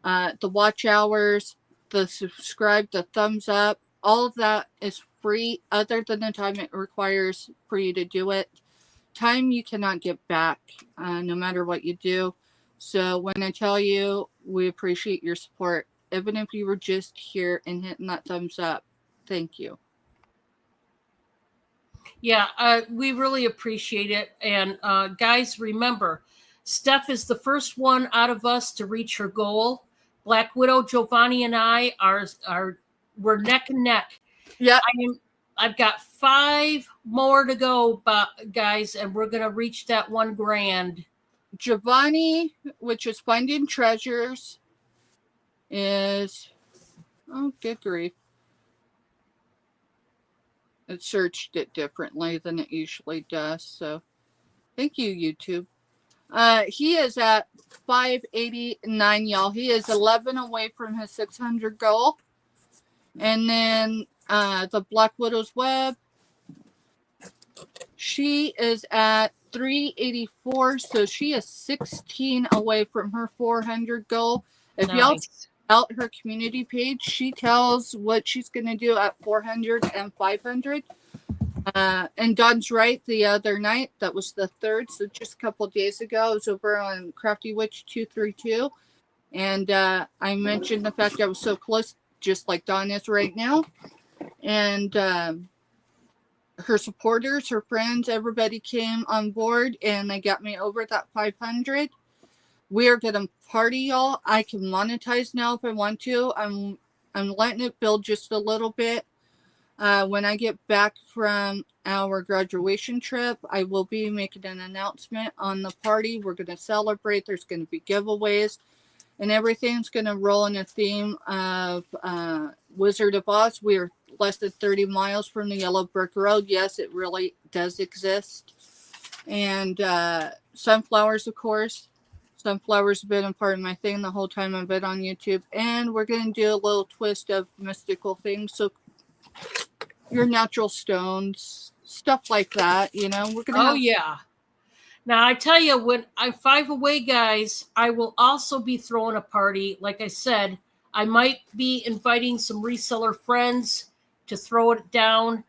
The watch hours, the subscribe, the thumbs up, all of that is free, other than the time it requires for you to do it. Time you cannot get back, no matter what you do. So when I tell you, we appreciate your support, even if you were just here and hitting that thumbs up. Thank you. Yeah, we really appreciate it. And guys, remember, Steph is the first one out of us to reach her goal. Black Widow, Giovanni, and I we're neck and neck. Yeah, I've got 5 more to go, guys, and we're gonna reach that 1 grand. Giovanni, which is Finding Treasures, is good grief. It searched it differently than it usually does. So thank you, YouTube. He is at 589, y'all. He is 11 away from his 600 goal. And then the Black Widow's Web, she is at 384, so she is 16 away from her 400 goal. If y'all check out her community page, she tells what she's going to do at 400 and 500. And Don's right, the other night, that was the 3rd, so just a couple days ago, I was over on Crafty Witch 232, and I mentioned the fact I was so close, just like Don is right now, and her supporters, her friends, everybody came on board, and they got me over that 500. We are gonna party, y'all. I can monetize now if I want to. I'm letting it build just a little bit. When I get back from our graduation trip, I will be making an announcement on the party. We're gonna celebrate. There's gonna be giveaways, and everything's gonna roll in a theme of Wizard of Oz. We are less than 30 miles from the Yellow Brick Road. Yes, it really does exist. And sunflowers, of course. Sunflowers have been a part of my thing the whole time I've been on YouTube. And we're going to do a little twist of mystical things. So your natural stones, stuff like that, you know. We're going to yeah. Now, I tell you, when I'm 5 away, guys, I will also be throwing a party. Like I said, I might be inviting some reseller friends to throw it down,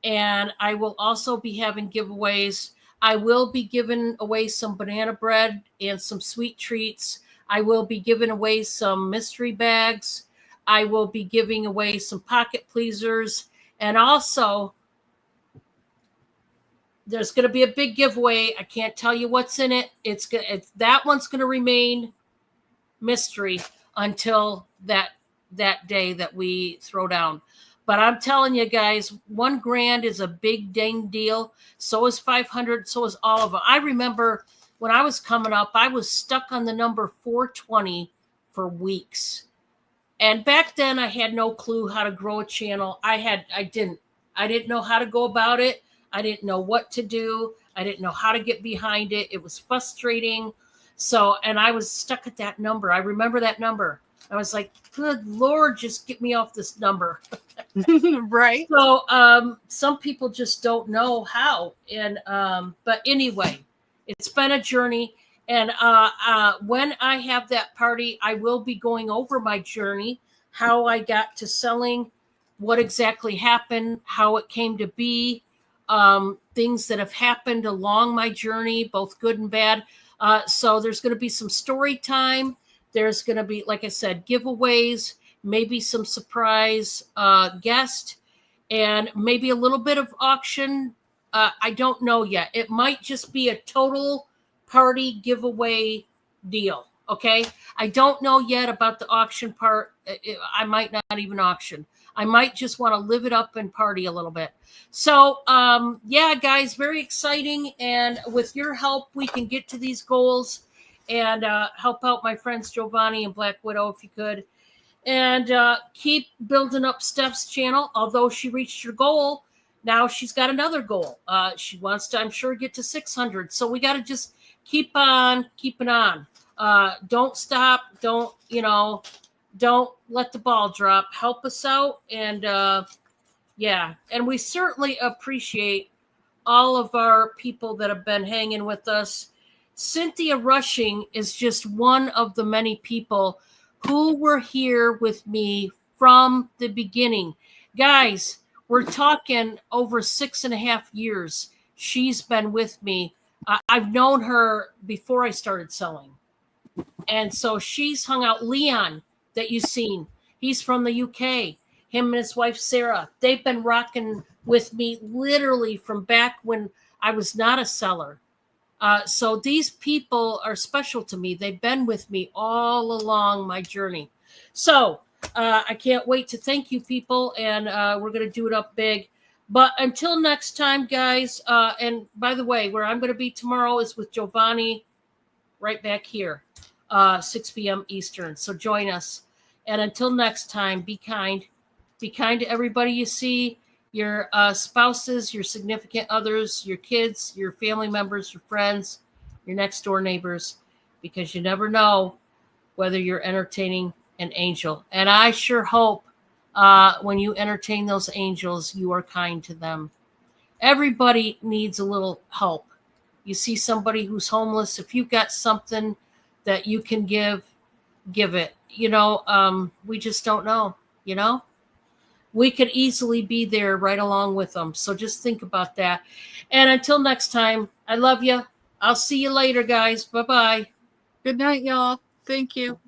and I will also be having giveaways. I will be giving away some banana bread and some sweet treats. I will be giving away some mystery bags. I will be giving away some pocket pleasers, and also there's going to be a big giveaway. I can't tell you what's in it. That one's going to remain mystery until that day that we throw down. But I'm telling you guys, $1,000 is a big dang deal. So is 500. So is all of them. I remember when I was coming up, I was stuck on the number 420 for weeks. And back then I had no clue how to grow a channel. I didn't know how to go about it. I didn't know what to do. I didn't know how to get behind it. It was frustrating. So, and I was stuck at that number. I remember that number. I was like, good Lord, just get me off this number. right. So some people just don't know how. And but anyway, it's been a journey. And when I have that party, I will be going over my journey, how I got to selling, what exactly happened, how it came to be, things that have happened along my journey, both good and bad. So there's going to be some story time. There's going to be, like I said, giveaways, maybe some surprise guest, and maybe a little bit of auction. I don't know yet. It might just be a total party giveaway deal. Okay. I don't know yet about the auction part. I might not even auction. I might just want to live it up and party a little bit. So, yeah, guys, very exciting. And with your help, we can get to these goals and help out my friends Giovanni and Black Widow if you could. And keep building up Steph's channel. Although she reached her goal, now she's got another goal. She wants to, I'm sure, get to 600. So we got to just keep on keeping on. Don't stop. Don't let the ball drop. Help us out. And yeah, and we certainly appreciate all of our people that have been hanging with us. Cynthia Rushing is just one of the many people who were here with me from the beginning. Guys, we're talking over 6.5 years. She's been with me. I've known her before I started selling. And so she's hung out. Leon, that you've seen, he's from the UK. Him and his wife, Sarah, they've been rocking with me literally from back when I was not a seller. So these people are special to me. They've been with me all along my journey. So I can't wait to thank you people, and we're going to do it up big. But until next time, guys, and by the way, where I'm going to be tomorrow is with Giovanni right back here, 6 p.m. Eastern. So join us. And until next time, be kind. Be kind to everybody you see. your spouses, your significant others, your kids, your family members, your friends, your next door neighbors, because you never know whether you're entertaining an angel. And I sure hope when you entertain those angels, you are kind to them. Everybody needs a little help. You see somebody who's homeless, if you've got something that you can give it. We just don't know, we could easily be there right along with them. So just think about that. And until next time, I love you. I'll see you later, guys. Bye-bye. Good night, y'all. Thank you.